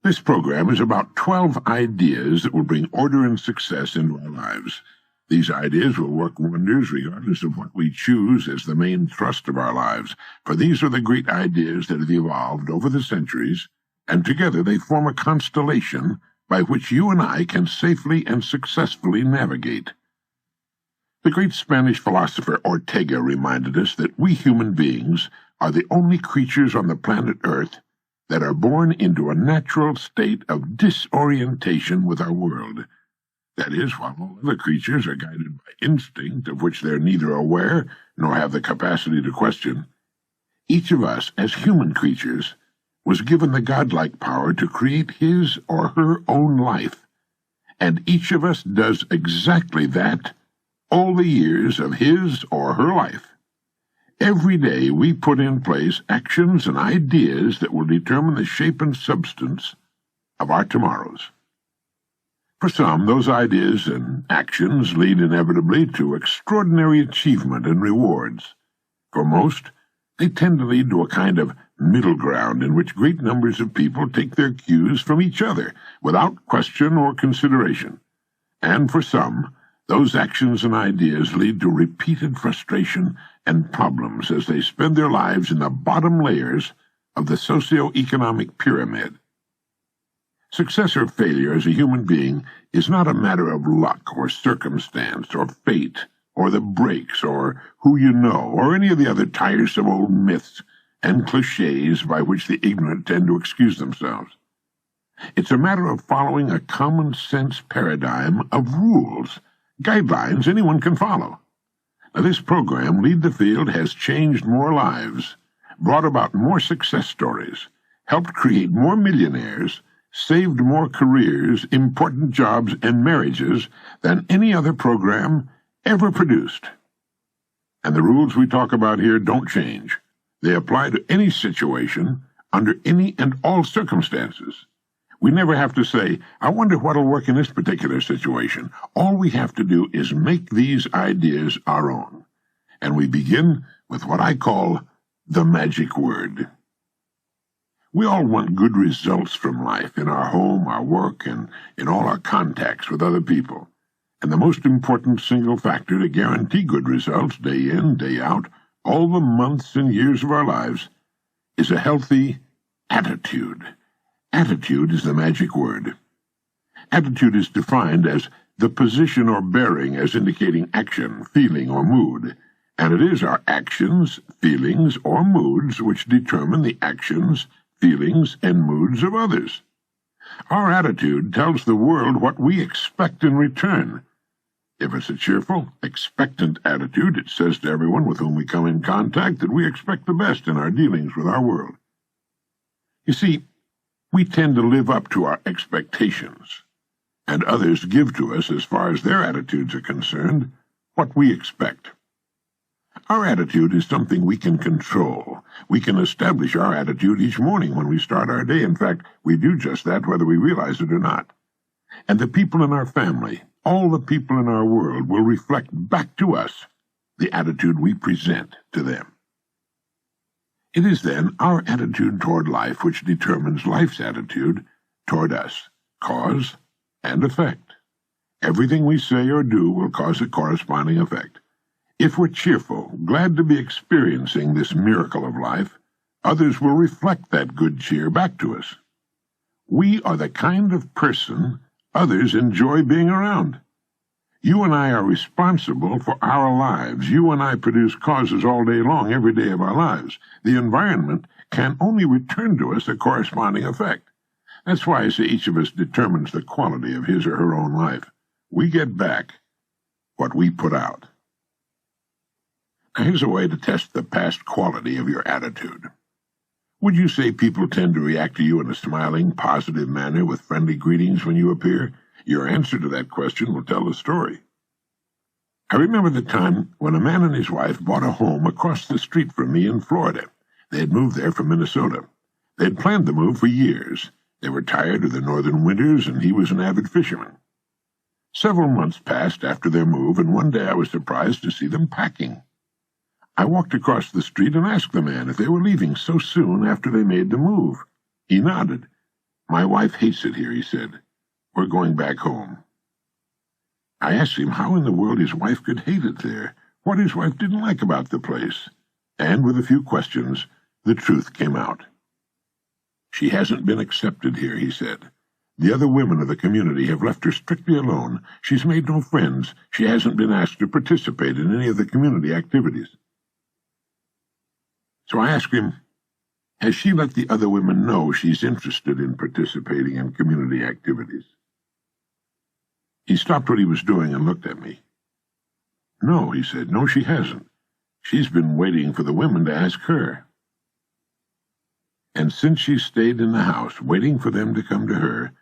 This program is about 12 ideas that will bring order and success into our lives. These ideas will work wonders regardless of what we choose as the main thrust of our lives, for these are the great ideas that have evolved over the centuries, and together they form a constellation by which you and I can safely and successfully navigate. The great Spanish philosopher Ortega reminded us that we human beings are the only creatures on the planet Earth that are born into a natural state of disorientation with our world. That is, while all other creatures are guided by instinct of which they are neither aware nor have the capacity to question, each of us, as human creatures, was given the godlike power to create his or her own life, and each of us does exactly that all the years of his or her life. Every day we put in place actions and ideas that will determine the shape and substance of our tomorrows. For some, those ideas and actions lead inevitably to extraordinary achievement and rewards. For most, they tend to lead to a kind of middle ground in which great numbers of people take their cues from each other without question or consideration. And for some, those actions and ideas lead to repeated frustration and problems as they spend their lives in the bottom layers of the socio-economic pyramid. Success or failure as a human being is not a matter of luck or circumstance or fate or the breaks or who you know or any of the other tiresome old myths and cliches by which the ignorant tend to excuse themselves. It's a matter of following a common-sense paradigm of rules, guidelines anyone can follow. Now, this program, Lead the Field, has changed more lives, brought about more success stories, helped create more millionaires, saved more careers, important jobs, and marriages than any other program ever produced. And the rules we talk about here don't change. They apply to any situation, under any and all circumstances. We never have to say, I wonder what'll work in this particular situation. All we have to do is make these ideas our own. And we begin with what I call the magic word. We all want good results from life in our home, our work, and in all our contacts with other people. And the most important single factor to guarantee good results day in, day out, all the months and years of our lives, is a healthy attitude. Attitude is the magic word. Attitude is defined as the position or bearing as indicating action, feeling, or mood, and it is our actions, feelings, or moods which determine the actions, feelings, and moods of others. Our attitude tells the world what we expect in return. If it's a cheerful, expectant attitude, it says to everyone with whom we come in contact that we expect the best in our dealings with our world. You see, we tend to live up to our expectations, and others give to us, as far as their attitudes are concerned, what we expect. Our attitude is something we can control. We can establish our attitude each morning when we start our day. In fact, we do just that whether we realize it or not. And the people in our family, all the people in our world, will reflect back to us the attitude we present to them. It is then our attitude toward life which determines life's attitude toward us, cause and effect. Everything we say or do will cause a corresponding effect. If we're cheerful, glad to be experiencing this miracle of life, others will reflect that good cheer back to us. We are the kind of person others enjoy being around. You and I are responsible for our lives. You and I produce causes all day long, every day of our lives. The environment can only return to us a corresponding effect. That's why I say each of us determines the quality of his or her own life. We get back what we put out. Now, here's a way to test the past quality of your attitude. Would you say people tend to react to you in a smiling, positive manner with friendly greetings when you appear? Your answer to that question will tell the story. I remember the time when a man and his wife bought a home across the street from me in Florida. They had moved there from Minnesota. They had planned the move for years. They were tired of the northern winters, and he was an avid fisherman. Several months passed after their move, and one day I was surprised to see them packing. I walked across the street and asked the man if they were leaving so soon after they made the move. He nodded. "My wife hates it here," he said. "We're going back home." I asked him how in the world his wife could hate it there, what his wife didn't like about the place, and with a few questions, the truth came out. "She hasn't been accepted here," he said. "The other women of the community have left her strictly alone. She's made no friends. She hasn't been asked to participate in any of the community activities." So I asked him, has she let the other women know she's interested in participating in community activities? He stopped what he was doing and looked at me. "No," he said. "No, she hasn't. She's been waiting for the women to ask her." And since she stayed in the house, waiting for them to come to her,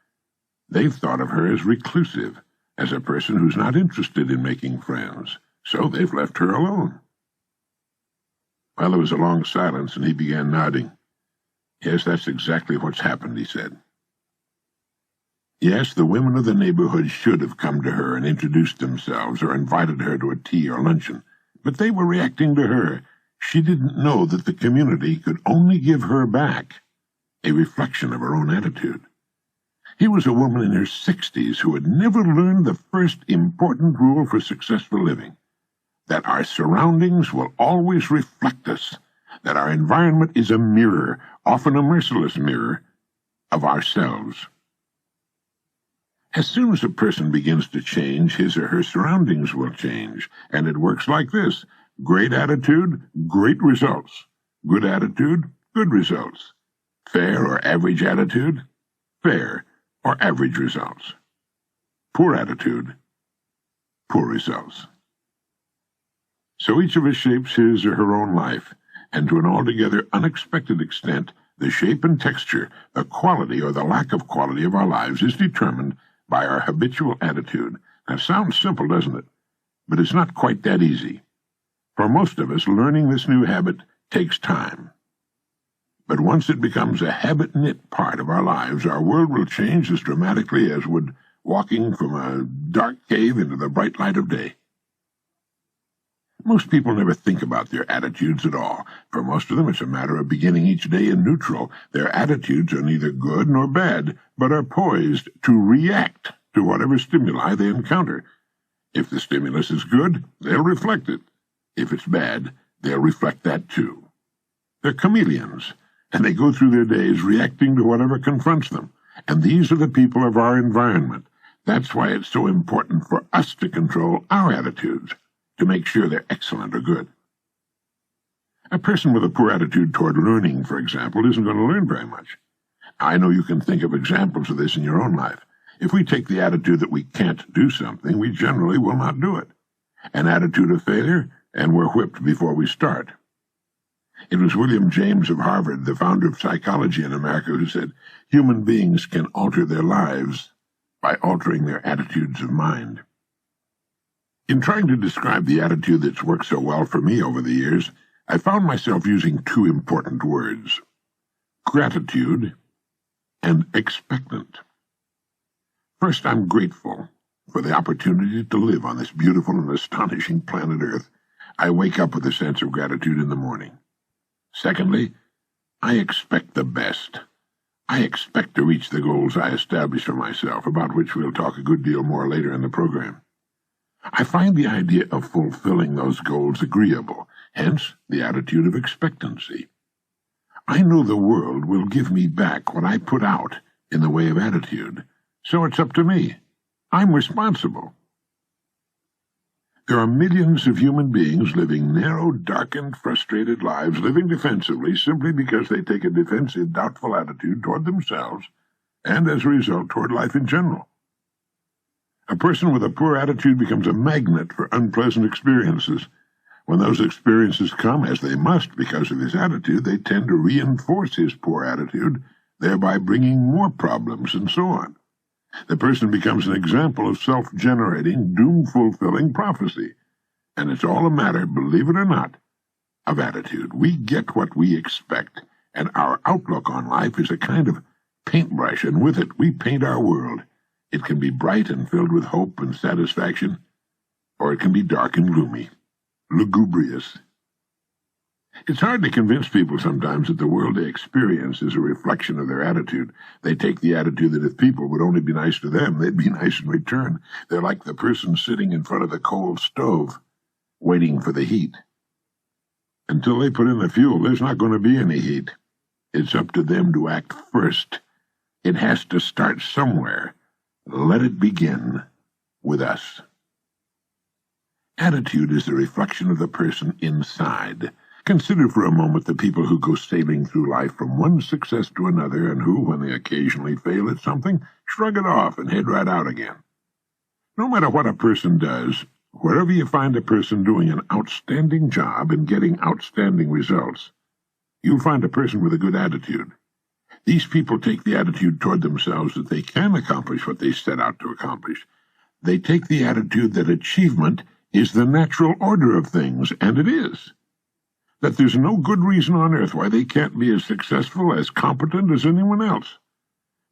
they've thought of her as reclusive, as a person who's not interested in making friends, so they've left her alone. Well, there was a long silence, and he began nodding. "Yes, that's exactly what's happened," he said. "Yes, the women of the neighborhood should have come to her and introduced themselves or invited her to a tea or luncheon, but they were reacting to her. She didn't know that the community could only give her back a reflection of her own attitude. Here was a woman in her 60s who had never learned the first important rule for successful living, that our surroundings will always reflect us, that our environment is a mirror, often a merciless mirror, of ourselves. As soon as a person begins to change, his or her surroundings will change, and it works like this. Great attitude, great results. Good attitude, good results. Fair or average attitude, fair or average results. Poor attitude, poor results. So each of us shapes his or her own life, and to an altogether unexpected extent, the shape and texture, the quality or the lack of quality of our lives is determined by our habitual attitude. That sounds simple, doesn't it? But it's not quite that easy. For most of us, learning this new habit takes time. But once it becomes a habit-knit part of our lives, our world will change as dramatically as would walking from a dark cave into the bright light of day. Most people never think about their attitudes at all. For most of them, it's a matter of beginning each day in neutral. Their attitudes are neither good nor bad, but are poised to react to whatever stimuli they encounter. If the stimulus is good, they'll reflect it. If it's bad, they'll reflect that too. They're chameleons, and they go through their days reacting to whatever confronts them. And these are the people of our environment. That's why it's so important for us to control our attitudes, to make sure they're excellent or good. A person with a poor attitude toward learning, for example, isn't going to learn very much. I know you can think of examples of this in your own life. If we take the attitude that we can't do something, we generally will not do it. An attitude of failure, and we're whipped before we start. It was William James of Harvard, the founder of psychology in America, who said, "Human beings can alter their lives by altering their attitudes of mind." In trying to describe the attitude that's worked so well for me over the years, I found myself using two important words: gratitude and expectant. First, I'm grateful for the opportunity to live on this beautiful and astonishing planet Earth. I wake up with a sense of gratitude in the morning. Secondly, I expect the best. I expect to reach the goals I establish for myself, about which we'll talk a good deal more later in the program. I find the idea of fulfilling those goals agreeable, hence the attitude of expectancy. I know the world will give me back what I put out in the way of attitude, so it's up to me. I'm responsible. There are millions of human beings living narrow, darkened, frustrated lives, living defensively simply because they take a defensive, doubtful attitude toward themselves and, as a result, toward life in general. A person with a poor attitude becomes a magnet for unpleasant experiences. When those experiences come, as they must because of his attitude, they tend to reinforce his poor attitude, thereby bringing more problems and so on. The person becomes an example of self-generating, doom-fulfilling prophecy. And it's all a matter, believe it or not, of attitude. We get what we expect, and our outlook on life is a kind of paintbrush, and with it we paint our world. It can be bright and filled with hope and satisfaction, or it can be dark and gloomy, lugubrious. It's hard to convince people sometimes that the world they experience is a reflection of their attitude. They take the attitude that if people would only be nice to them, they'd be nice in return. They're like the person sitting in front of the cold stove, waiting for the heat. Until they put in the fuel, there's not going to be any heat. It's up to them to act first. It has to start somewhere. Let it begin with us. Attitude is the reflection of the person inside. Consider for a moment the people who go sailing through life from one success to another and who, when they occasionally fail at something, shrug it off and head right out again. No matter what a person does, wherever you find a person doing an outstanding job and getting outstanding results, you'll find a person with a good attitude. These people take the attitude toward themselves that they can accomplish what they set out to accomplish. They take the attitude that achievement is the natural order of things, and it is. That there's no good reason on earth why they can't be as successful, as competent as anyone else.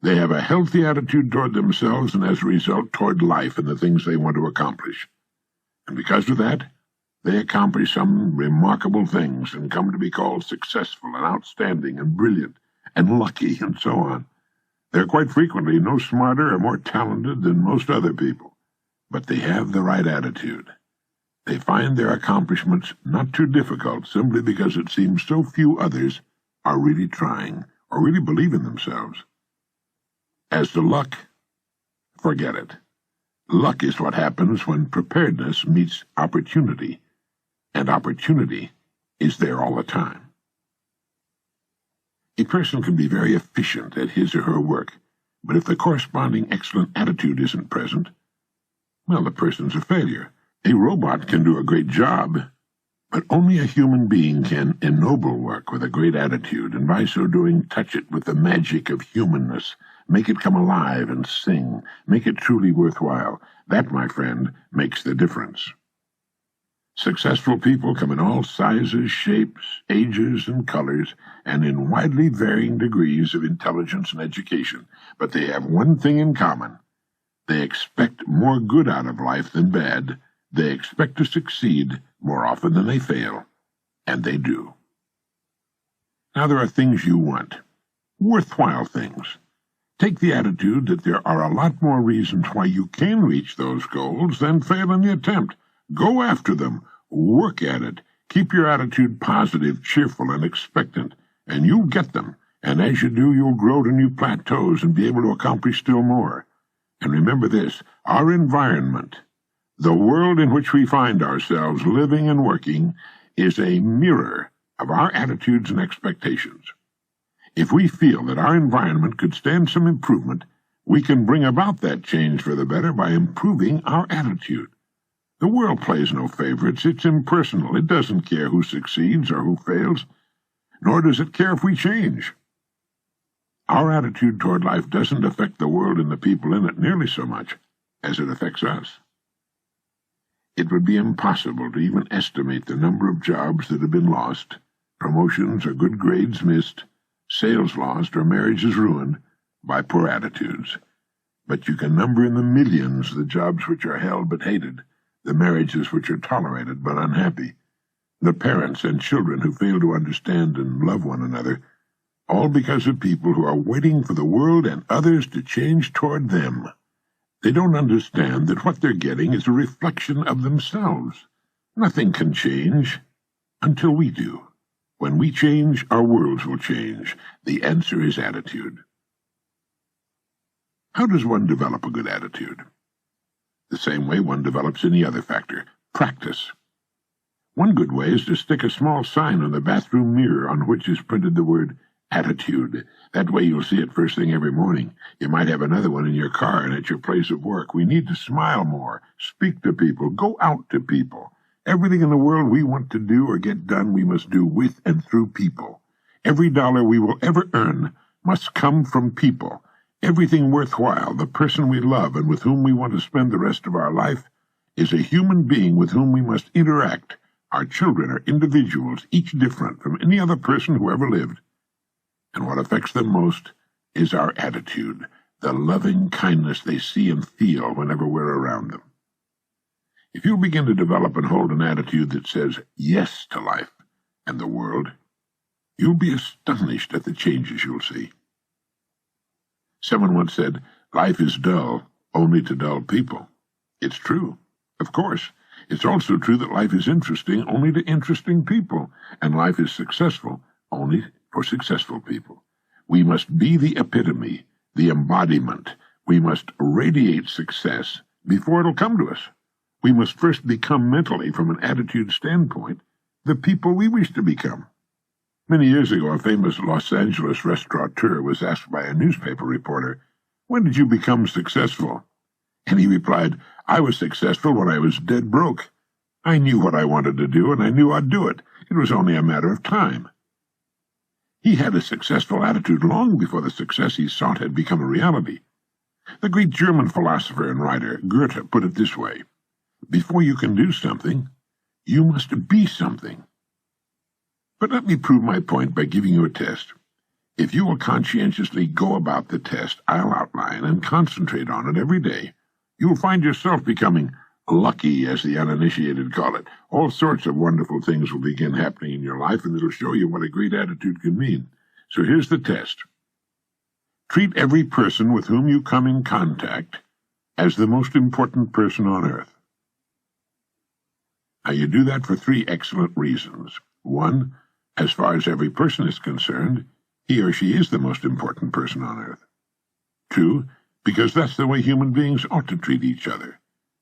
They have a healthy attitude toward themselves and, as a result, toward life and the things they want to accomplish. And because of that, they accomplish some remarkable things and come to be called successful and outstanding and brilliant and lucky and so on. They're quite frequently no smarter or more talented than most other people, but they have the right attitude. They find their accomplishments not too difficult simply because it seems so few others are really trying or really believe in themselves. As to luck, forget it. Luck is what happens when preparedness meets opportunity, and opportunity is there all the time. A person can be very efficient at his or her work, but if the corresponding excellent attitude isn't present, well, the person's a failure. A robot can do a great job, but only a human being can ennoble work with a great attitude, and by so doing touch it with the magic of humanness, make it come alive and sing, make it truly worthwhile. That, my friend, makes the difference. Successful people come in all sizes, shapes, ages, and colors, and in widely varying degrees of intelligence and education, but they have one thing in common. They expect more good out of life than bad. They expect to succeed more often than they fail, and they do. Now there are things you want, worthwhile things. Take the attitude that there are a lot more reasons why you can reach those goals than fail in the attempt. Go after them, work at it, keep your attitude positive, cheerful, and expectant, and you'll get them, and as you do, you'll grow to new plateaus and be able to accomplish still more. And remember this, our environment, the world in which we find ourselves living and working, is a mirror of our attitudes and expectations. If we feel that our environment could stand some improvement, we can bring about that change for the better by improving our attitude. The world plays no favorites. It's impersonal. It doesn't care who succeeds or who fails, nor does it care if we change. Our attitude toward life doesn't affect the world and the people in it nearly so much as it affects us. It would be impossible to even estimate the number of jobs that have been lost, promotions or good grades missed, sales lost, or marriages ruined by poor attitudes. But you can number in the millions the jobs which are held but hated, the marriages which are tolerated but unhappy, the parents and children who fail to understand and love one another, all because of people who are waiting for the world and others to change toward them. They don't understand that what they're getting is a reflection of themselves. Nothing can change until we do. When we change, our worlds will change. The answer is attitude. How does one develop a good attitude? The same way one develops any other factor, practice. One good way is to stick a small sign on the bathroom mirror on which is printed the word attitude. That way you'll see it first thing every morning. You might have another one in your car and at your place of work. We need to smile more, speak to people, go out to people. Everything in the world we want to do or get done we must do with and through people. Every dollar we will ever earn must come from people. Everything worthwhile, the person we love and with whom we want to spend the rest of our life, is a human being with whom we must interact. Our children are individuals, each different from any other person who ever lived. And what affects them most is our attitude, the loving kindness they see and feel whenever we're around them. If you begin to develop and hold an attitude that says yes to life, and the world. You'll be astonished at the changes you'll see. Someone once said, "Life is dull only to dull people." It's true, of course. It's also true that life is interesting only to interesting people, and life is successful only for successful people. We must be the epitome, the embodiment. We must radiate success before it'll come to us. We must first become mentally, from an attitude standpoint, the people we wish to become. Many years ago, a famous Los Angeles restaurateur was asked by a newspaper reporter, "When did you become successful?" And he replied, "I was successful when I was dead broke. I knew what I wanted to do, and I knew I'd do it. It was only a matter of time." He had a successful attitude long before the success he sought had become a reality. The great German philosopher and writer Goethe put it this way: "Before you can do something, you must be something." But let me prove my point by giving you a test. If you will conscientiously go about the test I'll outline and concentrate on it every day, you will find yourself becoming lucky, as the uninitiated call it. All sorts of wonderful things will begin happening in your life, and it'll show you what a great attitude can mean. So here's the test. Treat every person with whom you come in contact as the most important person on earth. Now, you do that for 3 excellent reasons. 1, as far as every person is concerned, he or she is the most important person on earth. 2, because that's the way human beings ought to treat each other.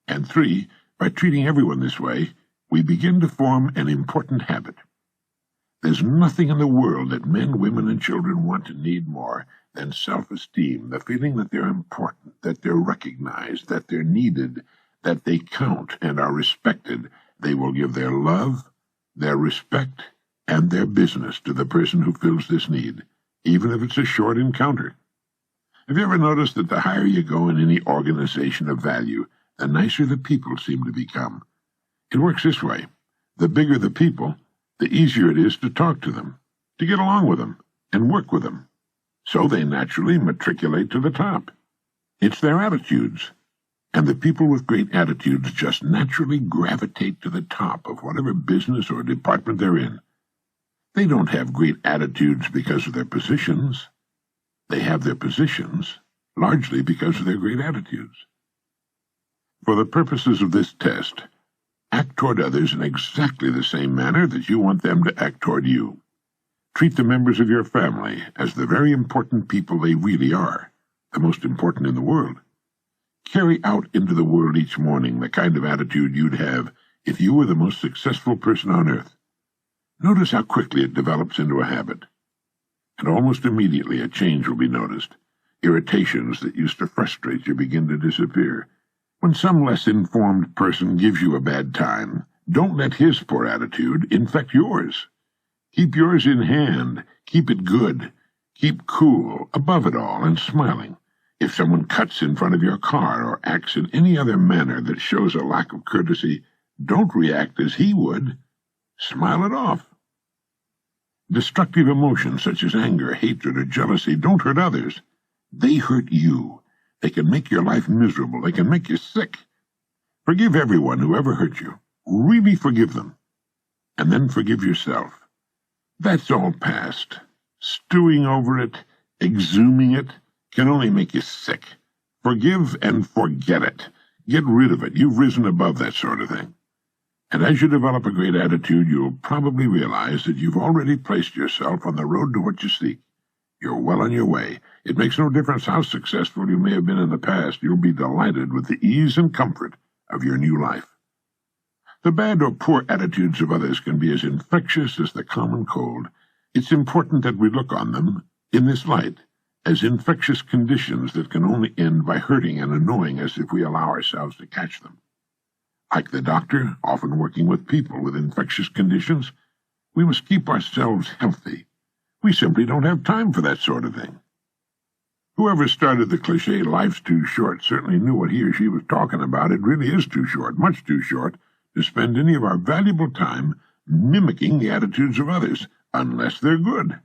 And 3, by treating everyone this way, we begin to form an important habit. There's nothing in the world that men, women, and children want and need more than self-esteem, the feeling that they're important, that they're recognized, that they're needed, that they count and are respected. They will give their love, their respect, and their business to the person who fills this need, even if it's a short encounter. Have you ever noticed that the higher you go in any organization of value, the nicer the people seem to become? It works this way. The bigger the people, the easier it is to talk to them, to get along with them, and work with them. So they naturally matriculate to the top. It's their attitudes. And the people with great attitudes just naturally gravitate to the top of whatever business or department they're in. They don't have great attitudes because of their positions. They have their positions largely because of their great attitudes. For the purposes of this test, act toward others in exactly the same manner that you want them to act toward you. Treat the members of your family as the very important people they really are, the most important in the world. Carry out into the world each morning the kind of attitude you'd have if you were the most successful person on earth. Notice how quickly it develops into a habit. And almost immediately a change will be noticed. Irritations that used to frustrate you begin to disappear. When some less informed person gives you a bad time, don't let his poor attitude infect yours. Keep yours in hand. Keep it good. Keep cool, above it all, and smiling. If someone cuts in front of your car or acts in any other manner that shows a lack of courtesy, don't react as he would. Smile it off. Destructive emotions such as anger, hatred, or jealousy don't hurt others. They hurt you. They can make your life miserable. They can make you sick. Forgive everyone who ever hurt you. Really forgive them. And then forgive yourself. That's all past. Stewing over it, exhuming it, can only make you sick. Forgive and forget it. Get rid of it. You've risen above that sort of thing. And as you develop a great attitude, you'll probably realize that you've already placed yourself on the road to what you seek. You're well on your way. It makes no difference how successful you may have been in the past. You'll be delighted with the ease and comfort of your new life. The bad or poor attitudes of others can be as infectious as the common cold. It's important that we look on them in this light, as infectious conditions that can only end by hurting and annoying us if we allow ourselves to catch them. Like the doctor, often working with people with infectious conditions, we must keep ourselves healthy. We simply don't have time for that sort of thing. Whoever started the cliché, "Life's too short," certainly knew what he or she was talking about. It really is too short, much too short, to spend any of our valuable time mimicking the attitudes of others, unless they're good.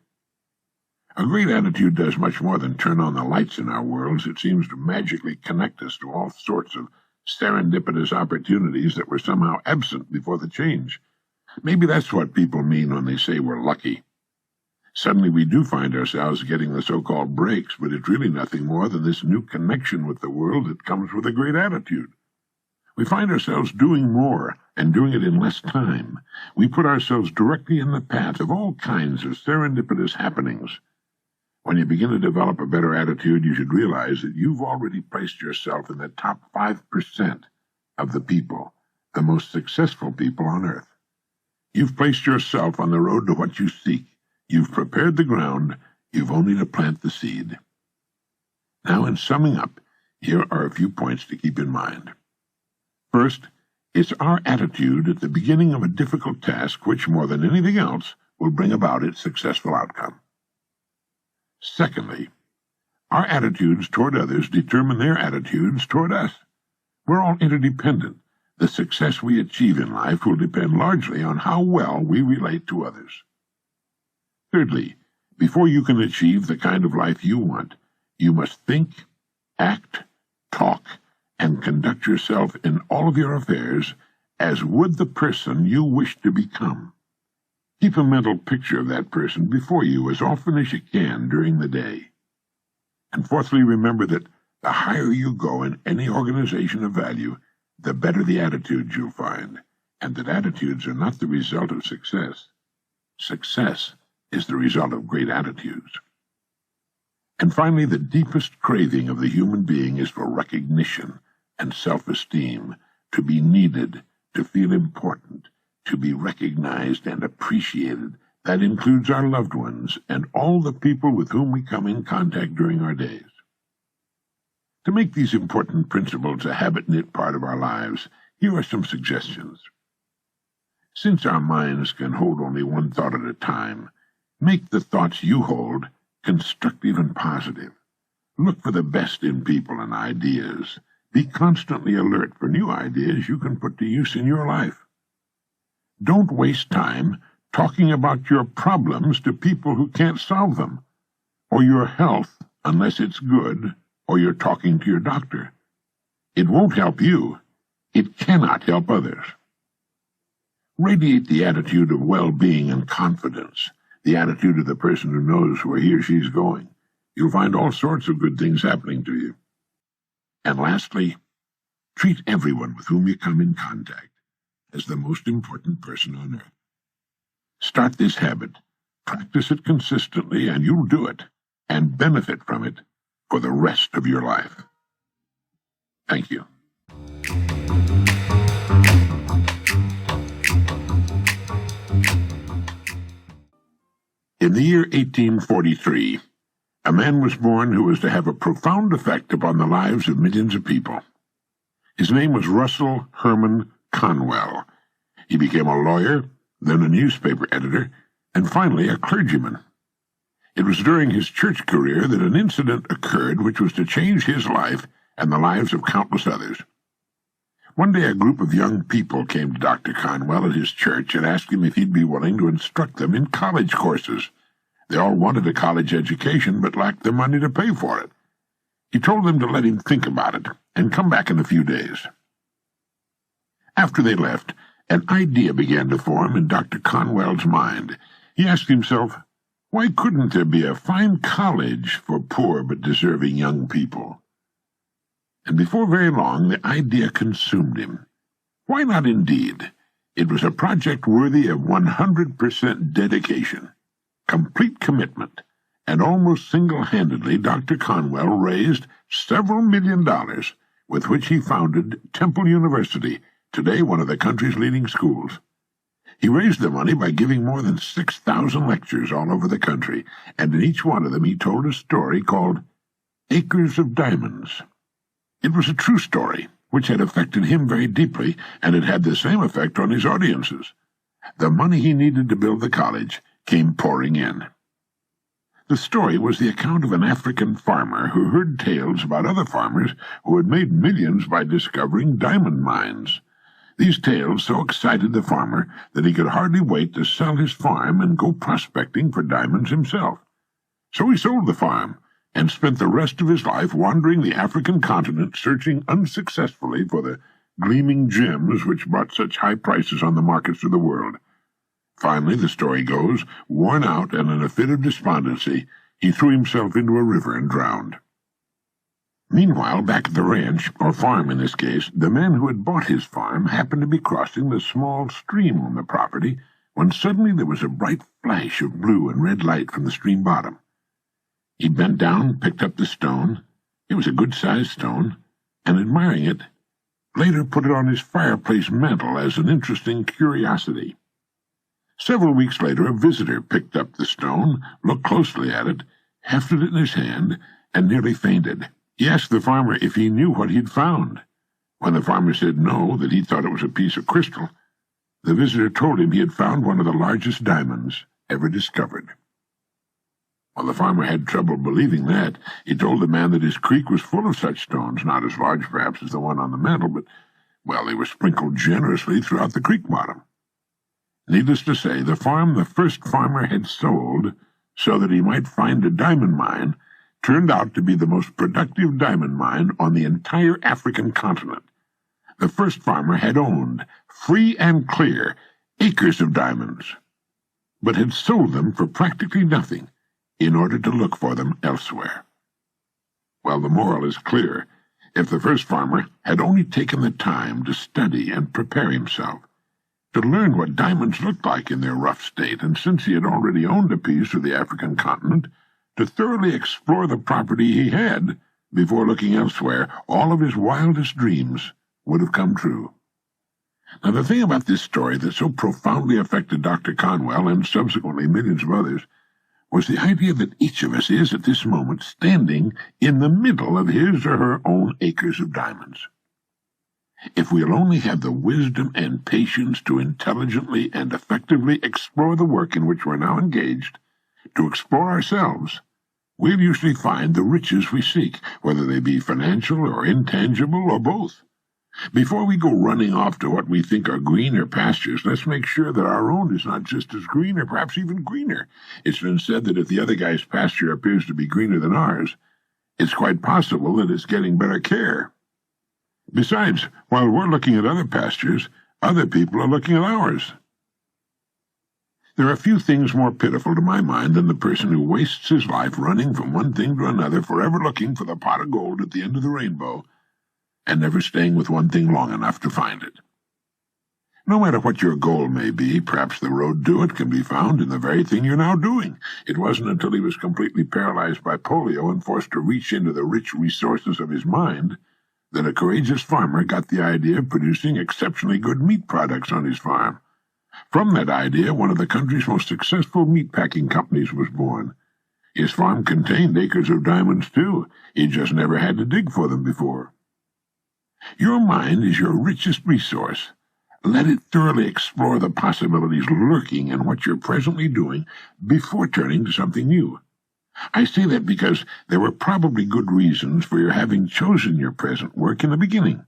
A great attitude does much more than turn on the lights in our worlds. It seems to magically connect us to all sorts of serendipitous opportunities that were somehow absent before the change. Maybe that's what people mean when they say we're lucky. Suddenly we do find ourselves getting the so-called breaks, but it's really nothing more than this new connection with the world that comes with a great attitude. We find ourselves doing more and doing it in less time. We put ourselves directly in the path of all kinds of serendipitous happenings. When you begin to develop a better attitude, you should realize that you've already placed yourself in the top 5% of the people, the most successful people on earth. You've placed yourself on the road to what you seek. You've prepared the ground. You've only to plant the seed. Now, in summing up, here are a few points to keep in mind. First, it's our attitude at the beginning of a difficult task which, more than anything else, will bring about its successful outcome. Secondly, our attitudes toward others determine their attitudes toward us. We're all interdependent. The success we achieve in life will depend largely on how well we relate to others. Thirdly, before you can achieve the kind of life you want, you must think, act, talk, and conduct yourself in all of your affairs as would the person you wish to become. Keep a mental picture of that person before you as often as you can during the day. And fourthly, remember that the higher you go in any organization of value, the better the attitudes you'll find, and that attitudes are not the result of success. Success is the result of great attitudes. And finally, the deepest craving of the human being is for recognition and self-esteem, to be needed, to feel important, to be recognized and appreciated. That includes our loved ones and all the people with whom we come in contact during our days. To make these important principles a habit-knit part of our lives, here are some suggestions. Since our minds can hold only one thought at a time, make the thoughts you hold constructive and positive. Look for the best in people and ideas. Be constantly alert for new ideas you can put to use in your life. Don't waste time talking about your problems to people who can't solve them, or your health unless it's good, or you're talking to your doctor. It won't help you. It cannot help others. Radiate the attitude of well-being and confidence, the attitude of the person who knows where he or she's going. You'll find all sorts of good things happening to you. And lastly, treat everyone with whom you come in contact as the most important person on earth. Start this habit, practice it consistently, and you'll do it and benefit from it for the rest of your life. Thank you. In the year 1843, a man was born who was to have a profound effect upon the lives of millions of people. His name was Russell Herman Conwell. He became a lawyer, then a newspaper editor, and finally a clergyman. It was during his church career that an incident occurred which was to change his life and the lives of countless others. One day a group of young people came to Dr. Conwell at his church and asked him if he'd be willing to instruct them in college courses. They all wanted a college education but lacked the money to pay for it. He told them to let him think about it and come back in a few days. After they left, an idea began to form in Dr. Conwell's mind. He asked himself, why couldn't there be a fine college for poor but deserving young people? And before very long, the idea consumed him. Why not indeed? It was a project worthy of 100% dedication, complete commitment, and almost single-handedly Dr. Conwell raised several $1 million with which he founded Temple University, today one of the country's leading schools. He raised the money by giving more than 6,000 lectures all over the country, and in each one of them he told a story called Acres of Diamonds. It was a true story, which had affected him very deeply, and it had the same effect on his audiences. The money he needed to build the college came pouring in. The story was the account of an African farmer who heard tales about other farmers who had made millions by discovering diamond mines. These tales so excited the farmer that he could hardly wait to sell his farm and go prospecting for diamonds himself. So he sold the farm and spent the rest of his life wandering the African continent, searching unsuccessfully for the gleaming gems which brought such high prices on the markets of the world. Finally, the story goes, worn out and in a fit of despondency, he threw himself into a river and drowned. Meanwhile, back at the ranch, or farm in this case, the man who had bought his farm happened to be crossing the small stream on the property when suddenly there was a bright flash of blue and red light from the stream bottom. He bent down, picked up the stone. It was a good-sized stone, and admiring it, later put it on his fireplace mantel as an interesting curiosity. Several weeks later, a visitor picked up the stone, looked closely at it, hefted it in his hand, and nearly fainted. He asked the farmer if he knew what he'd found. When the farmer said no, that he thought it was a piece of crystal, the visitor told him he had found one of the largest diamonds ever discovered. Well, the farmer had trouble believing that. He told the man that his creek was full of such stones, not as large perhaps as the one on the mantel, but, well, they were sprinkled generously throughout the creek bottom. Needless to say, the farm the first farmer had sold so that he might find a diamond mine turned out to be the most productive diamond mine on the entire African continent. The first farmer had owned, free and clear, acres of diamonds, but had sold them for practically nothing in order to look for them elsewhere. Well, the moral is clear. If the first farmer had only taken the time to study and prepare himself, to learn what diamonds looked like in their rough state, and since he had already owned a piece of the African continent, to thoroughly explore the property he had before looking elsewhere, all of his wildest dreams would have come true. Now, the thing about this story that so profoundly affected Dr. Conwell and subsequently millions of others was the idea that each of us is, at this moment, standing in the middle of his or her own acres of diamonds. If we'll only have the wisdom and patience to intelligently and effectively explore the work in which we're now engaged, to explore ourselves, we'll usually find the riches we seek, whether they be financial or intangible or both. Before we go running off to what we think are greener pastures, let's make sure that our own is not just as green or perhaps even greener. It's been said that if the other guy's pasture appears to be greener than ours, it's quite possible that it's getting better care. Besides, while we're looking at other pastures, other people are looking at ours. There are few things more pitiful to my mind than the person who wastes his life running from one thing to another, forever looking for the pot of gold at the end of the rainbow, and never staying with one thing long enough to find it. No matter what your goal may be, perhaps the road to it can be found in the very thing you're now doing. It wasn't until he was completely paralyzed by polio and forced to reach into the rich resources of his mind that a courageous farmer got the idea of producing exceptionally good meat products on his farm. From that idea, one of the country's most successful meat-packing companies was born. His farm contained acres of diamonds, too. He just never had to dig for them before. Your mind is your richest resource. Let it thoroughly explore the possibilities lurking in what you're presently doing before turning to something new. I say that because there were probably good reasons for your having chosen your present work in the beginning.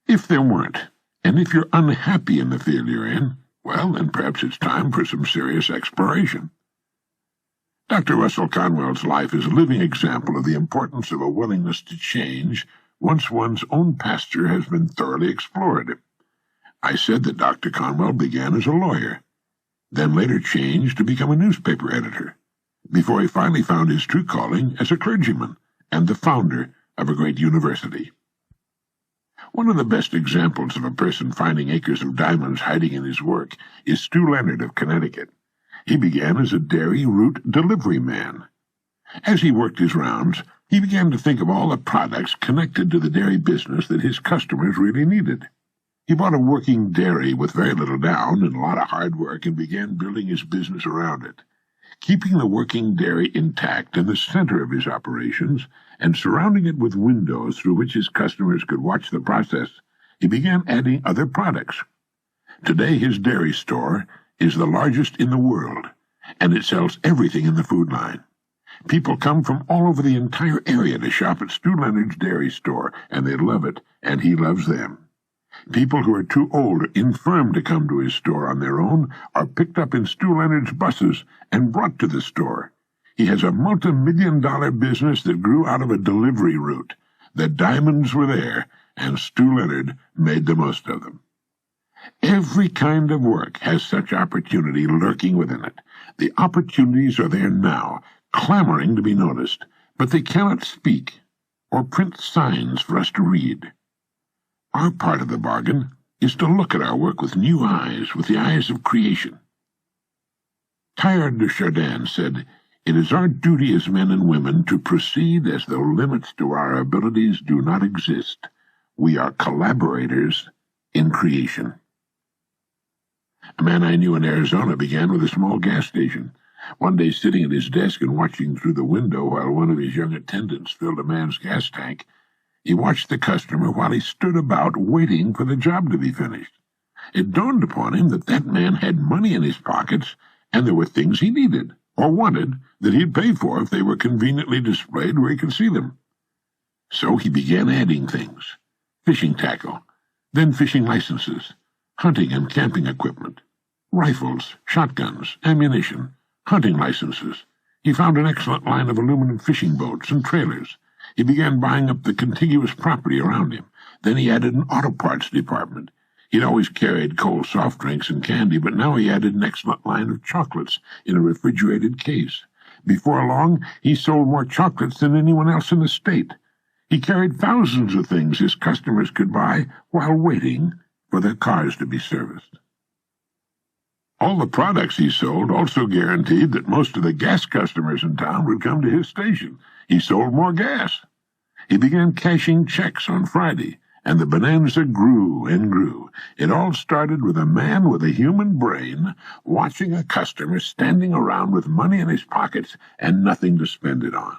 If there weren't, and if you're unhappy in the field you're in, well, then perhaps it's time for some serious exploration. Dr. Russell Conwell's life is a living example of the importance of a willingness to change once one's own pasture has been thoroughly explored. I said that Dr. Conwell began as a lawyer, then later changed to become a newspaper editor, before he finally found his true calling as a clergyman and the founder of a great university. One of the best examples of a person finding acres of diamonds hiding in his work is Stu Leonard of Connecticut. He began as a dairy route delivery man. As he worked his rounds, he began to think of all the products connected to the dairy business that his customers really needed. He bought a working dairy with very little down and a lot of hard work and began building his business around it. Keeping the working dairy intact in the center of his operations and surrounding it with windows through which his customers could watch the process, he began adding other products. Today his dairy store is the largest in the world, and it sells everything in the food line. People come from all over the entire area to shop at Stu Leonard's dairy store, and they love it, and he loves them. People who are too old or infirm to come to his store on their own are picked up in Stu Leonard's buses and brought to the store. He has a multi-million-dollar business that grew out of a delivery route. The diamonds were there, and Stu Leonard made the most of them. Every kind of work has such opportunity lurking within it. The opportunities are there now, clamoring to be noticed, but they cannot speak or print signs for us to read. Our part of the bargain is to look at our work with new eyes, with the eyes of creation. Teilhard de Chardin said, "It is our duty as men and women to proceed as though limits to our abilities do not exist. We are collaborators in creation." A man I knew in Arizona began with a small gas station. One day, sitting at his desk and watching through the window while one of his young attendants filled a man's gas tank, he watched the customer while he stood about waiting for the job to be finished. It dawned upon him that that man had money in his pockets, and there were things he needed or wanted that he'd pay for if they were conveniently displayed where he could see them. So he began adding things: fishing tackle, then fishing licenses, hunting and camping equipment, rifles, shotguns, ammunition, hunting licenses. He found an excellent line of aluminum fishing boats and trailers. He began buying up the contiguous property around him. Then he added an auto parts department. He'd always carried cold soft drinks and candy, but now he added an excellent line of chocolates in a refrigerated case. Before long, he sold more chocolates than anyone else in the state. He carried thousands of things his customers could buy while waiting for their cars to be serviced. All the products he sold also guaranteed that most of the gas customers in town would come to his station. He sold more gas. He began cashing checks on Friday, and the bonanza grew and grew. It all started with a man with a human brain watching a customer standing around with money in his pockets and nothing to spend it on.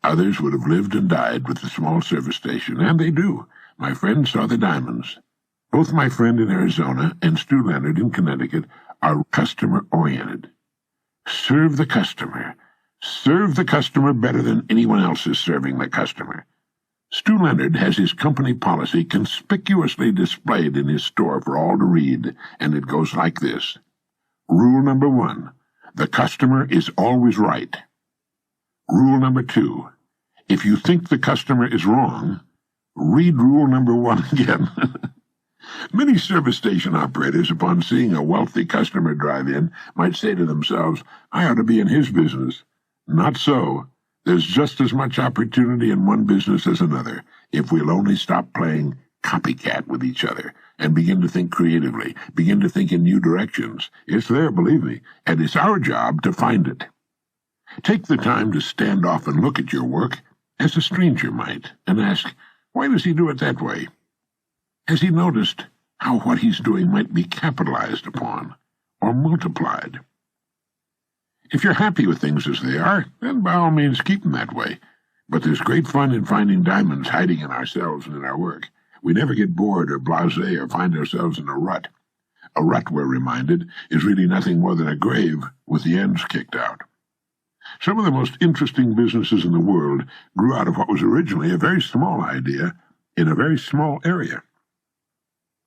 Others would have lived and died with the small service station, and they do. My friend saw the diamonds. Both my friend in Arizona and Stu Leonard in Connecticut are customer-oriented. Serve the customer. Serve the customer better than anyone else is serving the customer. Stu Leonard has his company policy conspicuously displayed in his store for all to read, and it goes like this. Rule number 1, the customer is always right. Rule number 2, if you think the customer is wrong, read rule number 1 again. Many service station operators, upon seeing a wealthy customer drive in, might say to themselves, I ought to be in his business. Not so. There's just as much opportunity in one business as another, if we'll only stop playing copycat with each other and begin to think creatively, begin to think in new directions. It's there, believe me, and it's our job to find it. Take the time to stand off and look at your work as a stranger might, and ask, why does he do it that way? Has he noticed how what he's doing might be capitalized upon or multiplied? If you're happy with things as they are, then by all means keep them that way. But there's great fun in finding diamonds hiding in ourselves and in our work. We never get bored or blasé or find ourselves in a rut. A rut, we're reminded, is really nothing more than a grave with the ends kicked out. Some of the most interesting businesses in the world grew out of what was originally a very small idea in a very small area.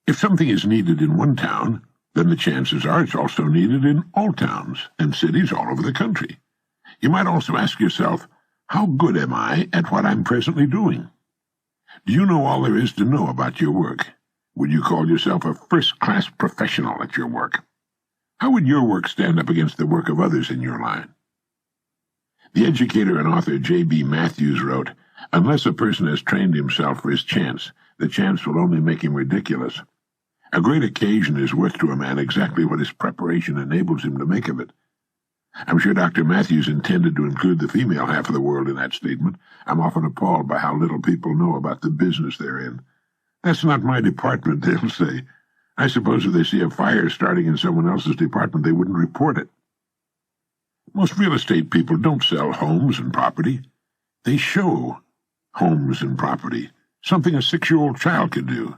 If something is needed in one town, then the chances are it's also needed in all towns and cities all over the country. You might also ask yourself, how good am I at what I'm presently doing? Do you know all there is to know about your work? Would you call yourself a first-class professional at your work? How would your work stand up against the work of others in your line? The educator and author J.B. Matthews wrote, unless a person has trained himself for his chance, the chance will only make him ridiculous. A great occasion is worth to a man exactly what his preparation enables him to make of it. I'm sure Dr. Matthews intended to include the female half of the world in that statement. I'm often appalled by how little people know about the business they're in. That's not my department, they'll say. I suppose if they see a fire starting in someone else's department, they wouldn't report it. Most real estate people don't sell homes and property. They show homes and property, something a 6-year-old child could do.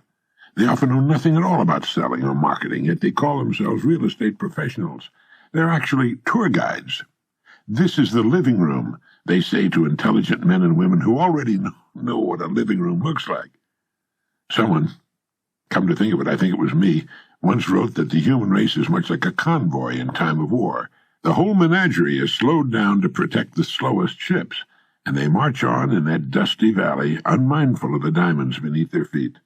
They often know nothing at all about selling or marketing, yet they call themselves real estate professionals. They're actually tour guides. This is the living room, they say to intelligent men and women who already know what a living room looks like. Someone, come to think of it, I think it was me, once wrote that the human race is much like a convoy in time of war. The whole menagerie is slowed down to protect the slowest ships, and they march on in that dusty valley, unmindful of the diamonds beneath their feet.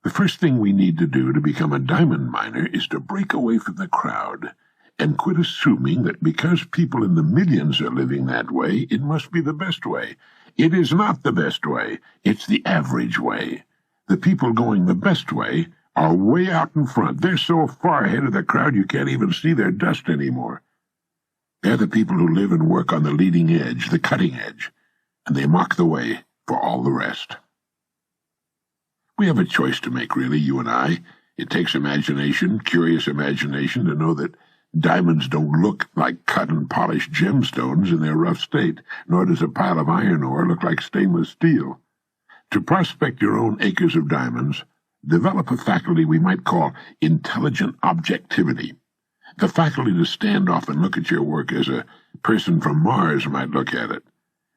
The first thing we need to do to become a diamond miner is to break away from the crowd and quit assuming that because people in the millions are living that way, it must be the best way. It is not the best way. It's the average way. The people going the best way are way out in front. They're so far ahead of the crowd you can't even see their dust anymore. They're the people who live and work on the leading edge, the cutting edge, and they mark the way for all the rest. We have a choice to make, really, you and I. It takes imagination, curious imagination, to know that diamonds don't look like cut and polished gemstones in their rough state, nor does a pile of iron ore look like stainless steel. To prospect your own acres of diamonds, develop a faculty we might call intelligent objectivity, the faculty to stand off and look at your work as a person from Mars might look at it.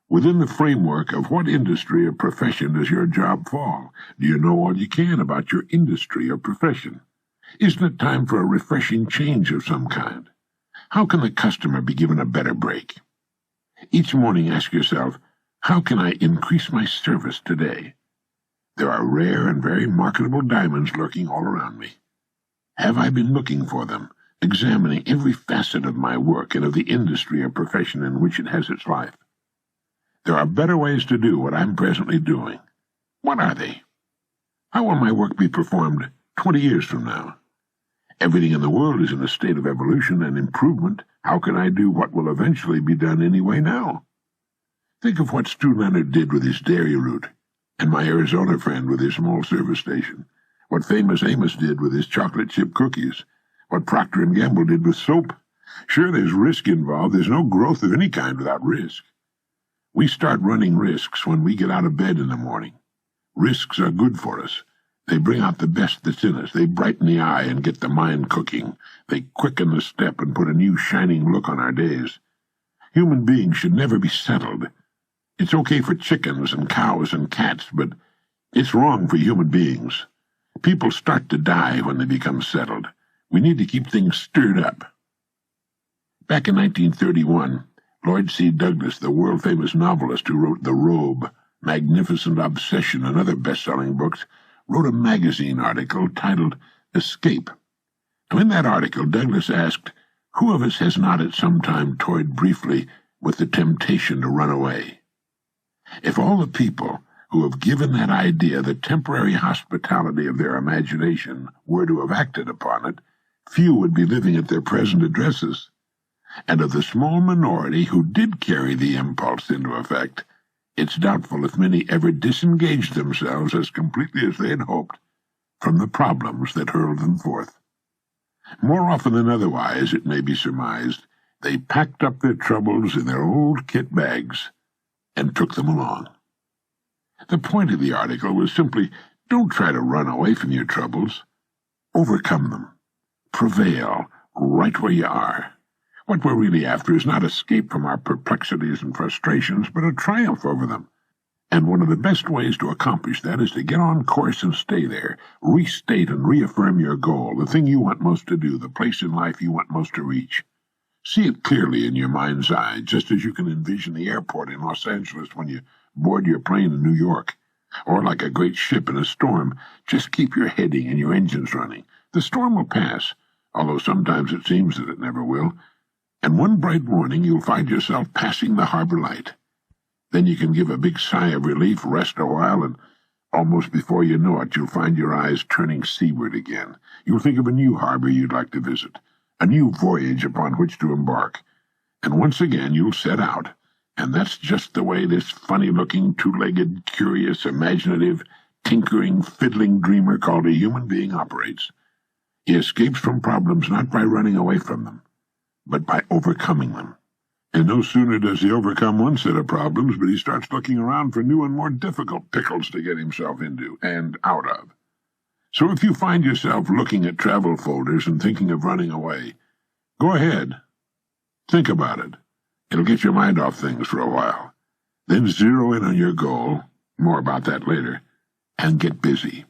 Within the framework of what industry or profession does your job fall? Do you know all you can about your industry or profession? Isn't it time for a refreshing change of some kind? How can the customer be given a better break? Each morning ask yourself, how can I increase my service today? There are rare and very marketable diamonds lurking all around me. Have I been looking for them, examining every facet of my work and of the industry or profession in which it has its life? There are better ways to do what I'm presently doing. What are they? How will my work be performed 20 years from now? Everything in the world is in a state of evolution and improvement. How can I do what will eventually be done anyway now? Think of what Stu Leonard did with his dairy route, and my Arizona friend with his small service station, what Famous Amos did with his chocolate chip cookies, what Procter & Gamble did with soap. Sure, there's risk involved. There's no growth of any kind without risk. We start running risks when we get out of bed in the morning. Risks are good for us. They bring out the best that's in us. They brighten the eye and get the mind cooking. They quicken the step and put a new shining look on our days. Human beings should never be settled. It's okay for chickens and cows and cats, but it's wrong for human beings. People start to die when they become settled. We need to keep things stirred up. Back in 1931, Lloyd C. Douglas, the world-famous novelist who wrote The Robe, Magnificent Obsession, and other best-selling books, wrote a magazine article titled Escape. Now, in that article, Douglas asked, who of us has not at some time toyed briefly with the temptation to run away? If all the people who have given that idea the temporary hospitality of their imagination were to have acted upon it, few would be living at their present addresses. And of the small minority who did carry the impulse into effect, it's doubtful if many ever disengaged themselves as completely as they had hoped from the problems that hurled them forth. More often than otherwise, it may be surmised, they packed up their troubles in their old kit bags and took them along. The point of the article was simply, don't try to run away from your troubles. Overcome them. Prevail right where you are. What we're really after is not escape from our perplexities and frustrations, but a triumph over them. And one of the best ways to accomplish that is to get on course and stay there. Restate and reaffirm your goal, the thing you want most to do, the place in life you want most to reach. See it clearly in your mind's eye, just as you can envision the airport in Los Angeles when you board your plane in New York. Or like a great ship in a storm, just keep your heading and your engines running. The storm will pass, although sometimes it seems that it never will. And one bright morning you'll find yourself passing the harbor light. Then you can give a big sigh of relief, rest a while, and almost before you know it, you'll find your eyes turning seaward again. You'll think of a new harbor you'd like to visit, a new voyage upon which to embark. And once again you'll set out. And that's just the way this funny-looking, two-legged, curious, imaginative, tinkering, fiddling dreamer called a human being operates. He escapes from problems not by running away from them, but by overcoming them. And no sooner does he overcome one set of problems, but he starts looking around for new and more difficult pickles to get himself into and out of. So if you find yourself looking at travel folders and thinking of running away, go ahead. Think about it. It'll get your mind off things for a while. Then zero in on your goal, more about that later, and get busy.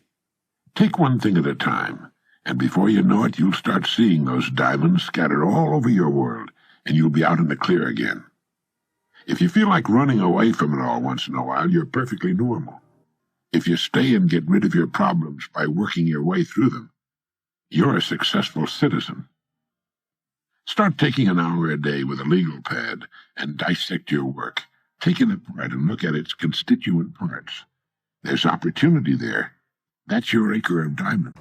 Take one thing at a time, and before you know it, you'll start seeing those diamonds scattered all over your world, and you'll be out in the clear again. If you feel like running away from it all once in a while, you're perfectly normal. If you stay and get rid of your problems by working your way through them, you're a successful citizen. Start taking an hour a day with a legal pad and dissect your work. Take it apart and look at its constituent parts. There's opportunity there. That's your acre of diamond.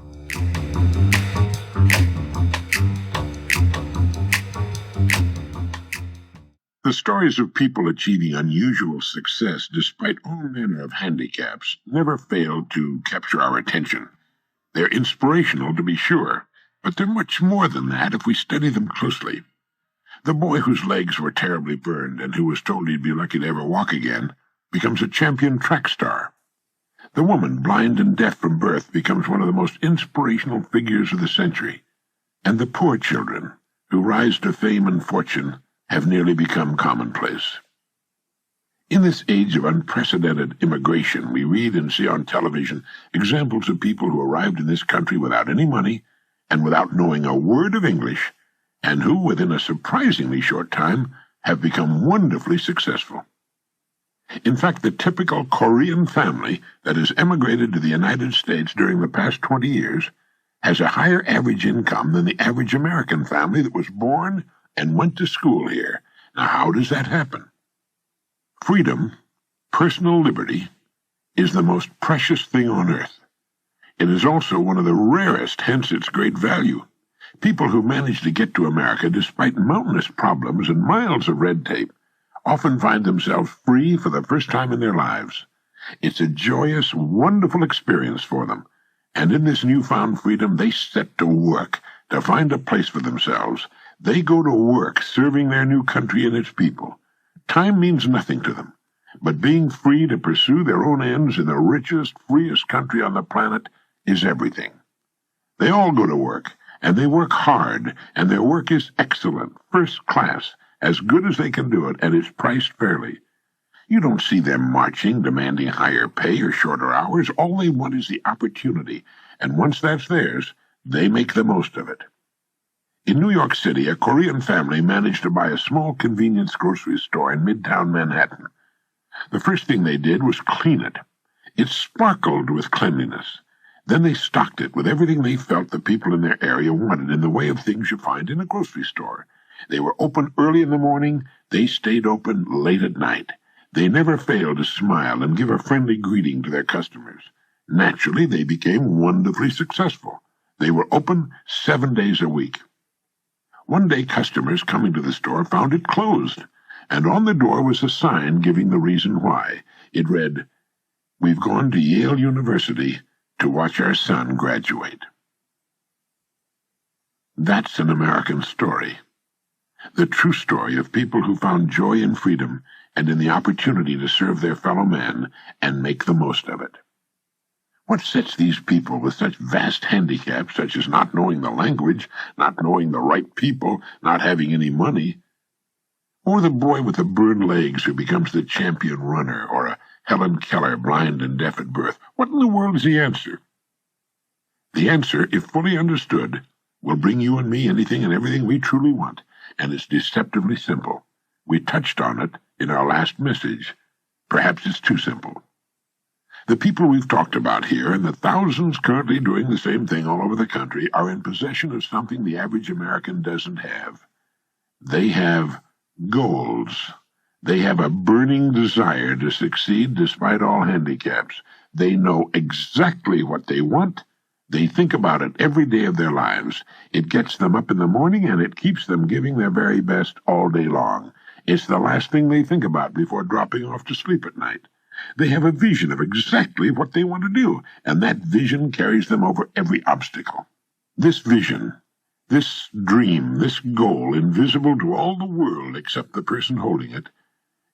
The stories of people achieving unusual success despite all manner of handicaps never fail to capture our attention. They're inspirational, to be sure, but they're much more than that if we study them closely. The boy whose legs were terribly burned and who was told he'd be lucky to ever walk again becomes a champion track star. The woman, blind and deaf from birth, becomes one of the most inspirational figures of the century. And the poor children, who rise to fame and fortune, have nearly become commonplace. In this age of unprecedented immigration, we read and see on television examples of people who arrived in this country without any money and without knowing a word of English, and who, within a surprisingly short time, have become wonderfully successful. In fact, the typical Korean family that has emigrated to the United States during the past 20 years has a higher average income than the average American family that was born and went to school here. Now, how does that happen? Freedom, personal liberty, is the most precious thing on earth. It is also one of the rarest, hence its great value. People who manage to get to America despite mountainous problems and miles of red tape often find themselves free for the first time in their lives. It's a joyous, wonderful experience for them, and in this newfound freedom they set to work to find a place for themselves. They go to work serving their new country and its people. Time means nothing to them, but being free to pursue their own ends in the richest, freest country on the planet is everything. They all go to work, and they work hard, and their work is excellent, first class, as good as they can do it, and it's priced fairly. You don't see them marching, demanding higher pay or shorter hours. All they want is the opportunity, and once that's theirs, they make the most of it. In New York City, a Korean family managed to buy a small convenience grocery store in Midtown Manhattan. The first thing they did was clean it. It sparkled with cleanliness. Then they stocked it with everything they felt the people in their area wanted in the way of things you find in a grocery store. They were open early in the morning. They stayed open late at night. They never failed to smile and give a friendly greeting to their customers. Naturally, they became wonderfully successful. They were open 7 days a week. One day, customers coming to the store found it closed, and on the door was a sign giving the reason why. It read, "We've gone to Yale University to watch our son graduate." That's an American story. The true story of people who found joy in freedom and in the opportunity to serve their fellow man and make the most of it. What sets these people with such vast handicaps, such as not knowing the language, not knowing the right people, not having any money? Or the boy with the burned legs who becomes the champion runner, or a Helen Keller, blind and deaf at birth? What in the world is the answer? The answer, if fully understood, will bring you and me anything and everything we truly want, and it's deceptively simple. We touched on it in our last message. Perhaps it's too simple. The people we've talked about here, and the thousands currently doing the same thing all over the country, are in possession of something the average American doesn't have. They have goals. They have a burning desire to succeed despite all handicaps. They know exactly what they want. They think about it every day of their lives. It gets them up in the morning, and it keeps them giving their very best all day long. It's the last thing they think about before dropping off to sleep at night. They have a vision of exactly what they want to do, and that vision carries them over every obstacle. This vision, this dream, this goal, invisible to all the world except the person holding it,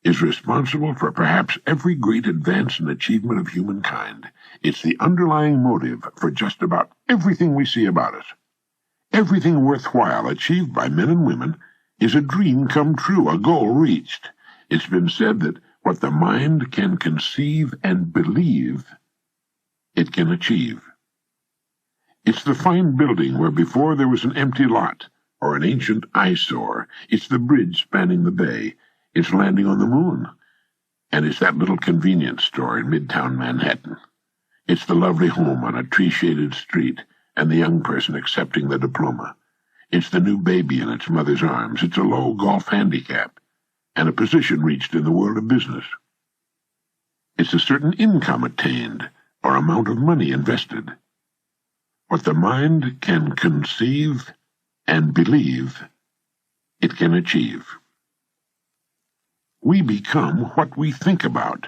is responsible for perhaps every great advance and achievement of humankind. It's the underlying motive for just about everything we see about us. Everything worthwhile achieved by men and women is a dream come true, a goal reached. It's been said that what the mind can conceive and believe, it can achieve. It's the fine building where before there was an empty lot or an ancient eyesore. It's the bridge spanning the bay. It's landing on the moon. And it's that little convenience store in Midtown Manhattan. It's the lovely home on a tree-shaded street and the young person accepting the diploma. It's the new baby in its mother's arms. It's a low golf handicap and a position reached in the world of business. It's a certain income attained or amount of money invested. What the mind can conceive and believe, it can achieve. We become what we think about.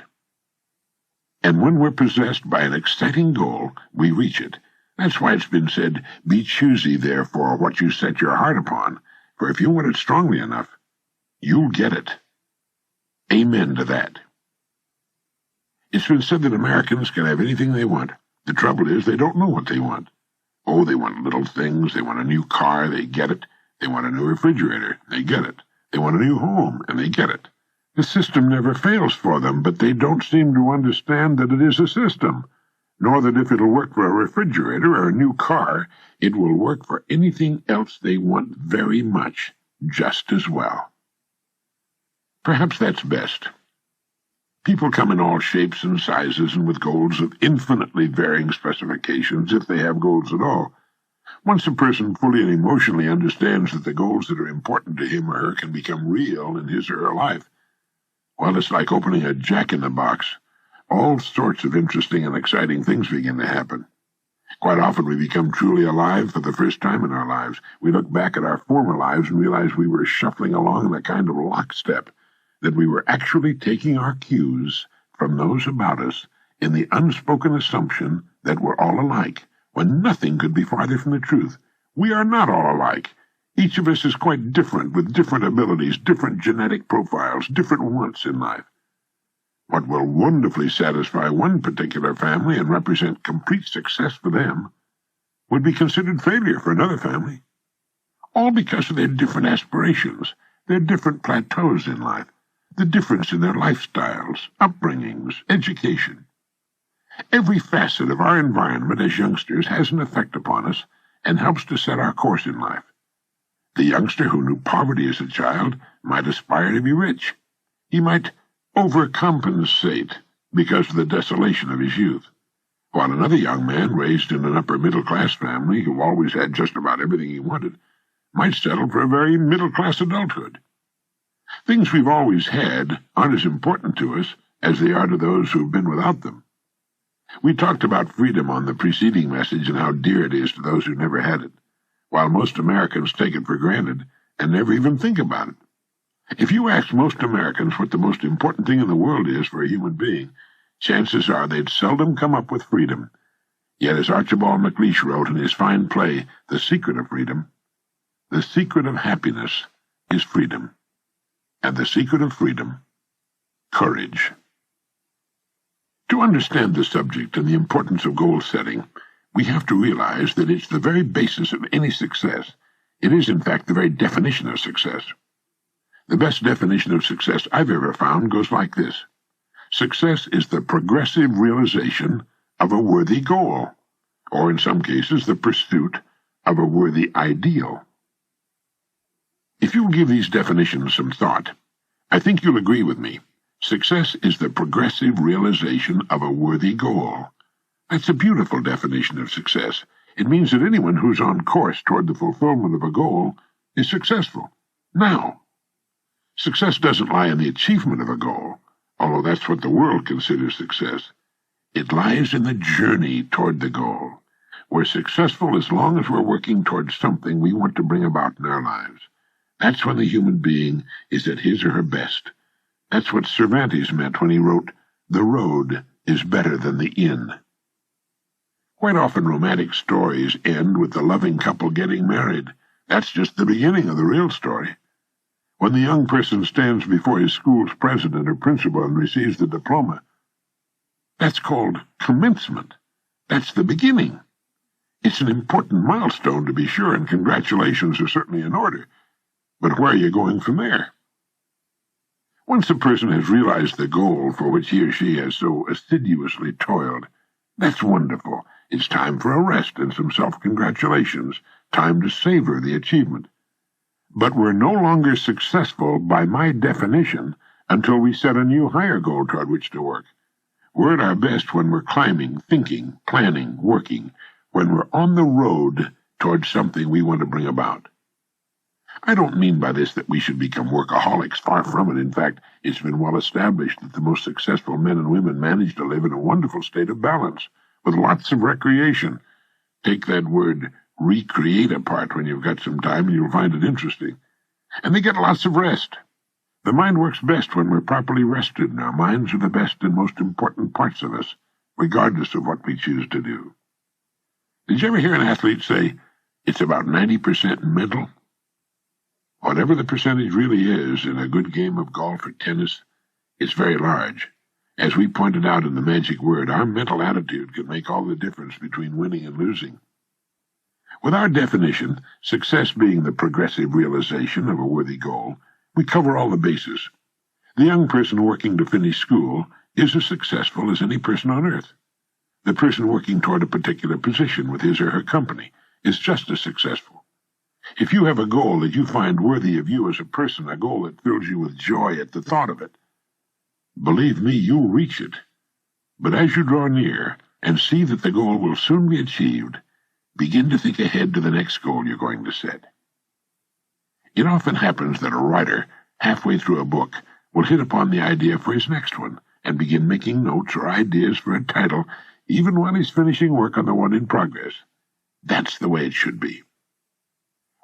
And when we're possessed by an exciting goal, we reach it. That's why it's been said, be choosy, therefore, what you set your heart upon, for if you want it strongly enough, you'll get it. Amen to that. It's been said that Americans can have anything they want. The trouble is they don't know what they want. Oh, they want little things. They want a new car. They get it. They want a new refrigerator. They get it. They want a new home, and they get it. The system never fails for them, but they don't seem to understand that it is a system, nor that if it'll work for a refrigerator or a new car, it will work for anything else they want very much, just as well. Perhaps that's best. People come in all shapes and sizes and with goals of infinitely varying specifications, if they have goals at all. Once a person fully and emotionally understands that the goals that are important to him or her can become real in his or her life, well, it's like opening a jack-in-the-box. All sorts of interesting and exciting things begin to happen. Quite often we become truly alive for the first time in our lives. We look back at our former lives and realize we were shuffling along in a kind of lockstep, that we were actually taking our cues from those about us in the unspoken assumption that we're all alike, when nothing could be farther from the truth. We are not all alike. Each of us is quite different, with different abilities, different genetic profiles, different wants in life. What will wonderfully satisfy one particular family and represent complete success for them would be considered failure for another family. All because of their different aspirations, their different plateaus in life, the difference in their lifestyles, upbringings, education. Every facet of our environment as youngsters has an effect upon us and helps to set our course in life. The youngster who knew poverty as a child might aspire to be rich. He might overcompensate because of the desolation of his youth, while another young man raised in an upper-middle-class family who always had just about everything he wanted might settle for a very middle-class adulthood. Things we've always had aren't as important to us as they are to those who've been without them. We talked about freedom on the preceding message and how dear it is to those who never had it, while most Americans take it for granted and never even think about it. If you ask most Americans what the most important thing in the world is for a human being, chances are they'd seldom come up with freedom. Yet as Archibald MacLeish wrote in his fine play, The Secret of Freedom, the secret of happiness is freedom, and the secret of freedom, courage. To understand the subject and the importance of goal setting, we have to realize that it's the very basis of any success. It is, in fact, the very definition of success. The best definition of success I've ever found goes like this. Success is the progressive realization of a worthy goal, or in some cases, the pursuit of a worthy ideal. If you'll give these definitions some thought, I think you'll agree with me. Success is the progressive realization of a worthy goal. That's a beautiful definition of success. It means that anyone who's on course toward the fulfillment of a goal is successful. Now, success doesn't lie in the achievement of a goal, although that's what the world considers success. It lies in the journey toward the goal. We're successful as long as we're working towards something we want to bring about in our lives. That's when the human being is at his or her best. That's what Cervantes meant when he wrote, "The road is better than the inn." Quite often romantic stories end with the loving couple getting married. That's just the beginning of the real story. When the young person stands before his school's president or principal and receives the diploma, that's called commencement. That's the beginning. It's an important milestone, to be sure, and congratulations are certainly in order. But where are you going from there? Once a person has realized the goal for which he or she has so assiduously toiled, that's wonderful. It's time for a rest and some self-congratulations, time to savor the achievement. But we're no longer successful by my definition until we set a new higher goal toward which to work. We're at our best when we're climbing, thinking, planning, working, when we're on the road towards something we want to bring about. I don't mean by this that we should become workaholics. Far from it. In fact, it's been well established that the most successful men and women manage to live in a wonderful state of balance, with lots of recreation. Take that word recreate apart when you've got some time, and you'll find it interesting. And they get lots of rest. The mind works best when we're properly rested, and our minds are the best and most important parts of us, regardless of what we choose to do. Did you ever hear an athlete say, it's about 90% mental? Whatever the percentage really is in a good game of golf or tennis, it's very large. As we pointed out in the magic word, our mental attitude can make all the difference between winning and losing. With our definition, success being the progressive realization of a worthy goal, we cover all the bases. The young person working to finish school is as successful as any person on earth. The person working toward a particular position with his or her company is just as successful. If you have a goal that you find worthy of you as a person, a goal that fills you with joy at the thought of it, believe me, you'll reach it. But as you draw near and see that the goal will soon be achieved, begin to think ahead to the next goal you're going to set. It often happens that a writer, halfway through a book, will hit upon the idea for his next one and begin making notes or ideas for a title, even while he's finishing work on the one in progress. That's the way it should be.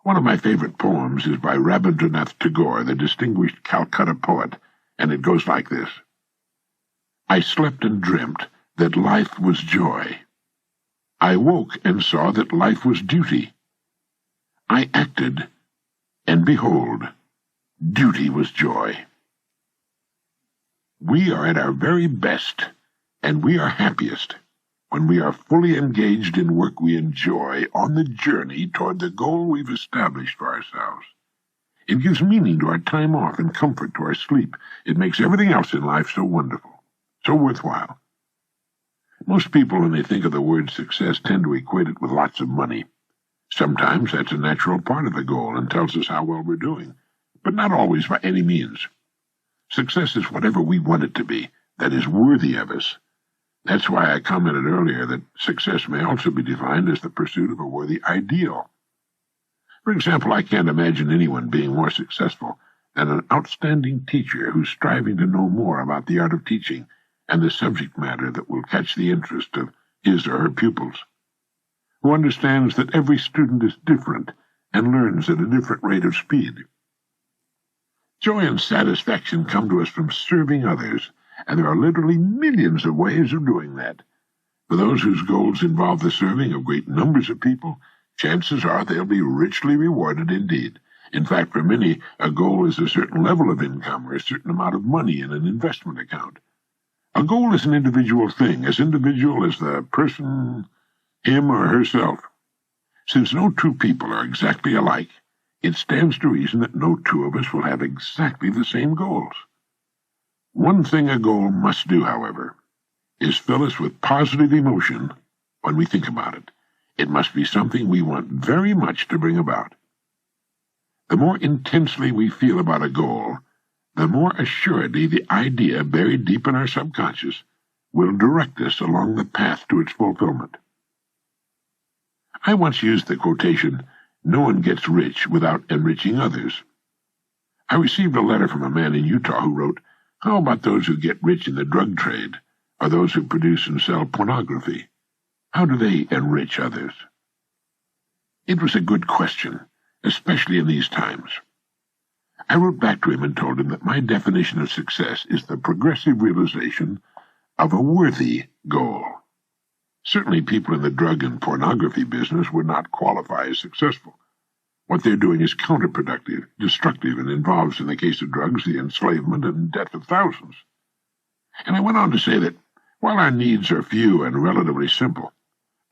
One of my favorite poems is by Rabindranath Tagore, the distinguished Calcutta poet, and it goes like this. I slept and dreamt that life was joy. I woke and saw that life was duty. I acted, and behold, duty was joy. We are at our very best, and we are happiest, when we are fully engaged in work we enjoy on the journey toward the goal we've established for ourselves. It gives meaning to our time off and comfort to our sleep. It makes everything else in life so wonderful, so worthwhile. Most people, when they think of the word success, tend to equate it with lots of money. Sometimes that's a natural part of the goal and tells us how well we're doing, but not always by any means. Success is whatever we want it to be, that is worthy of us. That's why I commented earlier that success may also be defined as the pursuit of a worthy ideal. For example, I can't imagine anyone being more successful than an outstanding teacher who's striving to know more about the art of teaching and the subject matter that will catch the interest of his or her pupils, who understands that every student is different and learns at a different rate of speed. Joy and satisfaction come to us from serving others, and there are literally millions of ways of doing that. For those whose goals involve the serving of great numbers of people, chances are they'll be richly rewarded indeed. In fact, for many, a goal is a certain level of income or a certain amount of money in an investment account. A goal is an individual thing, as individual as the person, him or herself. Since no two people are exactly alike, it stands to reason that no two of us will have exactly the same goals. One thing a goal must do, however, is fill us with positive emotion when we think about it. It must be something we want very much to bring about. The more intensely we feel about a goal, the more assuredly the idea buried deep in our subconscious will direct us along the path to its fulfillment. I once used the quotation, "No one gets rich without enriching others." I received a letter from a man in Utah who wrote, "How about those who get rich in the drug trade, or those who produce and sell pornography? How do they enrich others?" It was a good question, especially in these times. I wrote back to him and told him that my definition of success is the progressive realization of a worthy goal. Certainly people in the drug and pornography business would not qualify as successful. What they're doing is counterproductive, destructive, and involves, in the case of drugs, the enslavement and death of thousands. And I went on to say that, while our needs are few and relatively simple,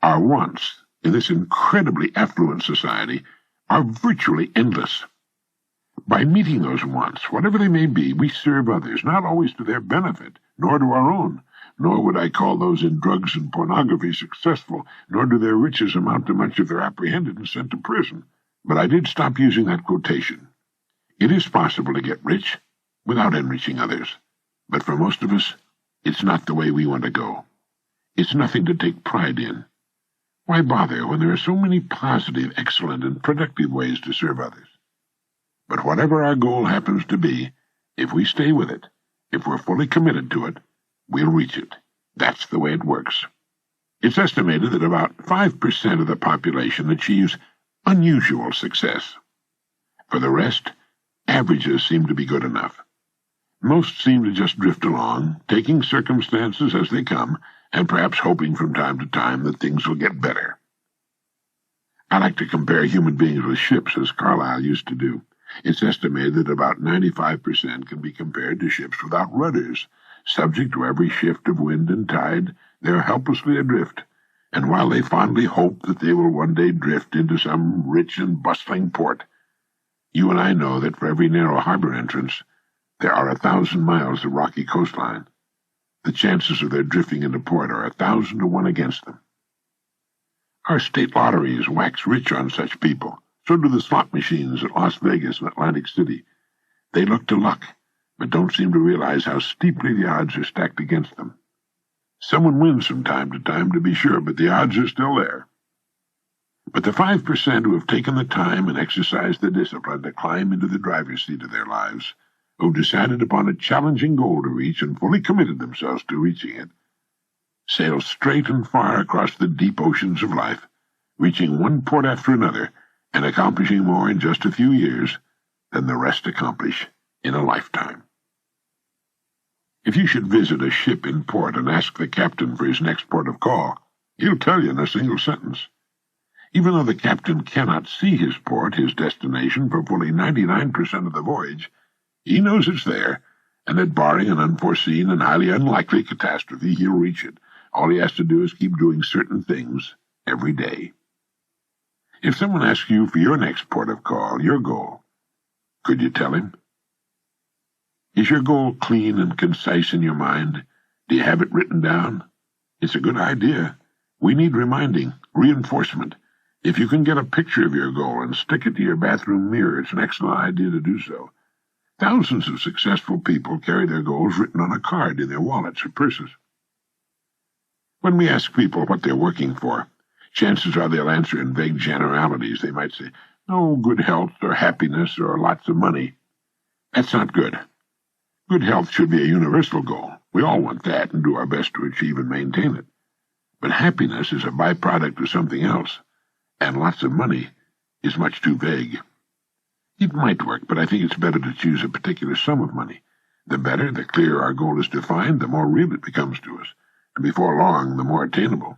our wants, in this incredibly affluent society, are virtually endless. By meeting those wants, whatever they may be, we serve others, not always to their benefit, nor to our own, nor would I call those in drugs and pornography successful, nor do their riches amount to much if they're apprehended and sent to prison. But I did stop using that quotation. It is possible to get rich without enriching others, but for most of us, It's not the way we want to go. It's nothing to take pride in. Why bother when there are so many positive, excellent, and productive ways to serve others? But whatever our goal happens to be, if we stay with it, if we're fully committed to it, we'll reach it. That's the way it works. It's estimated that about 5% of the population achieves unusual success. For the rest, averages seem to be good enough. Most seem to just drift along, taking circumstances as they come, and perhaps hoping from time to time that things will get better. I like to compare human beings with ships, as Carlyle used to do. It's estimated that about 95% can be compared to ships without rudders. Subject to every shift of wind and tide, they are helplessly adrift, and while they fondly hope that they will one day drift into some rich and bustling port, you and I know that for every narrow harbor entrance, there are 1,000 miles of rocky coastline. The chances of their drifting into port are 1,000 to 1 against them. Our state lotteries wax rich on such people. So do the slot machines at Las Vegas and Atlantic City. They look to luck, but don't seem to realize how steeply the odds are stacked against them. Someone wins from time to time, to be sure, but the odds are still there. But the 5% who have taken the time and exercised the discipline to climb into the driver's seat of their lives, who've decided upon a challenging goal to reach and fully committed themselves to reaching it, sail straight and far across the deep oceans of life, reaching one port after another, and accomplishing more in just a few years than the rest accomplish in a lifetime. If you should visit a ship in port and ask the captain for his next port of call, he'll tell you in a single sentence. Even though the captain cannot see his port, his destination, for fully 99% of the voyage, he knows it's there, and that barring an unforeseen and highly unlikely catastrophe, he'll reach it. All he has to do is keep doing certain things every day. If someone asks you for your next port of call, your goal, could you tell him? Is your goal clean and concise in your mind? Do you have it written down? It's a good idea. We need reminding, reinforcement. If you can get a picture of your goal and stick it to your bathroom mirror, it's an excellent idea to do so. Thousands of successful people carry their goals written on a card in their wallets or purses. When we ask people what they're working for, chances are they'll answer in vague generalities. They might say, "Oh, good health," or "happiness," or "lots of money." That's not good. Good health should be a universal goal. We all want that and do our best to achieve and maintain it. But happiness is a byproduct of something else, and lots of money is much too vague. It might work, but I think it's better to choose a particular sum of money. The better, the clearer our goal is defined, the more real it becomes to us, and before long, the more attainable.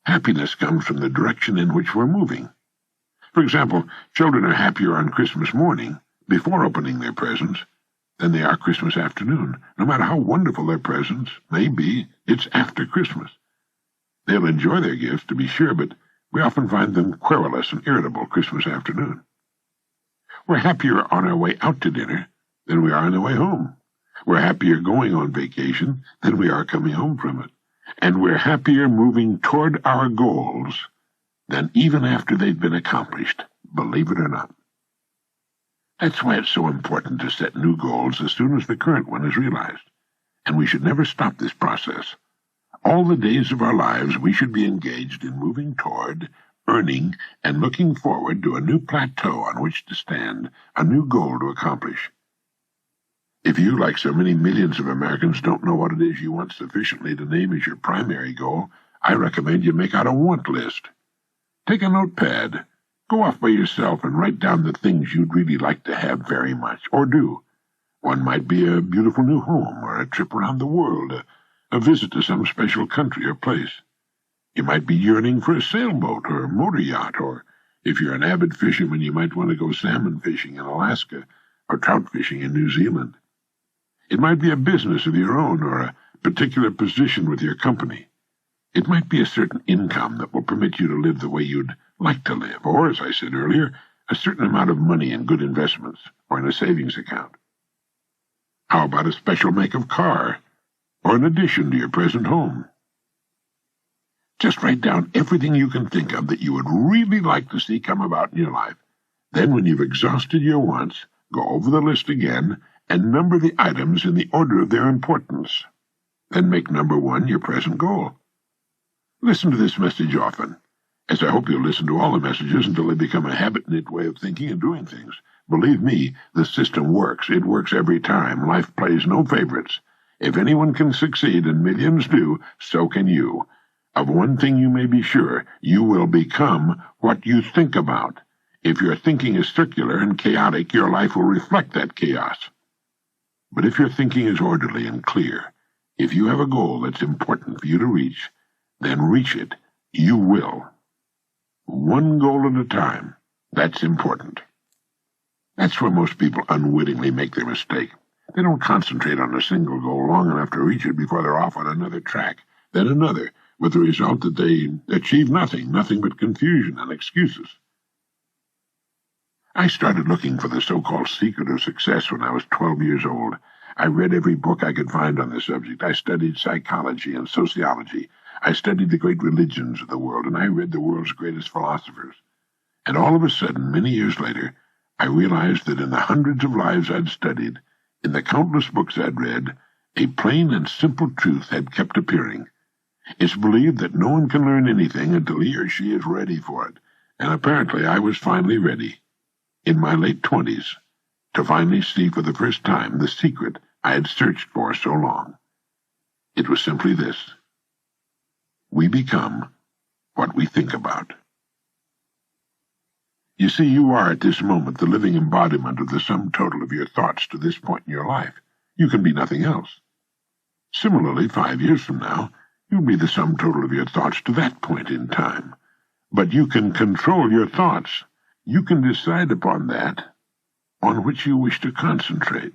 Happiness comes from the direction in which we're moving. For example, children are happier on Christmas morning, before opening their presents, than they are Christmas afternoon. No matter how wonderful their presents may be, it's after Christmas. They'll enjoy their gifts, to be sure, but we often find them querulous and irritable Christmas afternoon. We're happier on our way out to dinner than we are on the way home. We're happier going on vacation than we are coming home from it. And we're happier moving toward our goals than even after they've been accomplished, believe it or not. That's why it's so important to set new goals as soon as the current one is realized. And we should never stop this process. All the days of our lives we should be engaged in moving toward, earning, and looking forward to a new plateau on which to stand, a new goal to accomplish. If you, like so many millions of Americans, don't know what it is you want sufficiently to name as your primary goal, I recommend you make out a want list. Take a notepad. Go off by yourself and write down the things you'd really like to have very much, or do. One might be a beautiful new home, or a trip around the world, a visit to some special country or place. You might be yearning for a sailboat or a motor yacht, or if you're an avid fisherman, you might want to go salmon fishing in Alaska or trout fishing in New Zealand. It might be a business of your own or a particular position with your company. It might be a certain income that will permit you to live the way you'd like to live, or, as I said earlier, a certain amount of money in good investments or in a savings account. How about a special make of car or an addition to your present home? Just write down everything you can think of that you would really like to see come about in your life. Then, when you've exhausted your wants, go over the list again and number the items in the order of their importance. Then make number 1 your present goal. Listen to this message often, as I hope you'll listen to all the messages until they become a habit-knit way of thinking and doing things. Believe me, the system works. It works every time. Life plays no favorites. If anyone can succeed, and millions do, so can you. Of one thing you may be sure, you will become what you think about. If your thinking is circular and chaotic, your life will reflect that chaos. But if your thinking is orderly and clear, if you have a goal that's important for you to reach, then reach it. You will. One goal at a time. That's important. That's where most people unwittingly make their mistake. They don't concentrate on a single goal long enough to reach it before they're off on another track, then another, with the result that they achieve nothing but confusion and excuses. I started looking for the so-called secret of success when I was 12 years old. I read every book I could find on the subject. I studied psychology and sociology. I studied the great religions of the world, and I read the world's greatest philosophers. And all of a sudden, many years later, I realized that in the hundreds of lives I'd studied, in the countless books I'd read, a plain and simple truth had kept appearing. It's believed that no one can learn anything until he or she is ready for it, and apparently I was finally ready, in my late 20s, to finally see for the first time the secret I had searched for so long. It was simply this: we become what we think about. You see, you are at this moment the living embodiment of the sum total of your thoughts to this point in your life. You can be nothing else. Similarly, 5 years from now, you'll be the sum total of your thoughts to that point in time. But you can control your thoughts. You can decide upon that on which you wish to concentrate,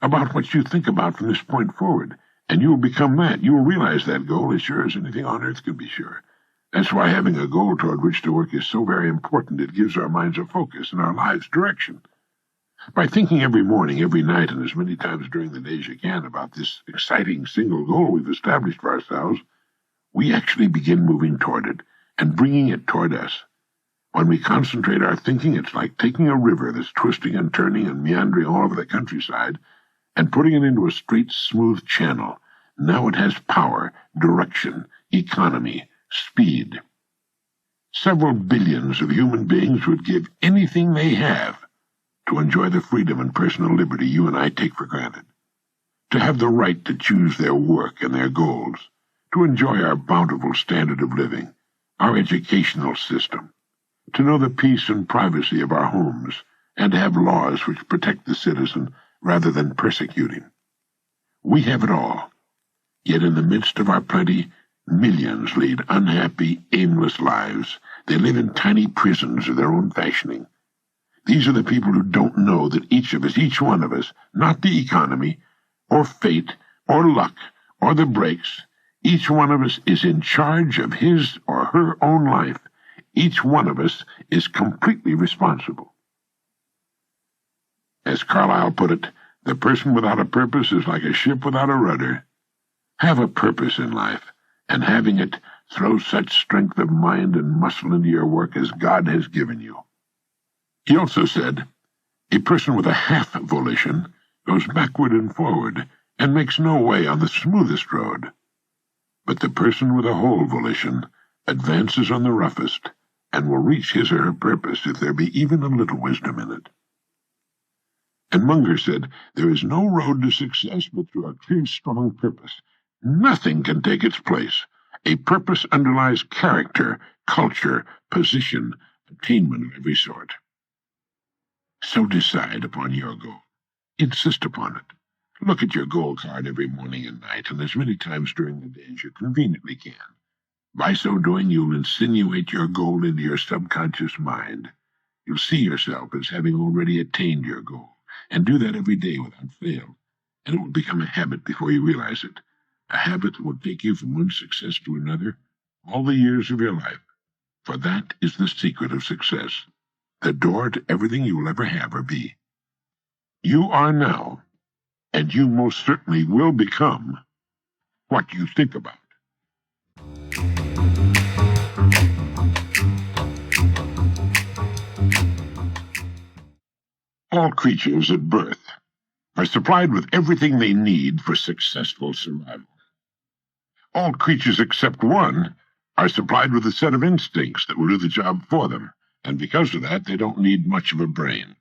about what you think about from this point forward, and you will become that. You will realize that goal as sure as anything on earth can be sure. That's why having a goal toward which to work is so very important. It gives our minds a focus and our lives direction. By thinking every morning, every night, and as many times during the day as you can about this exciting single goal we've established for ourselves, we actually begin moving toward it and bringing it toward us. When we concentrate our thinking, it's like taking a river that's twisting and turning and meandering all over the countryside and putting it into a straight, smooth channel. Now it has power, direction, economy, speed. Several billions of human beings would give anything they have to enjoy the freedom and personal liberty you and I take for granted, to have the right to choose their work and their goals, to enjoy our bountiful standard of living, our educational system, to know the peace and privacy of our homes, and to have laws which protect the citizen rather than persecute him. We have it all, yet in the midst of our plenty, millions lead unhappy, aimless lives. They live in tiny prisons of their own fashioning. These are the people who don't know that each of us, each one of us, not the economy, or fate, or luck, or the breaks, each one of us is in charge of his or her own life. Each one of us is completely responsible. As Carlyle put it, the person without a purpose is like a ship without a rudder. Have a purpose in life, and having it, throw such strength of mind and muscle into your work as God has given you. He also said, a person with a half volition goes backward and forward and makes no way on the smoothest road. But the person with a whole volition advances on the roughest and will reach his or her purpose if there be even a little wisdom in it. And Munger said, there is no road to success but through a clear, strong purpose. Nothing can take its place. A purpose underlies character, culture, position, attainment of every sort. So decide upon your goal. Insist upon it. Look at your goal card every morning and night, and as many times during the day as you conveniently can. By so doing, you'll insinuate your goal into your subconscious mind. You'll see yourself as having already attained your goal, and do that every day without fail. And it will become a habit before you realize it. A habit that will take you from one success to another all the years of your life. For that is the secret of success, the door to everything you will ever have or be. You are now, and you most certainly will become, what you think about. All creatures at birth are supplied with everything they need for successful survival. All creatures except one are supplied with a set of instincts that will do the job for them, and because of that, they don't need much of a brain.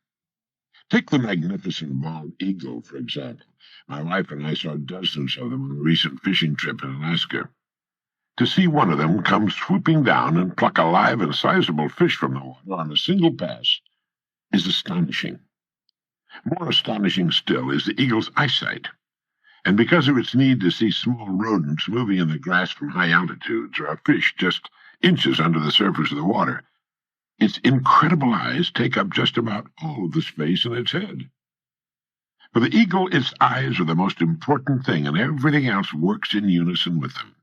Take the magnificent bald eagle, for example. My wife and I saw dozens of them on a recent fishing trip in Alaska. To see one of them come swooping down and pluck a live and sizable fish from the water on a single pass is astonishing. More astonishing still is the eagle's eyesight. And because of its need to see small rodents moving in the grass from high altitudes or a fish just inches under the surface of the water, its incredible eyes take up just about all of the space in its head. For the eagle, its eyes are the most important thing, and everything else works in unison with them.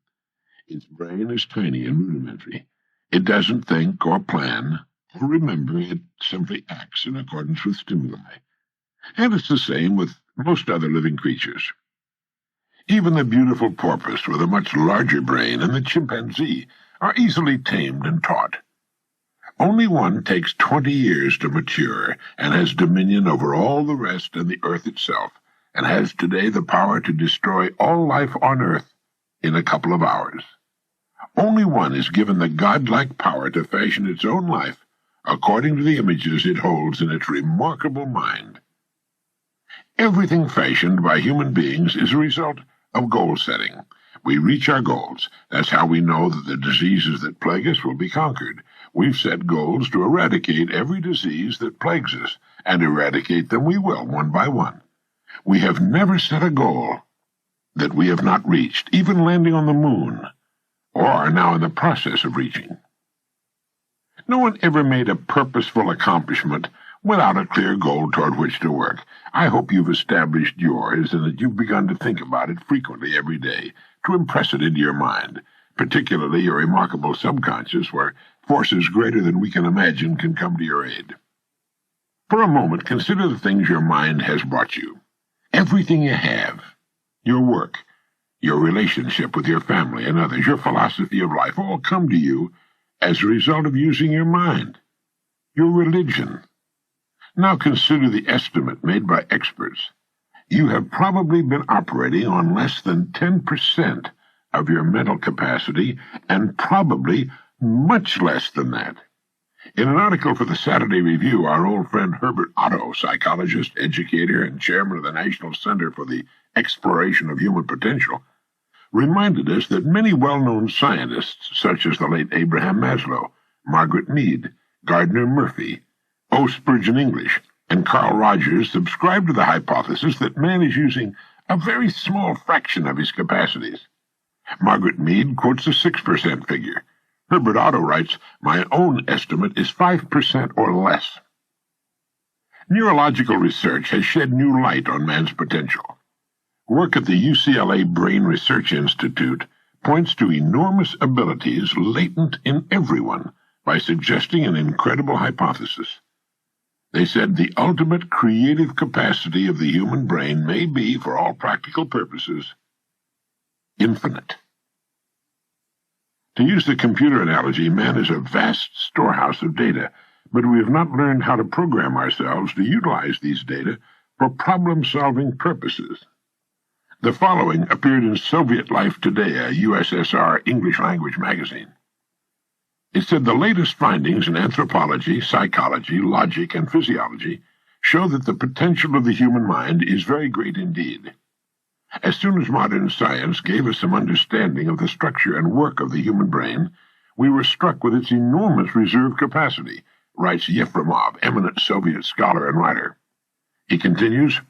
Its brain is tiny and rudimentary. It doesn't think or plan or remember. It simply acts in accordance with stimuli. And it's the same with most other living creatures. Even the beautiful porpoise with a much larger brain and the chimpanzee are easily tamed and taught. Only one takes 20 years to mature and has dominion over all the rest and the earth itself, and has today the power to destroy all life on earth in a couple of hours. Only one is given the godlike power to fashion its own life according to the images it holds in its remarkable mind. Everything fashioned by human beings is a result of goal setting. We reach our goals. That's how we know that the diseases that plague us will be conquered. We've set goals to eradicate every disease that plagues us, and eradicate them we will, one by one. We have never set a goal that we have not reached, even landing on the moon, or are now in the process of reaching. No one ever made a purposeful accomplishment without a clear goal toward which to work. I hope you've established yours and that you've begun to think about it frequently every day to impress it into your mind, particularly your remarkable subconscious, where forces greater than we can imagine can come to your aid. For a moment, consider the things your mind has brought you. Everything you have, your work, your relationship with your family and others, your philosophy of life, all come to you as a result of using your mind. Your religion. Now consider the estimate made by experts. You have probably been operating on less than 10% of your mental capacity, and probably much less than that. In an article for the Saturday Review, our old friend Herbert Otto, psychologist, educator, and chairman of the National Center for the Exploration of Human Potential, reminded us that many well-known scientists, such as the late Abraham Maslow, Margaret Mead, Gardner Murphy, O. Spurgeon English, and Carl Rogers, subscribe to the hypothesis that man is using a very small fraction of his capacities. Margaret Mead quotes a 6% figure. Herbert Otto writes, "My own estimate is 5% or less." Neurological research has shed new light on man's potential. Work at the UCLA Brain Research Institute points to enormous abilities latent in everyone by suggesting an incredible hypothesis. They said the ultimate creative capacity of the human brain may be, for all practical purposes, infinite. To use the computer analogy, man is a vast storehouse of data, but we have not learned how to program ourselves to utilize these data for problem-solving purposes. The following appeared in Soviet Life Today, a USSR English-language magazine. It said the latest findings in anthropology, psychology, logic, and physiology show that the potential of the human mind is very great indeed. As soon as modern science gave us some understanding of the structure and work of the human brain, we were struck with its enormous reserve capacity, writes Yefremov, eminent Soviet scholar and writer. He continues,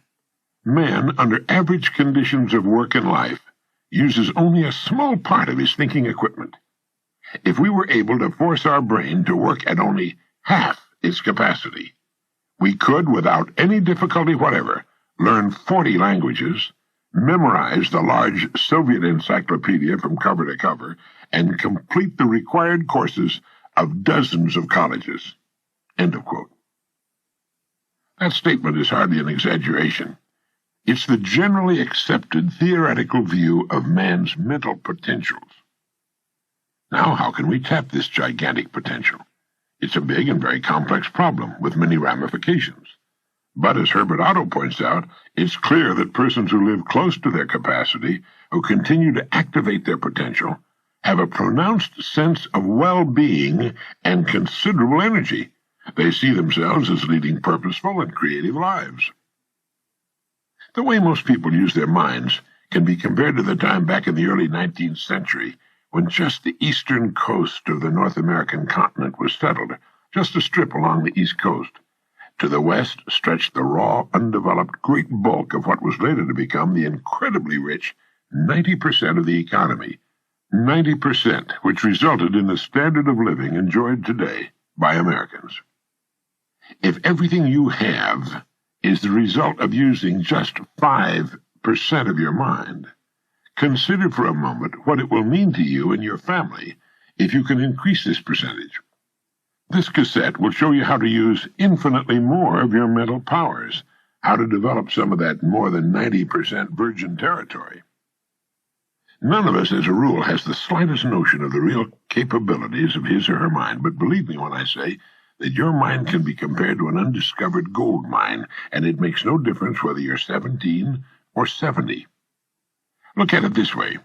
"Man, under average conditions of work and life, uses only a small part of his thinking equipment. If we were able to force our brain to work at only half its capacity, we could, without any difficulty whatever, learn 40 languages, memorize the large Soviet encyclopedia from cover to cover, and complete the required courses of dozens of colleges." End of quote. That statement is hardly an exaggeration. It's the generally accepted theoretical view of man's mental potentials. Now, how can we tap this gigantic potential? It's a big and very complex problem with many ramifications. But as Herbert Otto points out, it's clear that persons who live close to their capacity, who continue to activate their potential, have a pronounced sense of well-being and considerable energy. They see themselves as leading purposeful and creative lives. The way most people use their minds can be compared to the time back in the early 19th century when just the eastern coast of the North American continent was settled, just a strip along the east coast. To the west stretched the raw, undeveloped great bulk of what was later to become the incredibly rich 90% of the economy, 90%, which resulted in the standard of living enjoyed today by Americans. If everything you have is the result of using just 5% of your mind, consider for a moment what it will mean to you and your family if you can increase this percentage. This cassette will show you how to use infinitely more of your mental powers, how to develop some of that more than 90% virgin territory. None of us, as a rule, has the slightest notion of the real capabilities of his or her mind, but believe me when I say that your mind can be compared to an undiscovered gold mine, and it makes no difference whether you're 17 or 70. Look at it this way.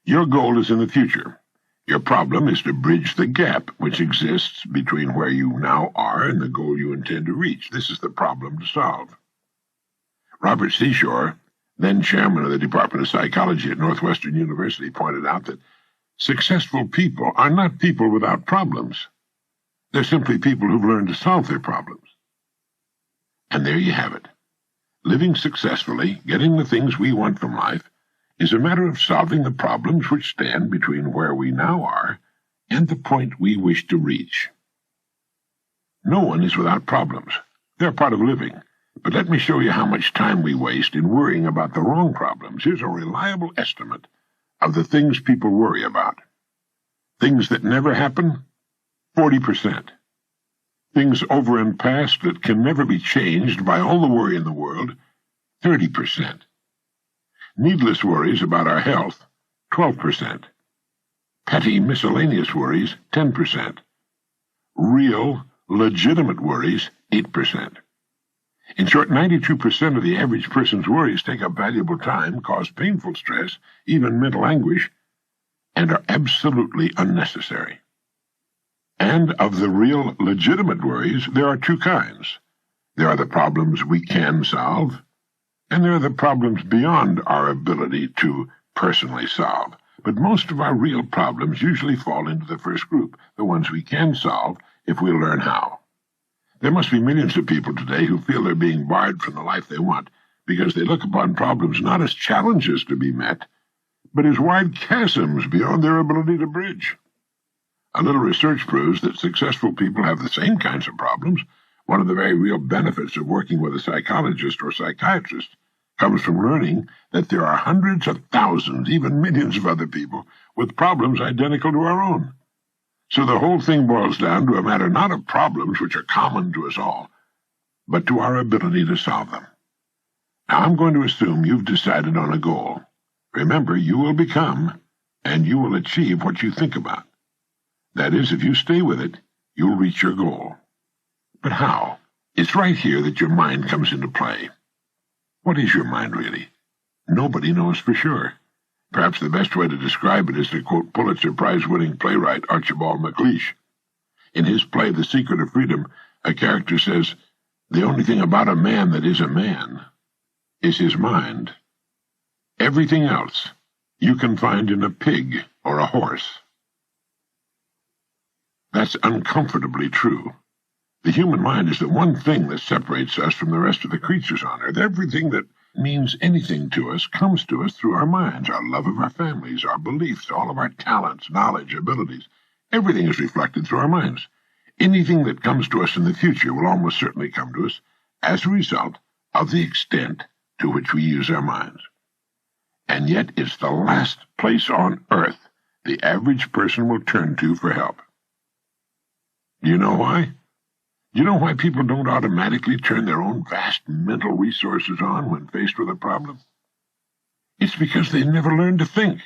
Your goal is in the future. Your problem is to bridge the gap which exists between where you now are and the goal you intend to reach. This is the problem to solve. Robert Seashore, then chairman of the Department of Psychology at Northwestern University, pointed out that successful people are not people without problems. They're simply people who've learned to solve their problems. And there you have it. Living successfully, getting the things we want from life, is a matter of solving the problems which stand between where we now are and the point we wish to reach. No one is without problems. They're part of living. But let me show you how much time we waste in worrying about the wrong problems. Here's a reliable estimate of the things people worry about. Things that never happen, 40%. Things over and past that can never be changed by all the worry in the world, 30%. Needless worries about our health, 12%. Petty miscellaneous worries, 10%. Real, legitimate worries, 8%. In short, 92% of the average person's worries take up valuable time, cause painful stress, even mental anguish, and are absolutely unnecessary. And of the real, legitimate worries, there are two kinds. There are the problems we can solve, and there are the problems beyond our ability to personally solve. But most of our real problems usually fall into the first group, the ones we can solve if we learn how. There must be millions of people today who feel they're being barred from the life they want because they look upon problems not as challenges to be met, but as wide chasms beyond their ability to bridge. A little research proves that successful people have the same kinds of problems. One of the very real benefits of working with a psychologist or psychiatrist comes from learning that there are hundreds of thousands, even millions of other people with problems identical to our own. So the whole thing boils down to a matter not of problems which are common to us all, but to our ability to solve them. Now I'm going to assume you've decided on a goal. Remember, you will become and you will achieve what you think about. That is, if you stay with it, you'll reach your goal. But how? It's right here that your mind comes into play. What is your mind, really? Nobody knows for sure. Perhaps the best way to describe it is to quote Pulitzer Prize-winning playwright Archibald MacLeish. In his play, The Secret of Freedom, a character says, "The only thing about a man that is a man is his mind. Everything else you can find in a pig or a horse." That's uncomfortably true. The human mind is the one thing that separates us from the rest of the creatures on earth. Everything that means anything to us comes to us through our minds, our love of our families, our beliefs, all of our talents, knowledge, abilities. Everything is reflected through our minds. Anything that comes to us in the future will almost certainly come to us as a result of the extent to which we use our minds. And yet it's the last place on earth the average person will turn to for help. Do you know why? Do you know why people don't automatically turn their own vast mental resources on when faced with a problem? It's because they never learned to think.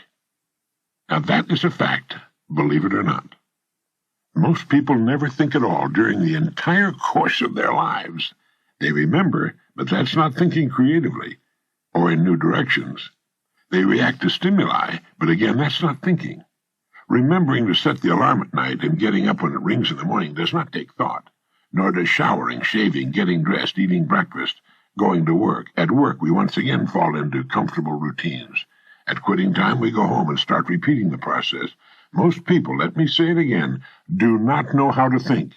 Now that is a fact, believe it or not. Most people never think at all during the entire course of their lives. They remember, but that's not thinking creatively or in new directions. They react to stimuli, but again, that's not thinking. Remembering to set the alarm at night and getting up when it rings in the morning does not take thought, nor does showering, shaving, getting dressed, eating breakfast, going to work. At work, we once again fall into comfortable routines. At quitting time, we go home and start repeating the process. Most people, let me say it again, do not know how to think.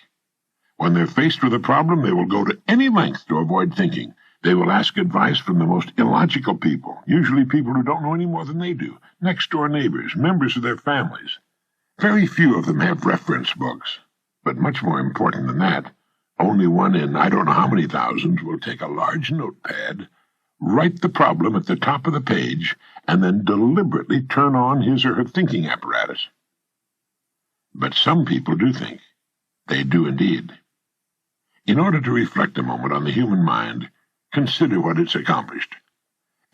When they're faced with a problem, they will go to any length to avoid thinking. They will ask advice from the most illogical people, usually people who don't know any more than they do, next-door neighbors, members of their families. Very few of them have reference books. But much more important than that, only one in I don't know how many thousands will take a large notepad, write the problem at the top of the page, and then deliberately turn on his or her thinking apparatus. But some people do think. They do indeed. In order to reflect a moment on the human mind, consider what it's accomplished.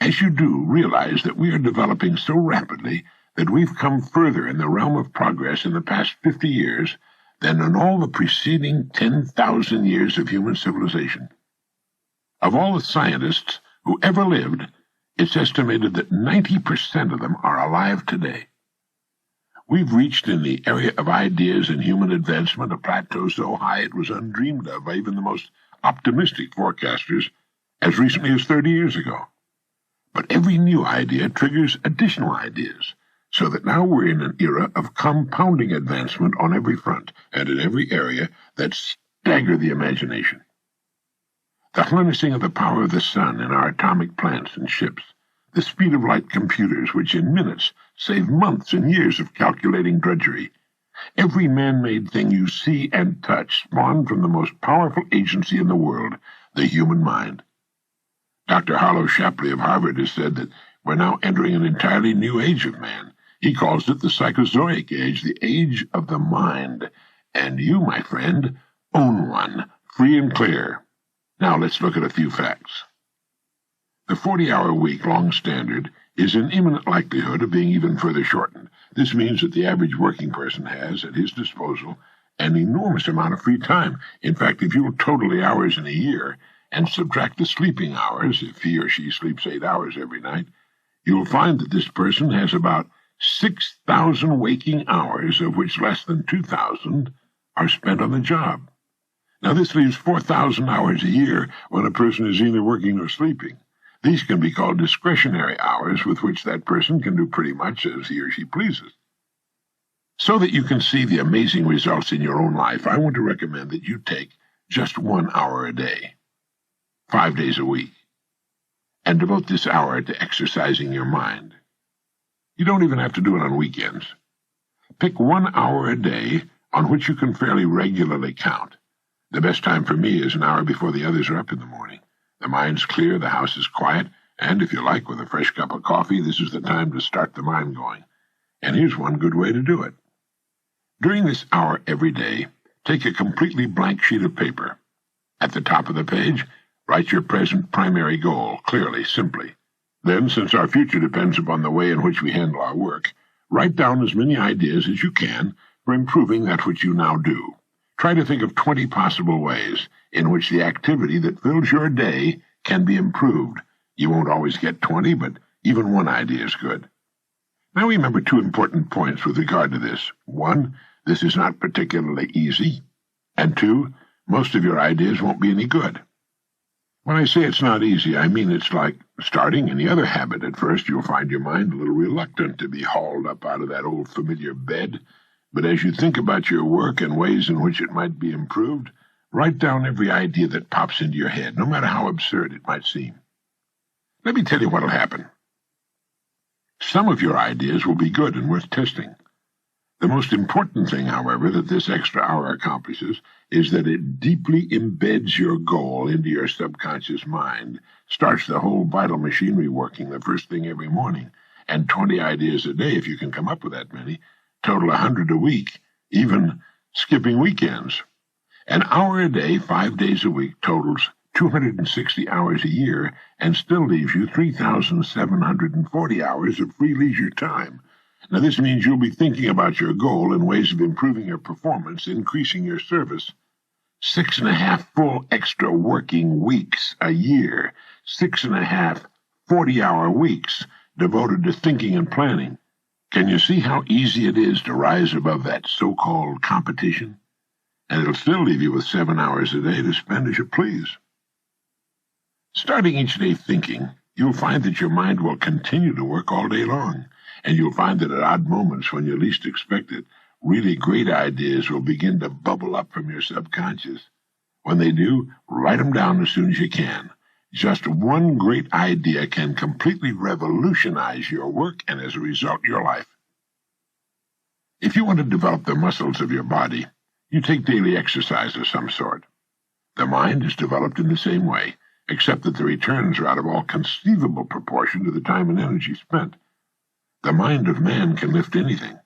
As you do, realize that we are developing so rapidly that we've come further in the realm of progress in the past 50 years than in all the preceding 10,000 years of human civilization. Of all the scientists who ever lived, it's estimated that 90% of them are alive today. We've reached in the area of ideas and human advancement a plateau so high it was undreamed of by even the most optimistic forecasters as recently as 30 years ago. But every new idea triggers additional ideas, so that now we're in an era of compounding advancement on every front and in every area that stagger the imagination. The harnessing of the power of the sun in our atomic plants and ships, the speed of light computers which in minutes save months and years of calculating drudgery. Every man-made thing you see and touch spawned from the most powerful agency in the world, the human mind. Dr. Harlow Shapley of Harvard has said that we're now entering an entirely new age of man. He calls it the Psychozoic age, the age of the mind. And you, my friend, own one, free and clear. Now let's look at a few facts. The 40-hour week long standard is in imminent likelihood of being even further shortened. This means that the average working person has at his disposal an enormous amount of free time. In fact, if you will total the hours in a year and subtract the sleeping hours, if he or she sleeps 8 hours every night, you will find that this person has about 6,000 waking hours, of which less than 2,000 are spent on the job. Now, this leaves 4,000 hours a year when a person is either working or sleeping. These can be called discretionary hours with which that person can do pretty much as he or she pleases. So that you can see the amazing results in your own life, I want to recommend that you take just 1 hour a day, 5 days a week, and devote this hour to exercising your mind. You don't even have to do it on weekends. Pick 1 hour a day on which you can fairly regularly count. The best time for me is an hour before the others are up in the morning. The mind's clear, the house is quiet, and if you like, with a fresh cup of coffee, this is the time to start the mind going. And here's one good way to do it. During this hour every day, take a completely blank sheet of paper. At the top of the page, write your present primary goal, clearly, simply. Then, since our future depends upon the way in which we handle our work, write down as many ideas as you can for improving that which you now do. Try to think of 20 possible ways in which the activity that fills your day can be improved. You won't always get 20, but even one idea is good. Now remember 2 important points with regard to this. 1, this is not particularly easy. And 2, most of your ideas won't be any good. When I say it's not easy, I mean it's like starting any other habit. At first, you'll find your mind a little reluctant to be hauled up out of that old familiar bed. But as you think about your work and ways in which it might be improved, write down every idea that pops into your head, no matter how absurd it might seem. Let me tell you what'll happen. Some of your ideas will be good and worth testing. The most important thing, however, that this extra hour accomplishes is that it deeply embeds your goal into your subconscious mind, starts the whole vital machinery working the first thing every morning, and 20 ideas a day, if you can come up with that many, total 100 a week, even skipping weekends. An hour a day, 5 days a week, totals 260 hours a year and still leaves you 3,740 hours of free leisure time. Now, this means you'll be thinking about your goal and ways of improving your performance, increasing your service, 6.5 full extra working weeks a year, 6.5 40-hour weeks devoted to thinking and planning. Can you see how easy it is to rise above that so-called competition? And it'll still leave you with 7 hours a day to spend as you please. Starting each day thinking, you'll find that your mind will continue to work all day long, and you'll find that at odd moments when you least expect it, really great ideas will begin to bubble up from your subconscious. When they do, write them down as soon as you can. Just one great idea can completely revolutionize your work and, as a result, your life. If you want to develop the muscles of your body, you take daily exercise of some sort. The mind is developed in the same way, except that the returns are out of all conceivable proportion to the time and energy spent. The mind of man can lift anything.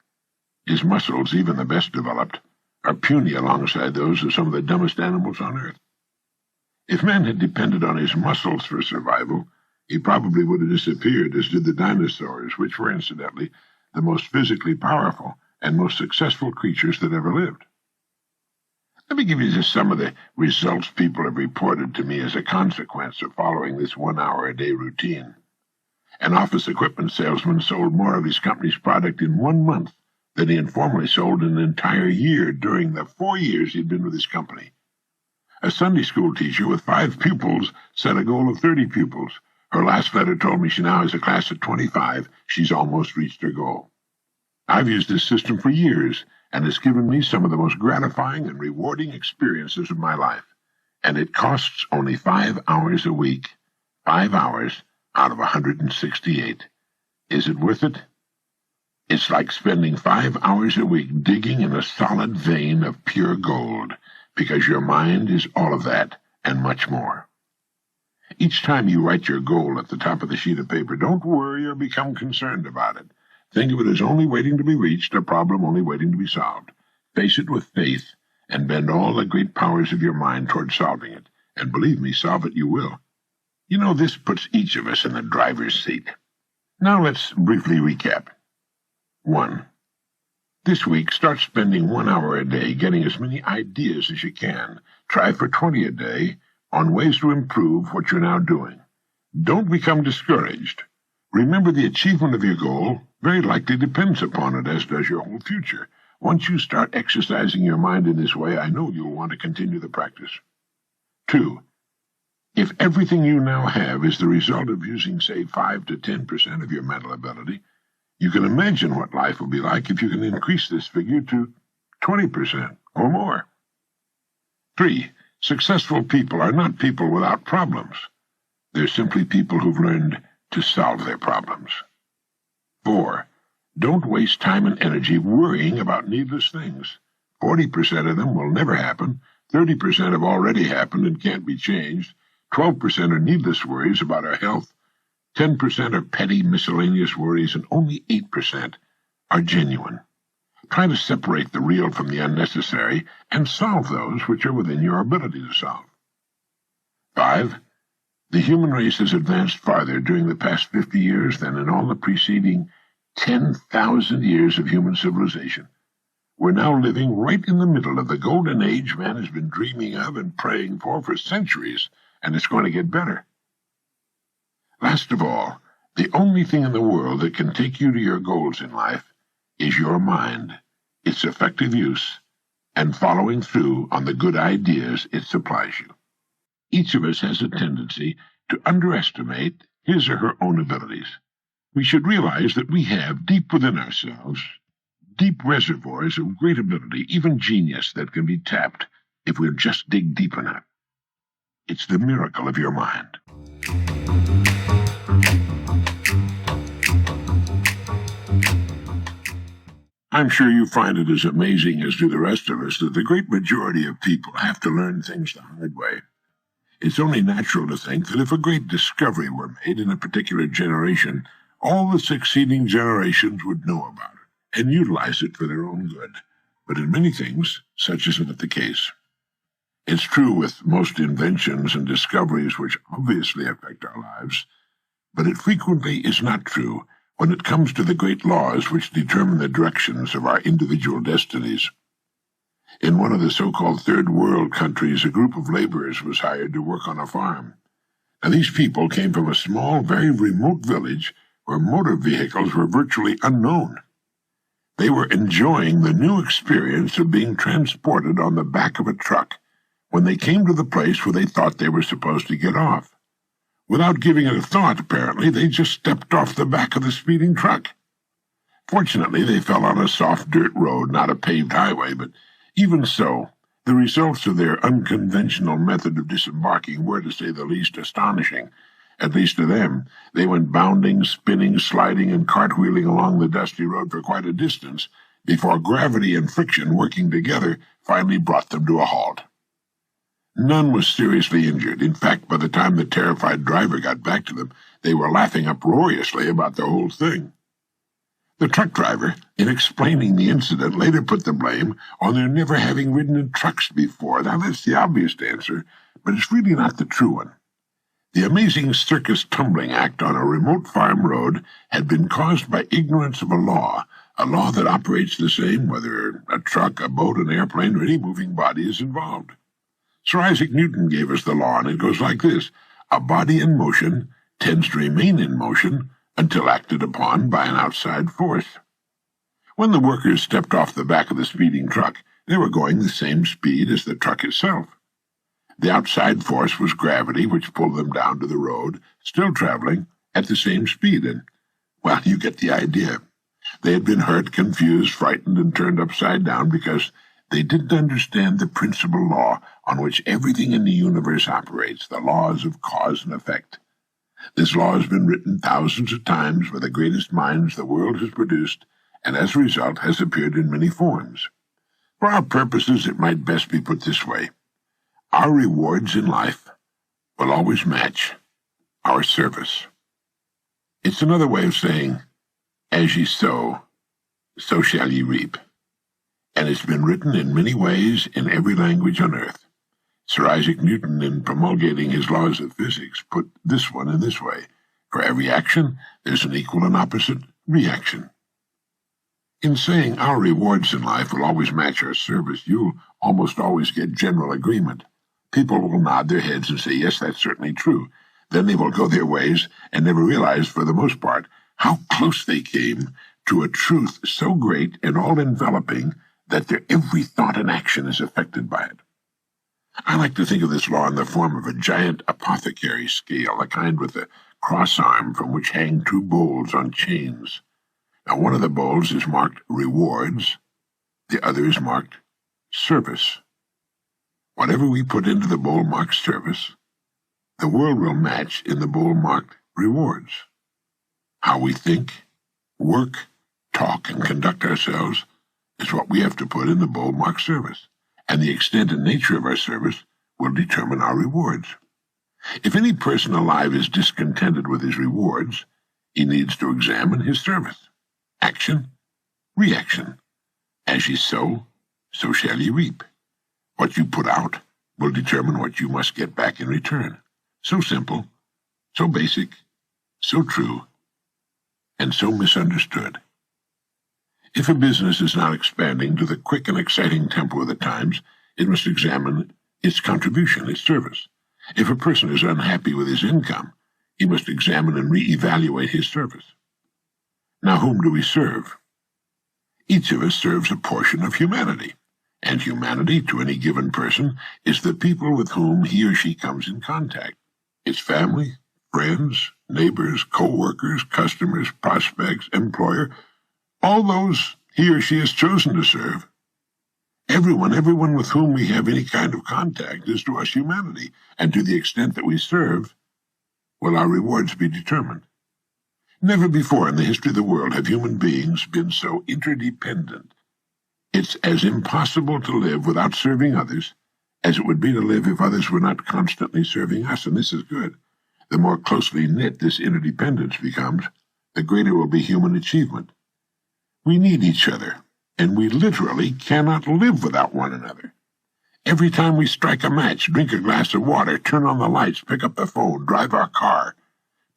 His muscles, even the best developed, are puny alongside those of some of the dumbest animals on earth. If man had depended on his muscles for survival, he probably would have disappeared, as did the dinosaurs, which were, incidentally, the most physically powerful and most successful creatures that ever lived. Let me give you just some of the results people have reported to me as a consequence of following this 1 hour a day routine. An office equipment salesman sold more of his company's product in 1 month than he had formerly sold in an entire year during the 4 years he'd been with his company. A Sunday school teacher with 5 pupils set a goal of 30 pupils. Her last letter told me she now has a class of 25. She's almost reached her goal. I've used this system for years, and it's given me some of the most gratifying and rewarding experiences of my life. And it costs only 5 hours a week. 5 hours out of 168. Is it worth it? It's like spending 5 hours a week digging in a solid vein of pure gold, because your mind is all of that and much more. Each time you write your goal at the top of the sheet of paper, don't worry or become concerned about it. Think of it as only waiting to be reached, a problem only waiting to be solved. Face it with faith and bend all the great powers of your mind toward solving it. And believe me, solve it you will. You know, this puts each of us in the driver's seat. Now let's briefly recap. 1. This week, start spending 1 hour a day getting as many ideas as you can. Try for 20 a day on ways to improve what you're now doing. Don't become discouraged. Remember, the achievement of your goal very likely depends upon it, as does your whole future. Once you start exercising your mind in this way, I know you'll want to continue the practice. 2. If everything you now have is the result of using, say, 5 to 10% of your mental ability, you can imagine what life will be like if you can increase this figure to 20% or more. 3. Successful people are not people without problems. They're simply people who've learned to solve their problems. 4. Don't waste time and energy worrying about needless things. 40% of them will never happen, 30% have already happened and can't be changed, 12% are needless worries about our health, 10% are petty miscellaneous worries, and only 8% are genuine. Try to separate the real from the unnecessary and solve those which are within your ability to solve. 5. The human race has advanced farther during the past 50 years than in all the preceding 10,000 years of human civilization. We're now living right in the middle of the golden age man has been dreaming of and praying for centuries, and it's going to get better. Last of all, the only thing in the world that can take you to your goals in life is your mind, its effective use, and following through on the good ideas it supplies you. Each of us has a tendency to underestimate his or her own abilities. We should realize that we have, deep within ourselves, deep reservoirs of great ability, even genius, that can be tapped if we'll just dig deep enough. It's the miracle of your mind. I'm sure you find it as amazing as do the rest of us that the great majority of people have to learn things the hard way. It's only natural to think that if a great discovery were made in a particular generation, all the succeeding generations would know about it and utilize it for their own good. But in many things, such is not the case. It's true with most inventions and discoveries which obviously affect our lives, but it frequently is not true when it comes to the great laws which determine the directions of our individual destinies. In one of the so-called third world countries, a group of laborers was hired to work on a farm. Now, these people came from a small, very remote village where motor vehicles were virtually unknown. They were enjoying the new experience of being transported on the back of a truck when they came to the place where they thought they were supposed to get off. Without giving it a thought, apparently, they just stepped off the back of the speeding truck. Fortunately, they fell on a soft dirt road, not a paved highway, but even so, the results of their unconventional method of disembarking were, to say the least, astonishing. At least to them. They went bounding, spinning, sliding, and cartwheeling along the dusty road for quite a distance before gravity and friction working together finally brought them to a halt. None was seriously injured. In fact, by the time the terrified driver got back to them, they were laughing uproariously about the whole thing. The truck driver, in explaining the incident, later put the blame on their never having ridden in trucks before. Now, that's the obvious answer, but it's really not the true one. The amazing circus tumbling act on a remote farm road had been caused by ignorance of a law that operates the same whether a truck, a boat, an airplane, or any moving body is involved. Sir Isaac Newton gave us the law, and it goes like this. A body in motion tends to remain in motion until acted upon by an outside force. When the workers stepped off the back of the speeding truck, they were going the same speed as the truck itself. The outside force was gravity, which pulled them down to the road, still traveling at the same speed, and, well, you get the idea. They had been hurt, confused, frightened, and turned upside down because they didn't understand the principal law on which everything in the universe operates, the laws of cause and effect. This law has been written thousands of times by the greatest minds the world has produced, and as a result has appeared in many forms. For our purposes, it might best be put this way. Our rewards in life will always match our service. It's another way of saying, as ye sow, so shall ye reap. And it's been written in many ways in every language on earth. Sir Isaac Newton, in promulgating his laws of physics, put this one in this way. For every action, there's an equal and opposite reaction. In saying our rewards in life will always match our service, you'll almost always get general agreement. People will nod their heads and say, yes, that's certainly true. Then they will go their ways and never realize, for the most part, how close they came to a truth so great and all-enveloping that their every thought and action is affected by it. I like to think of this law in the form of a giant apothecary scale, the kind with a cross arm from which hang two bowls on chains. Now, one of the bowls is marked rewards, the other is marked service. Whatever we put into the bowl marked service, the world will match in the bowl marked rewards. How we think, work, talk, and conduct ourselves is what we have to put in the bowl marked service, and the extent and nature of our service will determine our rewards. If any person alive is discontented with his rewards, he needs to examine his service. Action, reaction. As ye sow, so shall ye reap. What you put out will determine what you must get back in return. So simple, so basic, so true, and so misunderstood. If a business is not expanding to the quick and exciting tempo of the times, it must examine its contribution, its service. If a person is unhappy with his income, he must examine and re-evaluate his service. Now, whom do we serve? Each of us serves a portion of humanity, and humanity, to any given person, is the people with whom he or she comes in contact. It's family, friends, neighbors, co-workers, customers, prospects, employer, all those he or she has chosen to serve. Everyone with whom we have any kind of contact is to us humanity, and to the extent that we serve, will our rewards be determined. Never before in the history of the world have human beings been so interdependent. It's as impossible to live without serving others as it would be to live if others were not constantly serving us, and this is good. The more closely knit this interdependence becomes, the greater will be human achievement. We need each other, and we literally cannot live without one another. Every time we strike a match, drink a glass of water, turn on the lights, pick up the phone, drive our car,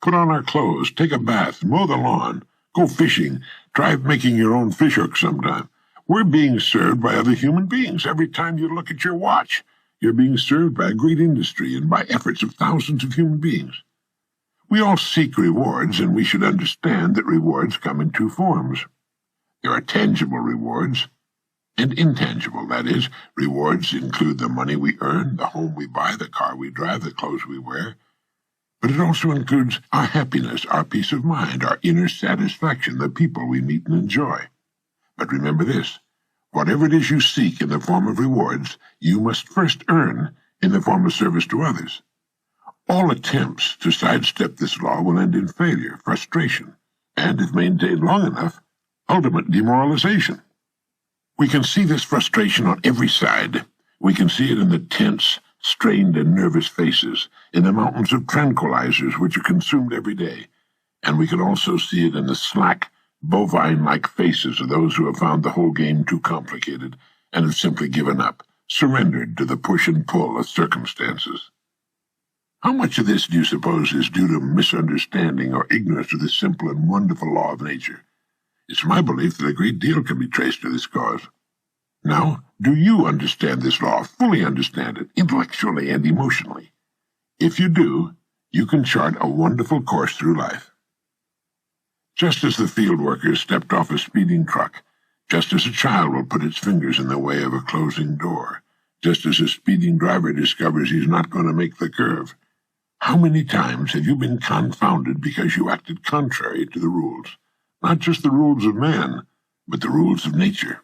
put on our clothes, take a bath, mow the lawn, go fishing, try making your own fish hook sometime. We're being served by other human beings. Every time you look at your watch, you're being served by a great industry and by efforts of thousands of human beings. We all seek rewards, and we should understand that rewards come in two forms. There are tangible rewards and intangible. That is, rewards include the money we earn, the home we buy, the car we drive, the clothes we wear. But it also includes our happiness, our peace of mind, our inner satisfaction, the people we meet and enjoy. But remember this, whatever it is you seek in the form of rewards, you must first earn in the form of service to others. All attempts to sidestep this law will end in failure, frustration, and, if maintained long enough, ultimate demoralization. We can see this frustration on every side. We can see it in the tense, strained, and nervous faces, in the mountains of tranquilizers which are consumed every day, and we can also see it in the slack, bovine-like faces of those who have found the whole game too complicated and have simply given up, surrendered to the push and pull of circumstances. How much of this do you suppose is due to misunderstanding or ignorance of this simple and wonderful law of nature? It's my belief that a great deal can be traced to this cause. Now, do you understand this law, fully understand it, intellectually and emotionally? If you do, you can chart a wonderful course through life. Just as the field worker stepped off a speeding truck, just as a child will put its fingers in the way of a closing door, just as a speeding driver discovers he's not going to make the curve, how many times have you been confounded because you acted contrary to the rules? Not just the rules of man, but the rules of nature.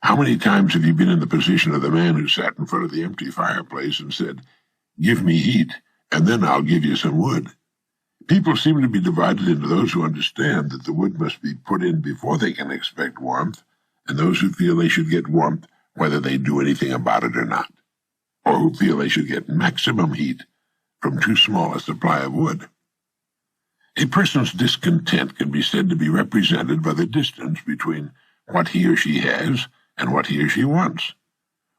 How many times have you been in the position of the man who sat in front of the empty fireplace and said, "Give me heat, and then I'll give you some wood"? People seem to be divided into those who understand that the wood must be put in before they can expect warmth, and those who feel they should get warmth whether they do anything about it or not, or who feel they should get maximum heat from too small a supply of wood. A person's discontent can be said to be represented by the distance between what he or she has and what he or she wants.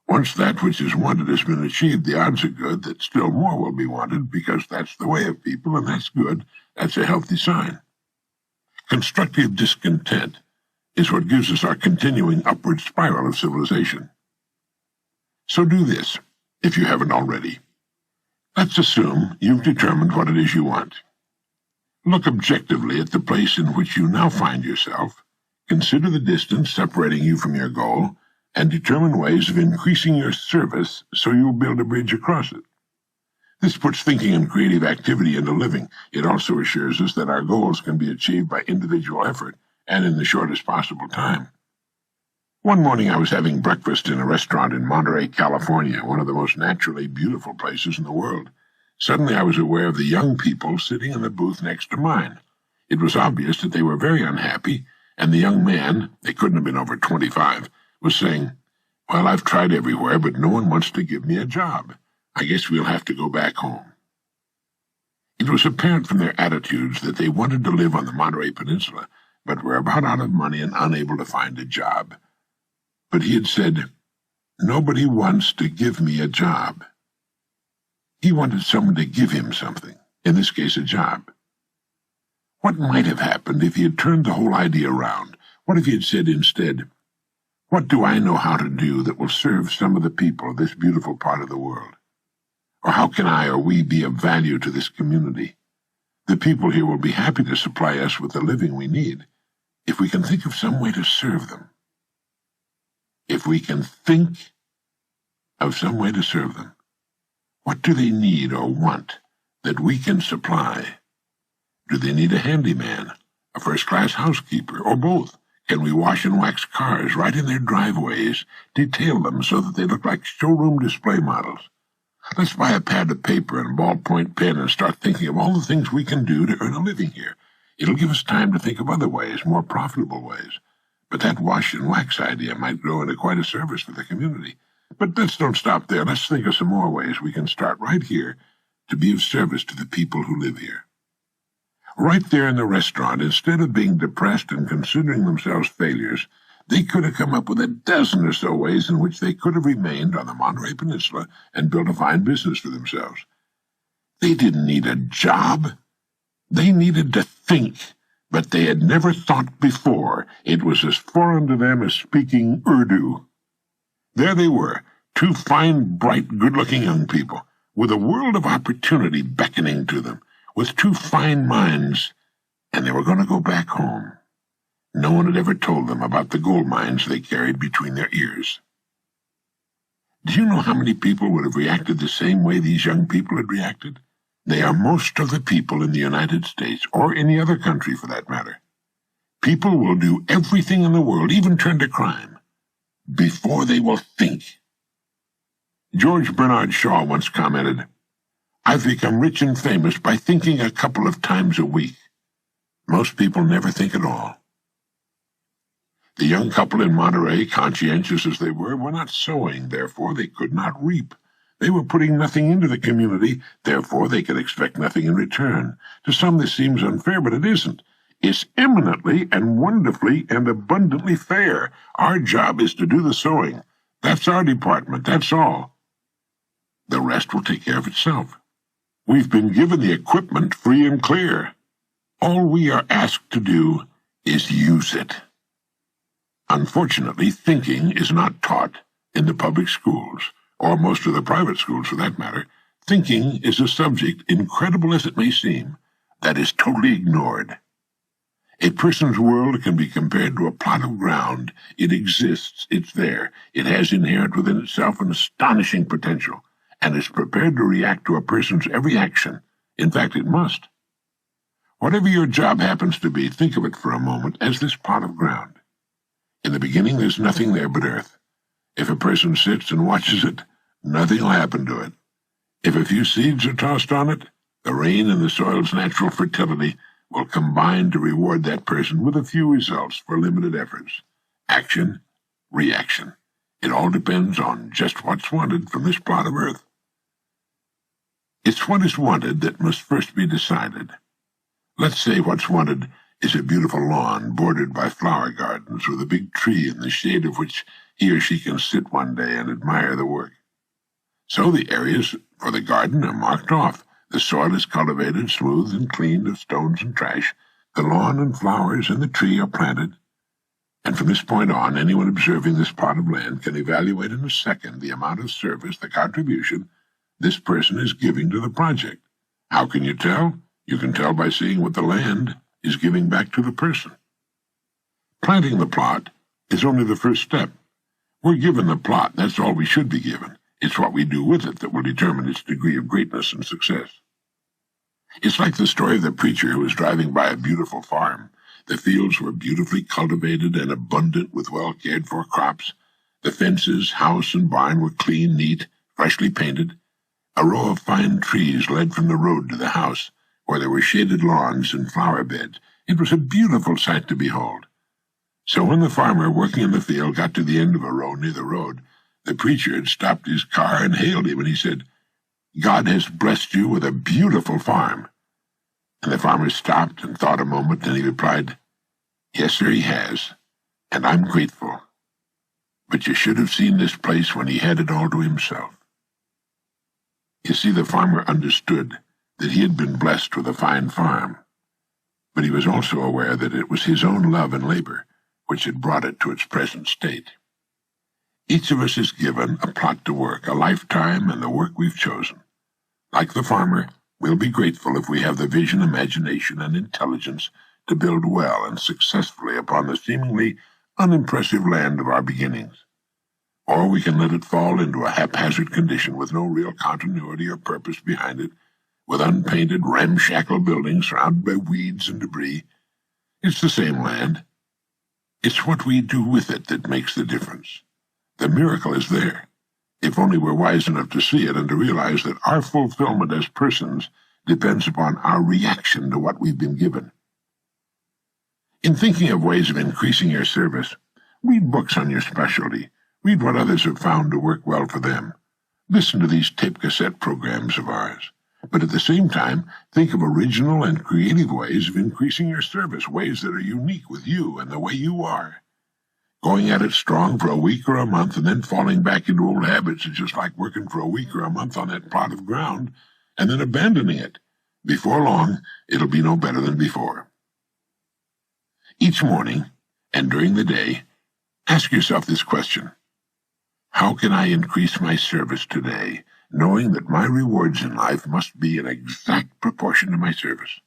Once that which is wanted has been achieved, the odds are good that still more will be wanted, because that's the way of people, and that's good. That's a healthy sign. Constructive discontent is what gives us our continuing upward spiral of civilization. So do this, if you haven't already. Let's assume you've determined what it is you want. Look objectively at the place in which you now find yourself, consider the distance separating you from your goal, and determine ways of increasing your service so you'll build a bridge across it. This puts thinking and creative activity into living. It also assures us that our goals can be achieved by individual effort and in the shortest possible time. One morning I was having breakfast in a restaurant in Monterey, California, one of the most naturally beautiful places in the world. Suddenly I was aware of the young people sitting in the booth next to mine. It was obvious that they were very unhappy, and the young man, they couldn't have been over 25, was saying, "Well, I've tried everywhere, but no one wants to give me a job. I guess we'll have to go back home." It was apparent from their attitudes that they wanted to live on the Monterey Peninsula, but were about out of money and unable to find a job. But he had said, "Nobody wants to give me a job." He wanted someone to give him something, in this case a job. What might have happened if he had turned the whole idea around? What if he had said instead, "What do I know how to do that will serve some of the people of this beautiful part of the world? Or how can I or we be of value to this community? The people here will be happy to supply us with the living we need, if we can think of some way to serve them. If we can think of some way to serve them. What do they need or want that we can supply? Do they need a handyman, a first-class housekeeper, or both? Can we wash and wax cars right in their driveways, detail them so that they look like showroom display models? Let's buy a pad of paper and a ballpoint pen and start thinking of all the things we can do to earn a living here. It'll give us time to think of other ways, more profitable ways. But that wash and wax idea might grow into quite a service for the community. But let's don't stop there. Let's think of some more ways we can start right here to be of service to the people who live here." Right there in the restaurant, instead of being depressed and considering themselves failures, they could have come up with a dozen or so ways in which they could have remained on the Monterey Peninsula and built a fine business for themselves. They didn't need a job. They needed to think. but they had never thought before it was as foreign to them as speaking Urdu. There they were, two fine, bright, good-looking young people, with a world of opportunity beckoning to them, with two fine minds, and they were going to go back home. No one had ever told them about the gold mines they carried between their ears. Do you know how many people would have reacted the same way these young people had reacted? They are most of the people in the United States, or any other country for that matter. People will do everything in the world, even turn to crime, before they will think. George Bernard Shaw once commented, "I've become rich and famous by thinking a couple of times a week. Most people never think at all." The young couple in Monterey, conscientious as they were not sowing, therefore they could not reap. They were putting nothing into the community, therefore they could expect nothing in return. To some this seems unfair, but it isn't. It's eminently and wonderfully and abundantly fair. Our job is to do the sowing. That's our department, that's all. The rest will take care of itself. We've been given the equipment free and clear. All we are asked to do is use it. Unfortunately, thinking is not taught in the public schools, or most of the private schools for that matter. Thinking is a subject, incredible as it may seem, that is totally ignored. A person's world can be compared to a plot of ground. It exists, it's there. It has inherent within itself an astonishing potential, and is prepared to react to a person's every action. In fact, it must. Whatever your job happens to be, think of it for a moment as this plot of ground. In the beginning, there's nothing there but earth. If a person sits and watches it, nothing will happen to it. If a few seeds are tossed on it, the rain and the soil's natural fertility will combine to reward that person with a few results for limited efforts. Action, reaction. It all depends on just what's wanted from this plot of earth. It's what is wanted that must first be decided. Let's say what's wanted is a beautiful lawn bordered by flower gardens with a big tree in the shade of which he or she can sit one day and admire the work. So the areas for the garden are marked off. The soil is cultivated, smooth and cleaned of stones and trash. The lawn and flowers and the tree are planted. And from this point on, anyone observing this plot of land can evaluate in a second the amount of service, the contribution, this person is giving to the project. How can you tell? You can tell by seeing what the land is giving back to the person. Planting the plot is only the first step. We're given the plot, that's all we should be given. It's what we do with it that will determine its degree of greatness and success. It's like the story of the preacher who was driving by a beautiful farm. The fields were beautifully cultivated and abundant with well-cared-for crops. The fences, house, and barn were clean, neat, freshly painted. A row of fine trees led from the road to the house, where there were shaded lawns and flower beds. It was a beautiful sight to behold. So when the farmer working in the field got to the end of a row near the road, the preacher had stopped his car and hailed him, and he said, "God has blessed you with a beautiful farm." And the farmer stopped and thought a moment, and he replied, "Yes, sir, he has, and I'm grateful. But you should have seen this place when he had it all to himself." You see, the farmer understood that he had been blessed with a fine farm, but he was also aware that it was his own love and labor which had brought it to its present state. Each of us is given a plot to work, a lifetime, and the work we've chosen. Like the farmer, we'll be grateful if we have the vision, imagination, and intelligence to build well and successfully upon the seemingly unimpressive land of our beginnings. Or we can let it fall into a haphazard condition with no real continuity or purpose behind it, with unpainted, ramshackle buildings surrounded by weeds and debris. It's the same land. It's what we do with it that makes the difference. The miracle is there, if only we're wise enough to see it and to realize that our fulfillment as persons depends upon our reaction to what we've been given. In thinking of ways of increasing your service, read books on your specialty. Read what others have found to work well for them. Listen to these tape cassette programs of ours. But at the same time, think of original and creative ways of increasing your service, ways that are unique with you and the way you are. Going at it strong for a week or a month and then falling back into old habits is just like working for a week or a month on that plot of ground and then abandoning it. Before long, it'll be no better than before. Each morning, and during the day, ask yourself this question: how can I increase my service today, knowing that my rewards in life must be in exact proportion to my service?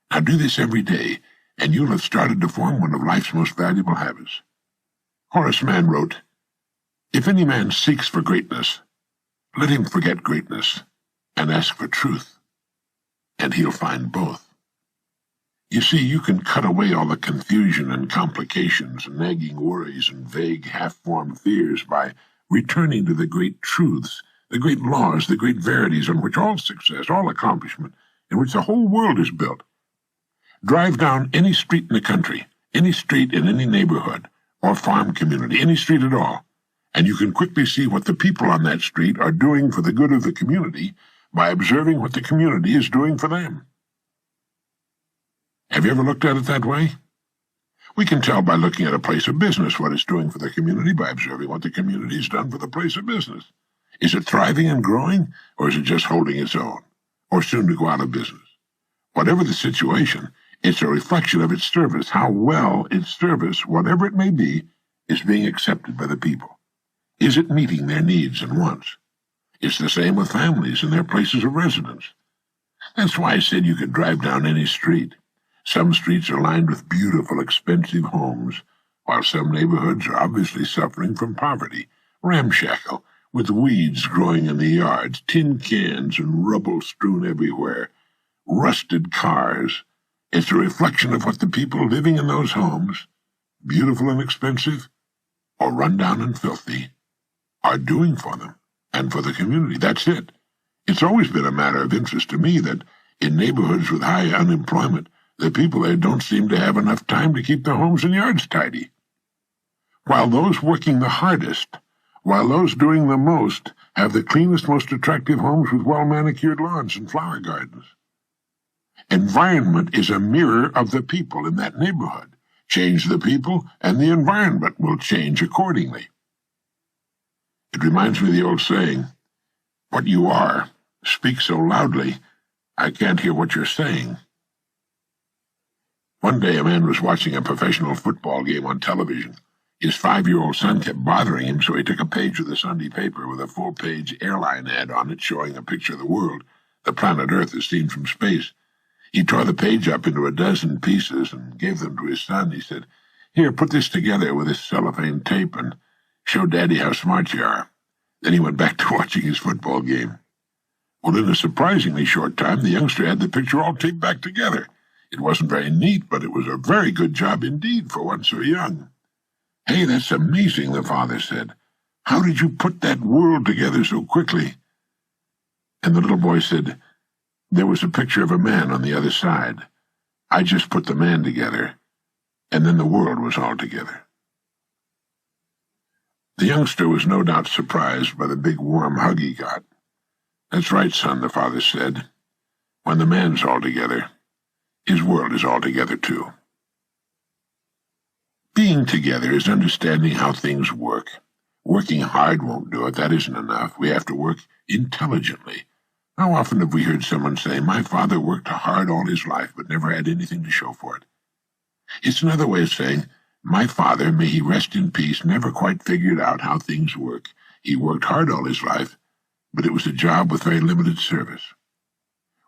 Now do this every day, and you'll have started to form one of life's most valuable habits. Horace Mann wrote, "If any man seeks for greatness, let him forget greatness and ask for truth, and he'll find both." You see, you can cut away all the confusion and complications, nagging worries and vague, half-formed fears by returning to the great truths, the great laws, the great verities on which all success, all accomplishment, in which the whole world is built. Drive down any street in the country, any street in any neighborhood or farm community, any street at all, and you can quickly see what the people on that street are doing for the good of the community by observing what the community is doing for them. Have you ever looked at it that way? We can tell by looking at a place of business what it's doing for the community by observing what the community has done for the place of business. Is it thriving and growing, or is it just holding its own, or soon to go out of business? Whatever the situation, it's a reflection of its service, how well its service, whatever it may be, is being accepted by the people. Is it meeting their needs and wants? It's the same with families and their places of residence. That's why I said you could drive down any street. Some streets are lined with beautiful, expensive homes, while some neighborhoods are obviously suffering from poverty, ramshackle, with weeds growing in the yards, tin cans and rubble strewn everywhere, rusted cars. It's a reflection of what the people living in those homes, beautiful and expensive, or run down and filthy, are doing for them and for the community. That's it. It's always been a matter of interest to me that in neighborhoods with high unemployment, the people there don't seem to have enough time to keep their homes and yards tidy. While those working the hardest, while those doing the most, have the cleanest, most attractive homes with well-manicured lawns and flower gardens. Environment is a mirror of the people in that neighborhood. Change the people, and the environment will change accordingly. It reminds me of the old saying, "What you are, speak so loudly, I can't hear what you're saying." One day a man was watching a professional football game on television. His 5-year-old son kept bothering him, so he took a page of the Sunday paper with a full-page airline ad on it showing a picture of the world, the planet Earth as seen from space. He tore the page up into a dozen pieces and gave them to his son. He said, "Here, put this together with this cellophane tape and show Daddy how smart you are." Then he went back to watching his football game. Well, in a surprisingly short time, the youngster had the picture all taped back together. It wasn't very neat, but it was a very good job indeed for one so young. "Hey, that's amazing," the father said. "How did you put that world together so quickly?" And the little boy said, "There was a picture of a man on the other side. I just put the man together, and then the world was all together." The youngster was no doubt surprised by the big warm hug he got. "That's right, son," the father said. "When the man's all together, his world is all together too." Being together is understanding how things work. Working hard won't do it. That isn't enough. We have to work intelligently. How often have we heard someone say, "My father worked hard all his life, but never had anything to show for it"? It's another way of saying, "My father, may he rest in peace, never quite figured out how things work. He worked hard all his life, but it was a job with very limited service."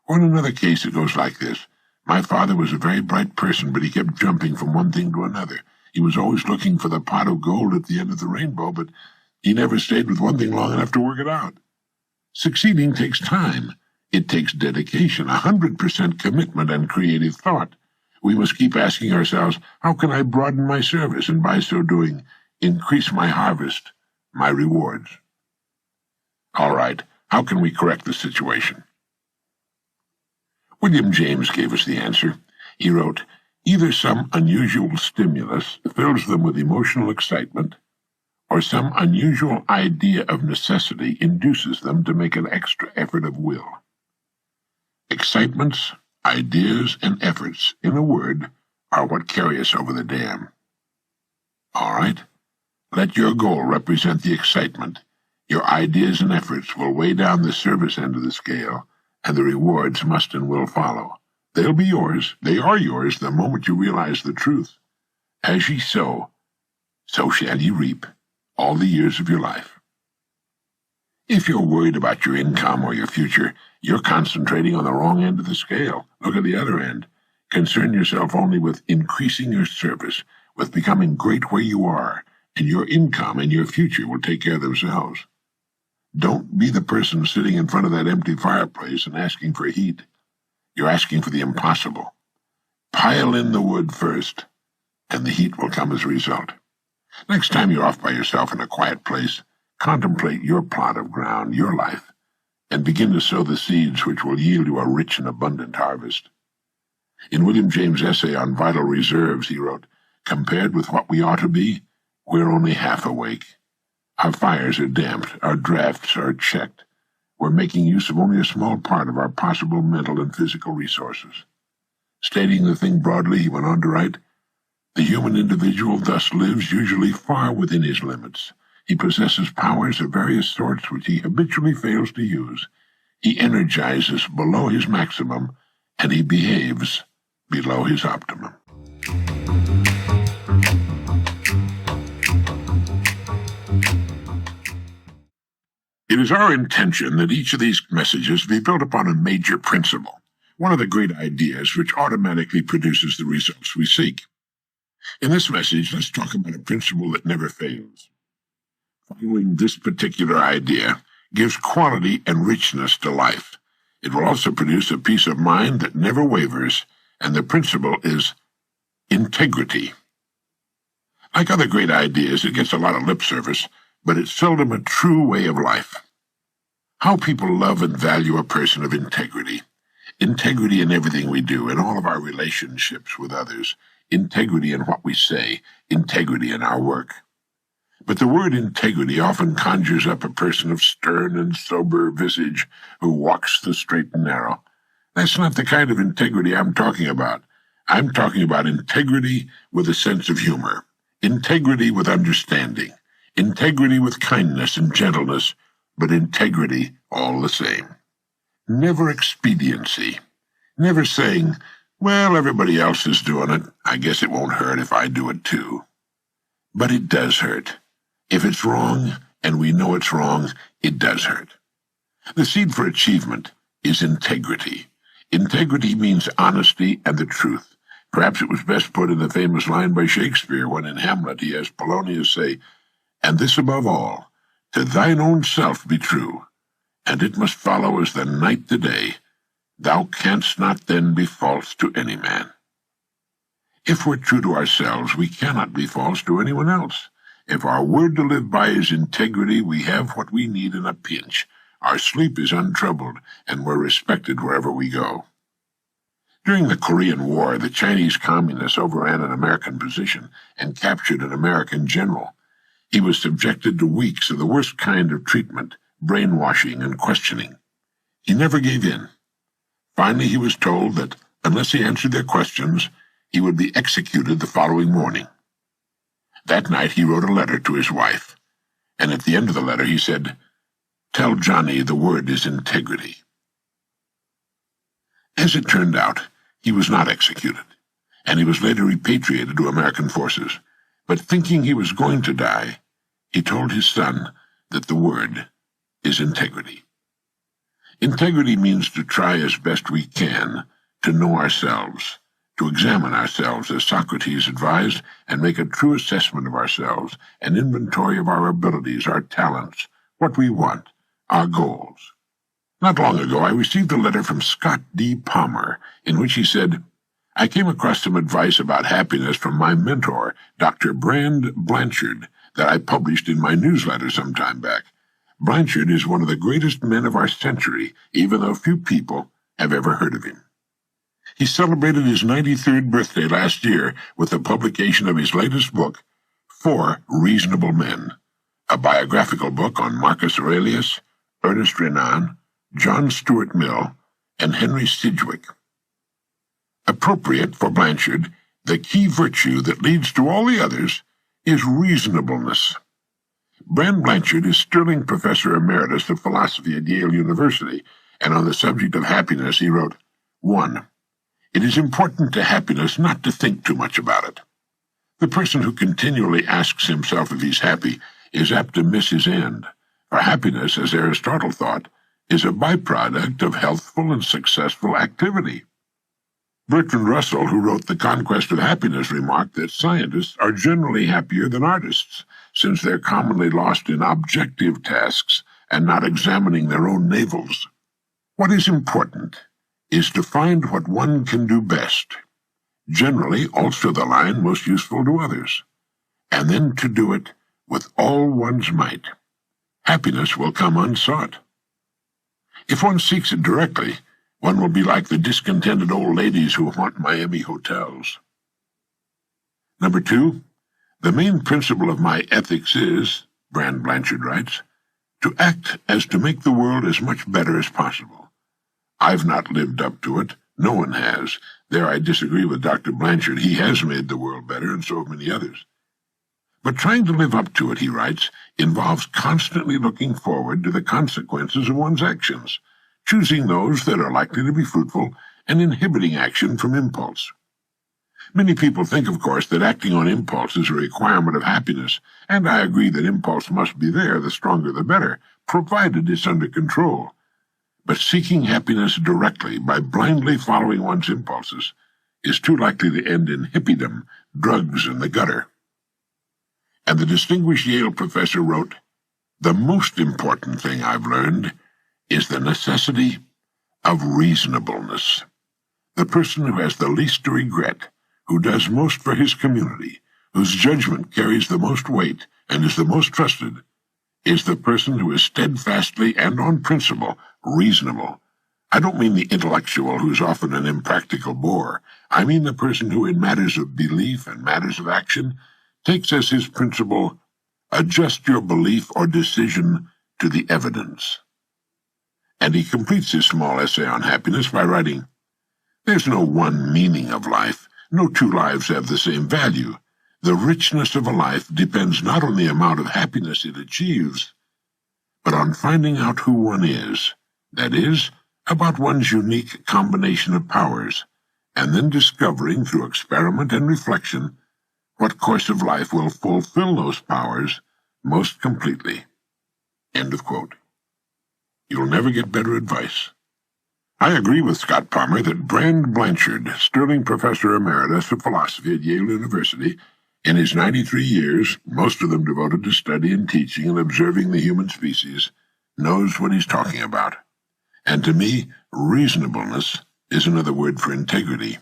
Or in another case, it goes like this. "My father was a very bright person, but he kept jumping from one thing to another. He was always looking for the pot of gold at the end of the rainbow, but he never stayed with one thing long enough to work it out." Succeeding takes time. It takes dedication, 100% commitment and creative thought. We must keep asking ourselves, how can I broaden my service and by so doing, increase my harvest, my rewards? All right, how can we correct the situation? William James gave us the answer. He wrote, "Either some unusual stimulus fills them with emotional excitement, or some unusual idea of necessity induces them to make an extra effort of will." Excitements, ideas, and efforts, in a word, are what carry us over the dam. All right? Let your goal represent the excitement. Your ideas and efforts will weigh down the service end of the scale, and the rewards must and will follow. They'll be yours. They are yours the moment you realize the truth. As ye sow, so shall ye reap all the years of your life. If you're worried about your income or your future, you're concentrating on the wrong end of the scale. Look at the other end. Concern yourself only with increasing your service, with becoming great where you are, and your income and your future will take care of themselves. Don't be the person sitting in front of that empty fireplace and asking for heat. You're asking for the impossible. Pile in the wood first, and the heat will come as a result. Next time you're off by yourself in a quiet place, contemplate your plot of ground, your life, and begin to sow the seeds which will yield you a rich and abundant harvest. In William James' essay on vital reserves, he wrote, "Compared with what we ought to be, we're only half awake. Our fires are damped, our drafts are checked. We're making use of only a small part of our possible mental and physical resources." Stating the thing broadly, he went on to write, "The human individual thus lives usually far within his limits. He possesses powers of various sorts which he habitually fails to use. He energizes below his maximum, and he behaves below his optimum." It is our intention that each of these messages be built upon a major principle, one of the great ideas which automatically produces the results we seek. In this message, let's talk about a principle that never fails. Following this particular idea gives quality and richness to life. It will also produce a peace of mind that never wavers, and the principle is integrity. Like other great ideas, it gets a lot of lip service, but it's seldom a true way of life. How people love and value a person of integrity. Integrity in everything we do, in all of our relationships with others. Integrity in what we say. Integrity in our work. But the word integrity often conjures up a person of stern and sober visage who walks the straight and narrow. That's not the kind of integrity I'm talking about. I'm talking about integrity with a sense of humor. Integrity with understanding. Integrity with kindness and gentleness, but integrity all the same. Never expediency. Never saying, "Well, everybody else is doing it. I guess it won't hurt if I do it too." But it does hurt. If it's wrong, and we know it's wrong, it does hurt. The seed for achievement is integrity. Integrity means honesty and the truth. Perhaps it was best put in the famous line by Shakespeare when in Hamlet he has Polonius say, "And this above all, to thine own self be true, and it must follow as the night the day. Thou canst not then be false to any man." If we're true to ourselves, we cannot be false to anyone else. If our word to live by is integrity, we have what we need in a pinch. Our sleep is untroubled, and we're respected wherever we go. During the Korean War, the Chinese communists overran an American position and captured an American general. He was subjected to weeks of the worst kind of treatment, brainwashing and questioning. He never gave in. Finally, he was told that unless he answered their questions, he would be executed the following morning. That night he wrote a letter to his wife, and at the end of the letter he said, "Tell Johnny the word is integrity." As it turned out, he was not executed, and he was later repatriated to American forces. But thinking he was going to die, he told his son that the word is integrity. Integrity means to try as best we can to know ourselves, to examine ourselves as Socrates advised, and make a true assessment of ourselves, an inventory of our abilities, our talents, what we want, our goals. Not long ago, I received a letter from Scott D. Palmer, in which he said, "I came across some advice about happiness from my mentor, Dr. Brand Blanchard, that I published in my newsletter some time back. Blanchard is one of the greatest men of our century, even though few people have ever heard of him. He celebrated his 93rd birthday last year with the publication of his latest book, For Reasonable Men, a biographical book on Marcus Aurelius, Ernest Renan, John Stuart Mill, and Henry Sidgwick. Appropriate for Blanchard, the key virtue that leads to all the others is reasonableness. Brand Blanchard is Sterling Professor Emeritus of Philosophy at Yale University, and on the subject of happiness he wrote, 1. It is important to happiness not to think too much about it. The person who continually asks himself if he's happy is apt to miss his end, for happiness, as Aristotle thought, is a byproduct of healthful and successful activity. Bertrand Russell, who wrote The Conquest of Happiness, remarked that scientists are generally happier than artists, since they're commonly lost in objective tasks and not examining their own navels. What is important is to find what one can do best, generally also the line most useful to others, and then to do it with all one's might. Happiness will come unsought. If one seeks it directly, one will be like the discontented old ladies who haunt Miami hotels. Number 2, the main principle of my ethics is, Brand Blanchard writes, to act as to make the world as much better as possible. I've not lived up to it. No one has. There I disagree with Dr. Blanchard. He has made the world better, and so have many others. But trying to live up to it, he writes, involves constantly looking forward to the consequences of one's actions, choosing those that are likely to be fruitful, and inhibiting action from impulse. Many people think, of course, that acting on impulse is a requirement of happiness, and I agree that impulse must be there, the stronger the better, provided it's under control. But seeking happiness directly by blindly following one's impulses is too likely to end in hippiedom, drugs, and the gutter. And the distinguished Yale professor wrote, "The most important thing I've learned is the necessity of reasonableness. The person who has the least to regret, who does most for his community, whose judgment carries the most weight and is the most trusted, is the person who is steadfastly and on principle reasonable. I don't mean the intellectual who's often an impractical bore. I mean the person who, in matters of belief and matters of action, takes as his principle, adjust your belief or decision to the evidence." And he completes his small essay on happiness by writing, "There's no one meaning of life. No two lives have the same value. The richness of a life depends not on the amount of happiness it achieves, but on finding out who one is, that is, about one's unique combination of powers, and then discovering through experiment and reflection what course of life will fulfill those powers most completely." End of quote. You'll never get better advice. I agree with Scott Palmer that Brand Blanchard, Sterling Professor Emeritus of Philosophy at Yale University, in his 93 years, most of them devoted to study and teaching and observing the human species, knows what he's talking about. And to me, reasonableness is another word for integrity.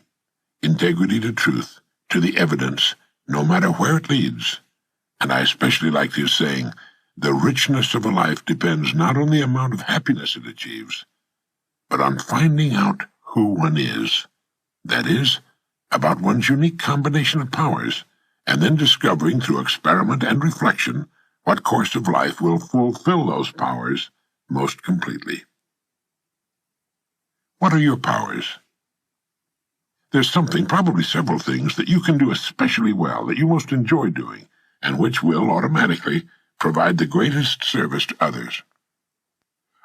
Integrity to truth, to the evidence, no matter where it leads. And I especially liked his saying, the richness of a life depends not on the amount of happiness it achieves, but on finding out who one is, that is, about one's unique combination of powers, and then discovering through experiment and reflection what course of life will fulfill those powers most completely. What are your powers? There's something, probably several things, that you can do especially well, that you most enjoy doing, and which will automatically provide the greatest service to others.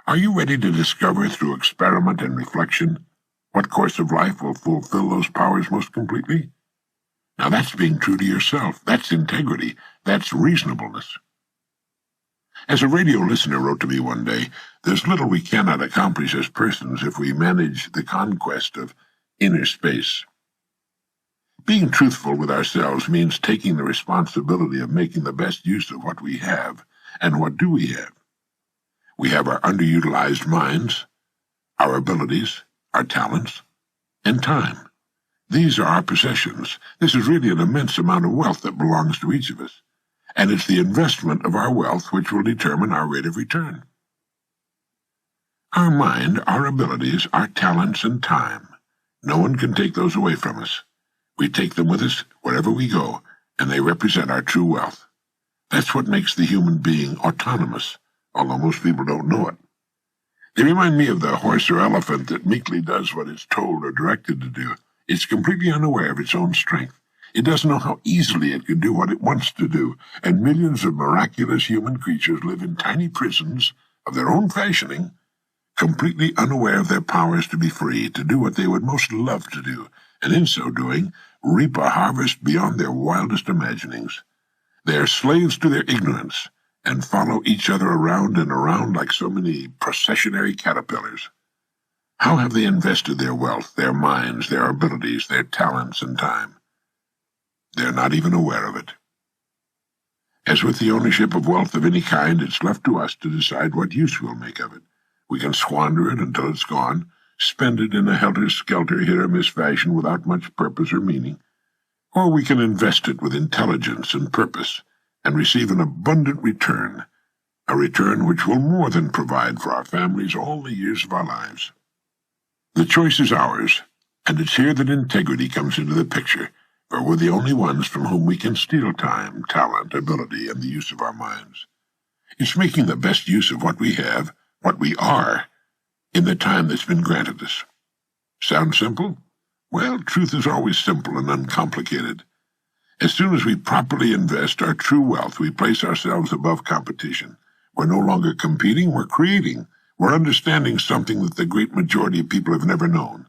Are you ready to discover through experiment and reflection what course of life will fulfill those powers most completely? Now that's being true to yourself. That's integrity. That's reasonableness. As a radio listener wrote to me one day, there's little we cannot accomplish as persons if we manage the conquest of inner space. Being truthful with ourselves means taking the responsibility of making the best use of what we have. And what do we have? We have our underutilized minds, our abilities, our talents, and time. These are our possessions. This is really an immense amount of wealth that belongs to each of us, and it's the investment of our wealth which will determine our rate of return. Our mind, our abilities, our talents, and time, no one can take those away from us. We take them with us wherever we go, and they represent our true wealth. That's what makes the human being autonomous, although most people don't know it. They remind me of the horse or elephant that meekly does what it's told or directed to do. It's completely unaware of its own strength. It doesn't know how easily it can do what it wants to do, and millions of miraculous human creatures live in tiny prisons of their own fashioning, completely unaware of their powers to be free, to do what they would most love to do, and in so doing, reap a harvest beyond their wildest imaginings. They are slaves to their ignorance, and follow each other around and around like so many processionary caterpillars. How have they invested their wealth, their minds, their abilities, their talents, and time? They are not even aware of it. As with the ownership of wealth of any kind, it's left to us to decide what use we'll make of it. We can squander it until it's gone, spend it in a helter-skelter, hit-or-miss fashion without much purpose or meaning, or we can invest it with intelligence and purpose and receive an abundant return, a return which will more than provide for our families all the years of our lives. The choice is ours, and it's here that integrity comes into the picture, for we're the only ones from whom we can steal time, talent, ability, and the use of our minds. It's making the best use of what we have, what we are, in the time that's been granted us. Sound simple? Well, truth is always simple and uncomplicated. As soon as we properly invest our true wealth, we place ourselves above competition. We're no longer competing, we're creating. We're understanding something that the great majority of people have never known.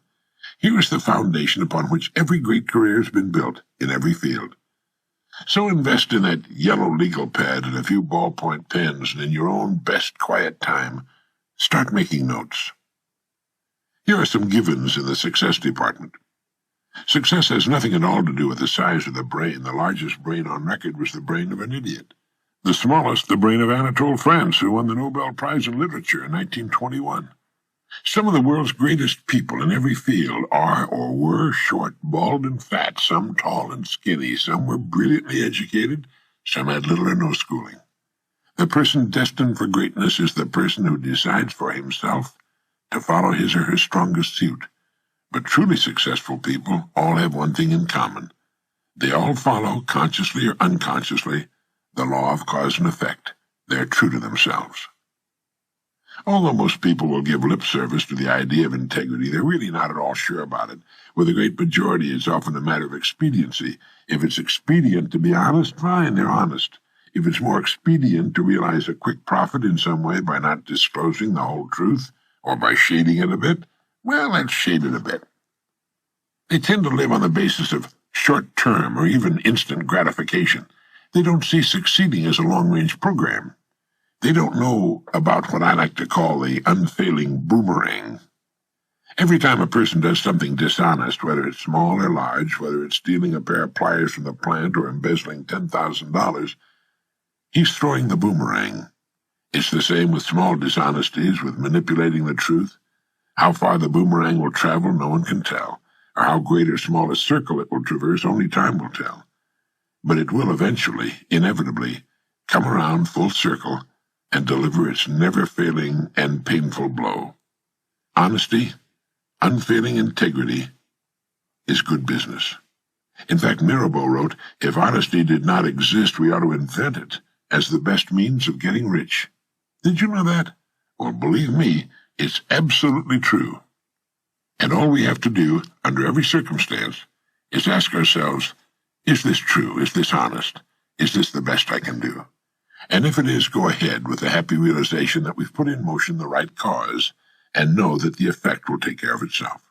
Here is the foundation upon which every great career has been built, in every field. So invest in that yellow legal pad and a few ballpoint pens, and in your own best quiet time, start making notes. Here are some givens in the success department. Success has nothing at all to do with the size of the brain. The largest brain on record was the brain of an idiot. The smallest, the brain of Anatole France, who won the Nobel Prize in Literature in 1921. Some of the world's greatest people in every field are or were short, bald, and fat, some tall and skinny, some were brilliantly educated, some had little or no schooling. The person destined for greatness is the person who decides for himself to follow his or her strongest suit. But truly successful people all have one thing in common. They all follow, consciously or unconsciously, the law of cause and effect. They're true to themselves. Although most people will give lip service to the idea of integrity, they're really not at all sure about it. With the great majority, it's often a matter of expediency. If it's expedient to be honest, fine, they're honest. If it's more expedient to realize a quick profit in some way by not disclosing the whole truth, or by shading it a bit, well, let's shade it a bit. They tend to live on the basis of short-term or even instant gratification. They don't see succeeding as a long-range program. They don't know about what I like to call the unfailing boomerang. Every time a person does something dishonest, whether it's small or large, whether it's stealing a pair of pliers from the plant or embezzling $10,000, he's throwing the boomerang. It's the same with small dishonesties, with manipulating the truth. How far the boomerang will travel, no one can tell, or how great or small a circle it will traverse, only time will tell. But it will eventually, inevitably, come around full circle and deliver its never-failing and painful blow. Honesty, unfailing integrity, is good business. In fact, Mirabeau wrote, "If honesty did not exist, we ought to invent it as the best means of getting rich." Did you know that? Well, believe me, it's absolutely true. And all we have to do, under every circumstance, is ask ourselves, is this true? Is this honest? Is this the best I can do? And if it is, go ahead with the happy realization that we've put in motion the right cause, and know that the effect will take care of itself.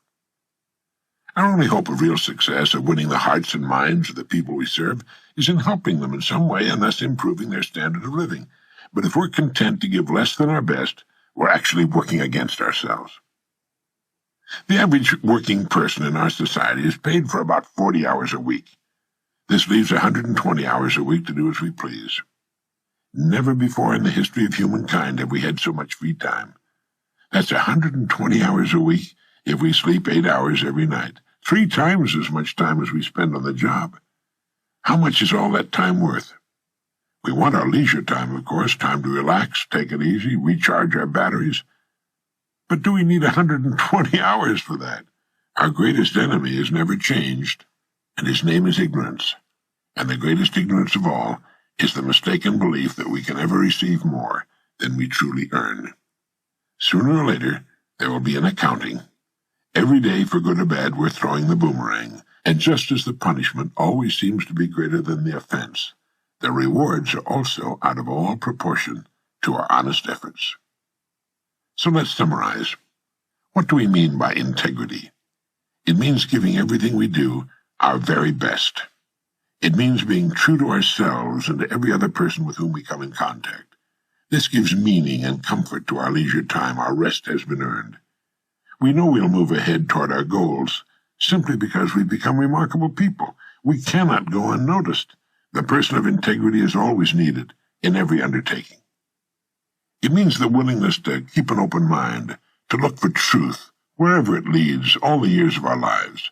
Our only hope of real success, of winning the hearts and minds of the people we serve, is in helping them in some way and thus improving their standard of living. But if we're content to give less than our best, we're actually working against ourselves. The average working person in our society is paid for about 40 hours a week. This leaves 120 hours a week to do as we please. Never before in the history of humankind have we had so much free time. That's 120 hours a week if we sleep 8 hours every night, 3 times as much time as we spend on the job. How much is all that time worth? We want our leisure time, of course, time to relax, take it easy, recharge our batteries. But do we need 120 hours for that? Our greatest enemy has never changed, and his name is ignorance. And the greatest ignorance of all is the mistaken belief that we can ever receive more than we truly earn. Sooner or later, there will be an accounting. Every day, for good or bad, we're throwing the boomerang, and just as the punishment always seems to be greater than the offense, the rewards are also out of all proportion to our honest efforts. So let's summarize. What do we mean by integrity? It means giving everything we do our very best. It means being true to ourselves and to every other person with whom we come in contact. This gives meaning and comfort to our leisure time. Our rest has been earned. We know we'll move ahead toward our goals simply because we've become remarkable people. We cannot go unnoticed. The person of integrity is always needed in every undertaking. It means the willingness to keep an open mind, to look for truth wherever it leads all the years of our lives,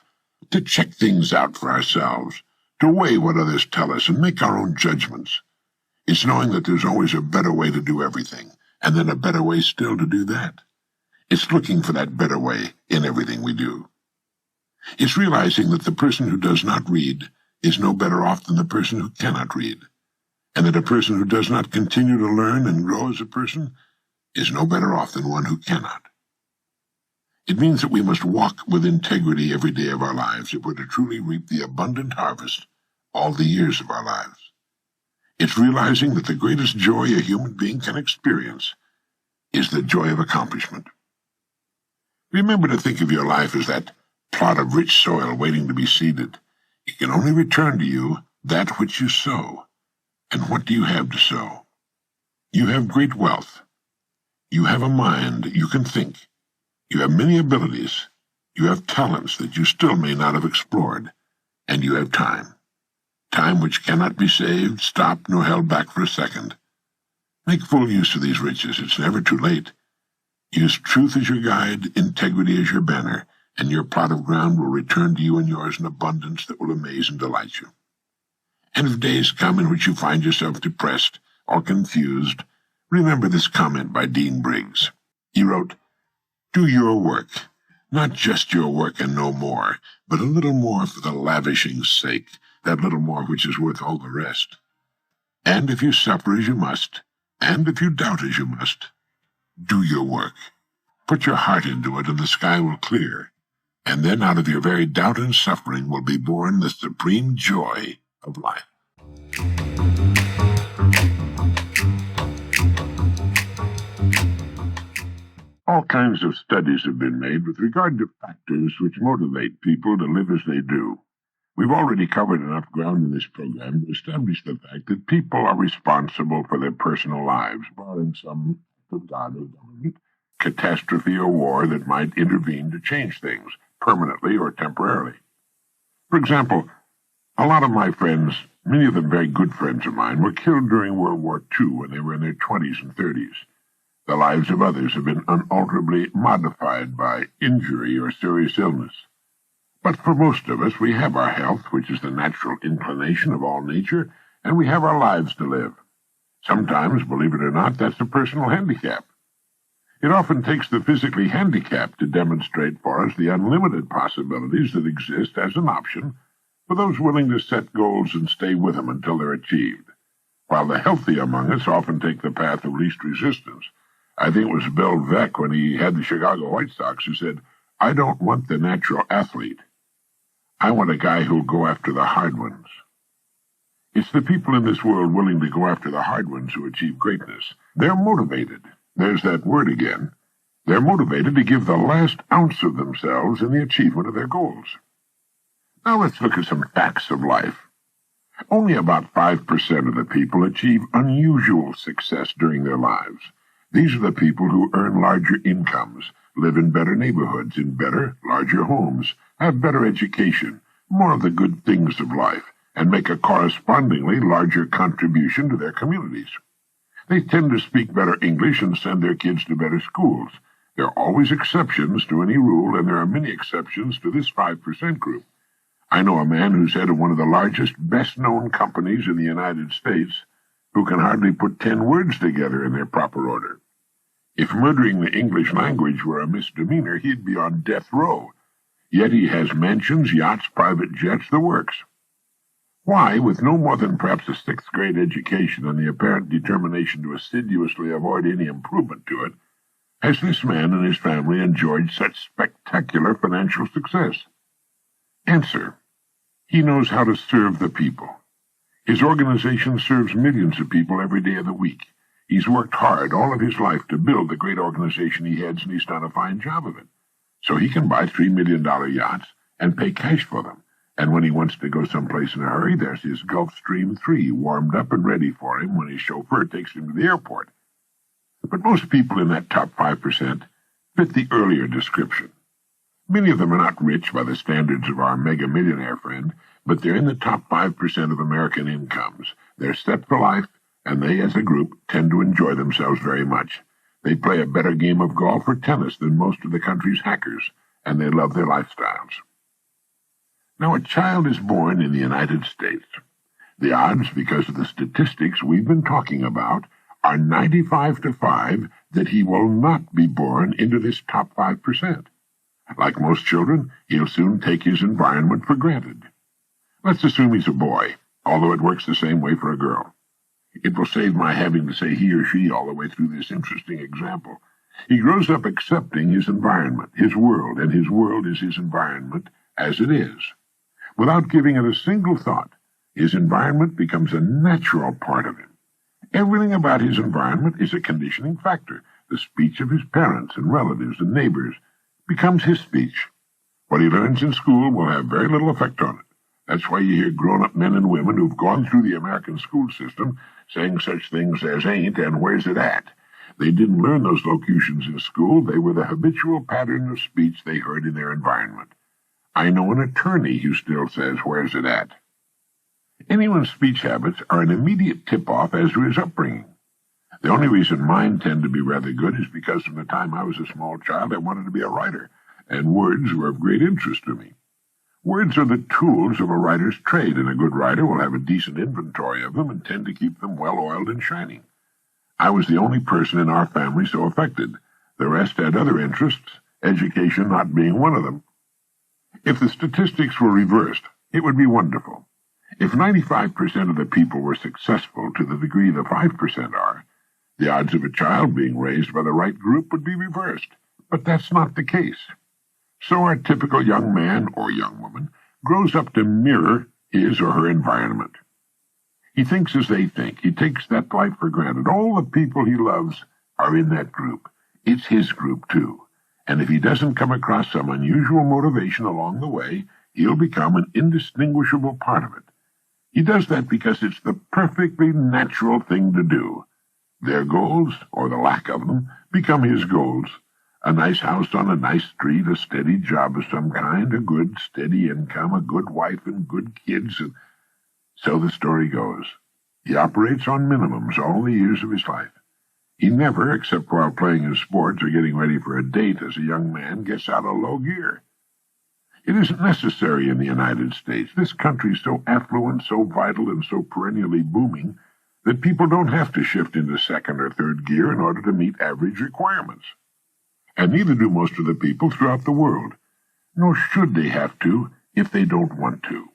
to check things out for ourselves, to weigh what others tell us and make our own judgments. It's knowing that there's always a better way to do everything, and then a better way still to do that. It's looking for that better way in everything we do. It's realizing that the person who does not read is no better off than the person who cannot read, and that a person who does not continue to learn and grow as a person is no better off than one who cannot. It means that we must walk with integrity every day of our lives if we're to truly reap the abundant harvest all the years of our lives. It's realizing that the greatest joy a human being can experience is the joy of accomplishment. Remember to think of your life as that plot of rich soil waiting to be seeded. It can only return to you that which you sow. And what do you have to sow? You have great wealth. You have a mind. You can think. You have many abilities. You have talents that you still may not have explored. And you have time. Time which cannot be saved, stopped, nor held back for a second. Make full use of these riches. It's never too late. Use truth as your guide, integrity as your banner, and your plot of ground will return to you and yours in abundance that will amaze and delight you. And if days come in which you find yourself depressed or confused, remember this comment by Dean Briggs. He wrote, "Do your work, not just your work and no more, but a little more for the lavishing's sake, that little more which is worth all the rest. And if you suffer as you must, and if you doubt as you must, do your work. Put your heart into it, and the sky will clear. And then out of your very doubt and suffering will be born the supreme joy of life." All kinds of studies have been made with regard to factors which motivate people to live as they do. We've already covered enough ground in this program to establish the fact that people are responsible for their personal lives, barring some act of God or government, catastrophe or war that might intervene to change things, permanently or temporarily. For example, a lot of my friends, many of them very good friends of mine, were killed during World War II when they were in their 20s and 30s. The lives of others have been unalterably modified by injury or serious illness. But for most of us, we have our health, which is the natural inclination of all nature, and we have our lives to live. Sometimes, believe it or not, that's a personal handicap. It often takes the physically handicapped to demonstrate for us the unlimited possibilities that exist as an option for those willing to set goals and stay with them until they're achieved, while the healthy among us often take the path of least resistance. I think it was Bill Veeck, when he had the Chicago White Sox, who said, "I don't want the natural athlete. I want a guy who'll go after the hard ones." It's the people in this world willing to go after the hard ones who achieve greatness. They're motivated. There's that word again. They're motivated to give the last ounce of themselves in the achievement of their goals. Now let's look at some facts of life. Only about 5% of the people achieve unusual success during their lives. These are the people who earn larger incomes, live in better neighborhoods, in better, larger homes, have better education, more of the good things of life, and make a correspondingly larger contribution to their communities. They tend to speak better English and send their kids to better schools. There are always exceptions to any rule, and there are many exceptions to this 5% group. I know a man who's head of one of the largest, best-known companies in the United States who can hardly put 10 words together in their proper order. If murdering the English language were a misdemeanor, he'd be on death row. Yet he has mansions, yachts, private jets, the works. Why, with no more than perhaps a 6th-grade education and the apparent determination to assiduously avoid any improvement to it, has this man and his family enjoyed such spectacular financial success? Answer: he knows how to serve the people. His organization serves millions of people every day of the week. He's worked hard all of his life to build the great organization he heads, and he's done a fine job of it. So he can buy $3 million yachts and pay cash for them. And when he wants to go someplace in a hurry, there's his Gulfstream 3 warmed up and ready for him when his chauffeur takes him to the airport. But most people in that top 5% fit the earlier description. Many of them are not rich by the standards of our mega millionaire friend, but they're in the top 5% of American incomes. They're set for life, and they, as a group, tend to enjoy themselves very much. They play a better game of golf or tennis than most of the country's hackers, and they love their lifestyles. Now, a child is born in the United States. The odds, because of the statistics we've been talking about, are 95 to 5 that he will not be born into this top 5%. Like most children, he'll soon take his environment for granted. Let's assume he's a boy, although it works the same way for a girl. It will save my having to say he or she all the way through this interesting example. He grows up accepting his environment, his world, and his world is his environment as it is. Without giving it a single thought, his environment becomes a natural part of him. Everything about his environment is a conditioning factor. The speech of his parents and relatives and neighbors becomes his speech. What he learns in school will have very little effect on it. That's why you hear grown-up men and women who've gone through the American school system saying such things as ain't and where's it at. They didn't learn those locutions in school. They were the habitual pattern of speech they heard in their environment. I know an attorney who still says, where's it at? Anyone's speech habits are an immediate tip-off as to his upbringing. The only reason mine tend to be rather good is because from the time I was a small child I wanted to be a writer, and words were of great interest to me. Words are the tools of a writer's trade, and a good writer will have a decent inventory of them and tend to keep them well-oiled and shining. I was the only person in our family so affected. The rest had other interests, education not being one of them. If the statistics were reversed, it would be wonderful. If 95% of the people were successful to the degree the 5% are, the odds of a child being raised by the right group would be reversed. But that's not the case. So our typical young man or young woman grows up to mirror his or her environment. He thinks as they think. He takes that life for granted. All the people he loves are in that group. It's his group, too. And if he doesn't come across some unusual motivation along the way, he'll become an indistinguishable part of it. He does that because it's the perfectly natural thing to do. Their goals, or the lack of them, become his goals. A nice house on a nice street, a steady job of some kind, a good, steady income, a good wife and good kids, and so the story goes. He operates on minimums all the years of his life. He never, except while playing his sports or getting ready for a date as a young man, gets out of low gear. It isn't necessary in the United States. This country is so affluent, so vital, and so perennially booming that people don't have to shift into second or third gear in order to meet average requirements. And neither do most of the people throughout the world, nor should they have to if they don't want to.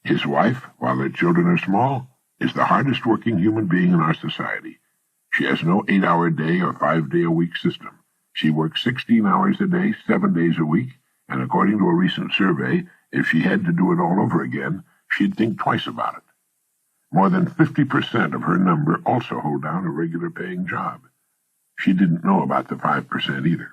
His wife, while their children are small, is the hardest working human being in our society. She has no 8-hour day or 5-day-a-week system. She works 16 hours a day, 7 days a week, and according to a recent survey, if she had to do it all over again, she'd think twice about it. More than 50% of her number also hold down a regular paying job. She didn't know about the 5% either.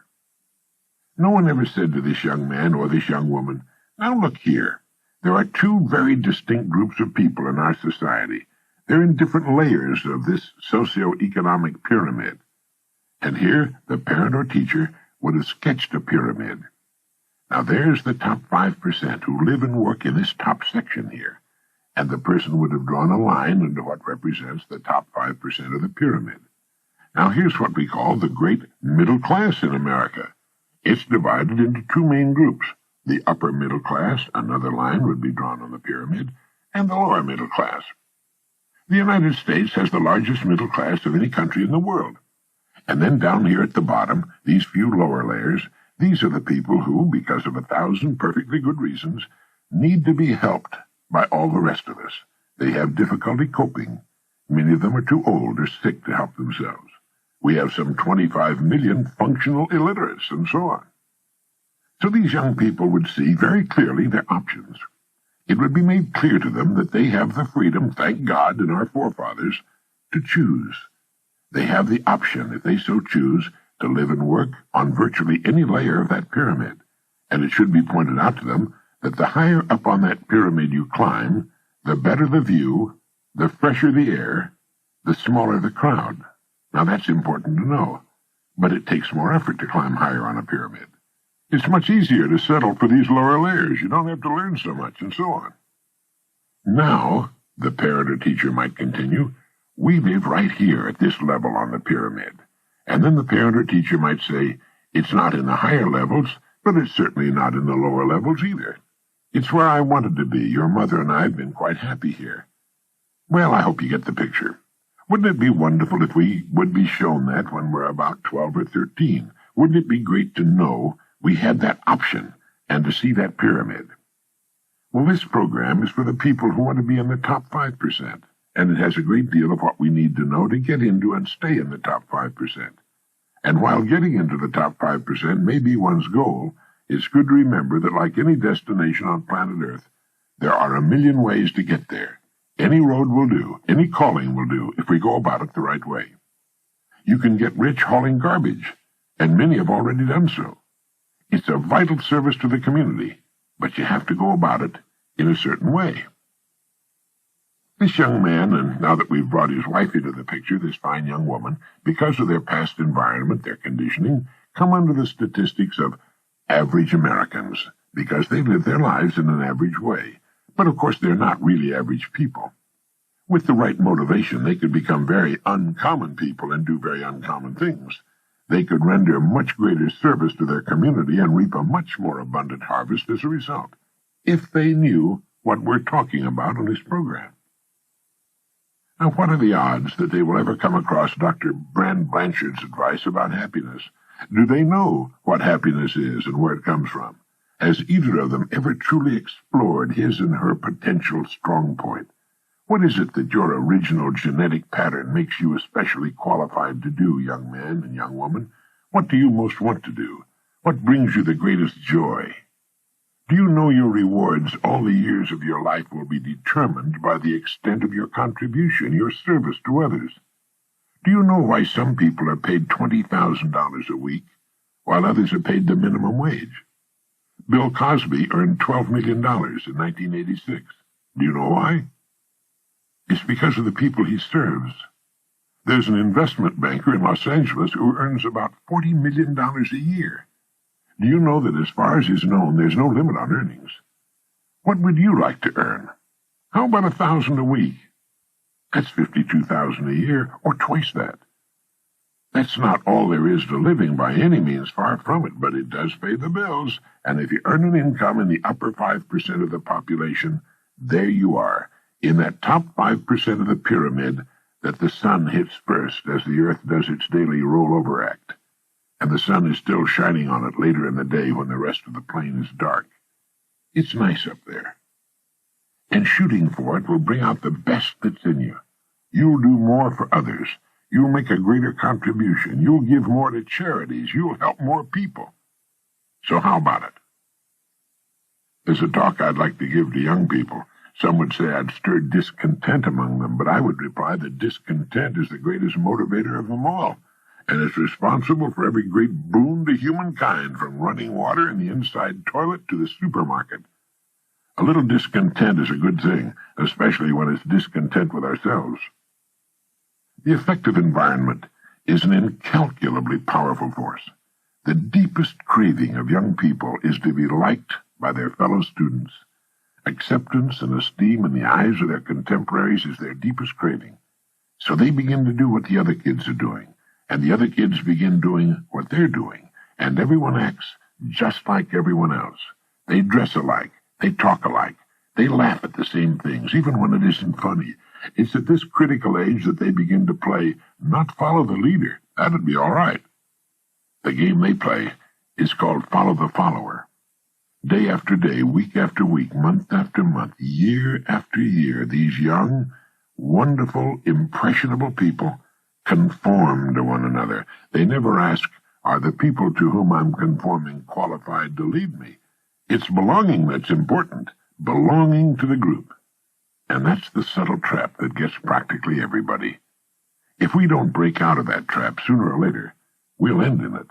No one ever said to this young man or this young woman, "Now look here, there are two very distinct groups of people in our society. They're in different layers of this socio-economic pyramid." And here the parent or teacher would have sketched a pyramid. Now there's the top 5% who live and work in this top section here, and the person would have drawn a line into what represents the top 5% of the pyramid. Now here's what we call the great middle class in America. It's divided into two main groups. The upper middle class, another line would be drawn on the pyramid, and the lower middle class. The United States has the largest middle class of any country in the world. And then down here at the bottom, these few lower layers, these are the people who, because of 1,000 perfectly good reasons, need to be helped by all the rest of us. They have difficulty coping. Many of them are too old or sick to help themselves. We have some 25 million functional illiterates, and so on. So these young people would see very clearly their options. It would be made clear to them that they have the freedom, thank God and our forefathers, to choose. They have the option, if they so choose, to live and work on virtually any layer of that pyramid. And it should be pointed out to them that the higher up on that pyramid you climb, the better the view, the fresher the air, the smaller the crowd. Now that's important to know, but it takes more effort to climb higher on a pyramid. It's much easier to settle for these lower layers. You don't have to learn so much, and so on. Now, the parent or teacher might continue, we live right here at this level on the pyramid. And then the parent or teacher might say, it's not in the higher levels, but it's certainly not in the lower levels either. It's where I wanted to be. Your mother and I have been quite happy here. Well, I hope you get the picture. Wouldn't it be wonderful if we would be shown that when we're about 12 or 13? Wouldn't it be great to know we had that option and to see that pyramid? Well, this program is for the people who want to be in the top 5%, and it has a great deal of what we need to know to get into and stay in the top 5%. And while getting into the top 5% may be one's goal, it's good to remember that like any destination on planet Earth, there are a million ways to get there. Any road will do, any calling will do, if we go about it the right way. You can get rich hauling garbage, and many have already done so. It's a vital service to the community, but you have to go about it in a certain way. This young man, and now that we've brought his wife into the picture, this fine young woman, because of their past environment, their conditioning, come under the statistics of average Americans, because they live their lives in an average way. But of course they're not really average people. With the right motivation, they could become very uncommon people and do very uncommon things. They could render much greater service to their community and reap a much more abundant harvest as a result, if they knew what we're talking about in this program. Now, what are the odds that they will ever come across Dr. Brand Blanchard's advice about happiness? Do they know what happiness is and where it comes from? Has either of them ever truly explored his and her potential strong point? What is it that your original genetic pattern makes you especially qualified to do, young man and young woman? What do you most want to do? What brings you the greatest joy? Do you know your rewards all the years of your life will be determined by the extent of your contribution, your service to others? Do you know why some people are paid $20,000 a week, while others are paid the minimum wage? Bill Cosby earned $12 million in 1986. Do you know why? It's because of the people he serves. There's an investment banker in Los Angeles who earns about $40 million a year. Do you know that as far as is known, there's no limit on earnings? What would you like to earn? How about $1,000 a week? That's $52,000 a year, or twice that. That's not all there is to living by any means, far from it, but it does pay the bills, and if you earn an income in the upper 5% of the population, there you are, in that top 5% of the pyramid that the sun hits first as the earth does its daily rollover act, and the sun is still shining on it later in the day when the rest of the plain is dark. It's nice up there. And shooting for it will bring out the best that's in you. You'll do more for others. You'll make a greater contribution. You'll give more to charities. You'll help more people. So how about it? There's a talk I'd like to give to young people. Some would say I'd stir discontent among them, but I would reply that discontent is the greatest motivator of them all, and is responsible for every great boon to humankind, from running water in the inside toilet to the supermarket. A little discontent is a good thing, especially when it's discontent with ourselves. The effect of environment is an incalculably powerful force. The deepest craving of young people is to be liked by their fellow students. Acceptance and esteem in the eyes of their contemporaries is their deepest craving. So they begin to do what the other kids are doing, and the other kids begin doing what they're doing, and everyone acts just like everyone else. They dress alike, they talk alike, they laugh at the same things, even when it isn't funny. It's at this critical age that they begin to play, not follow the leader. That'd be all right. The game they play is called follow the follower. Day after day, week after week, month after month, year after year, these young, wonderful, impressionable people conform to one another. They never ask, are the people to whom I'm conforming qualified to lead me? It's belonging that's important, belonging to the group. And that's the subtle trap that gets practically everybody. If we don't break out of that trap sooner or later, we'll end in it.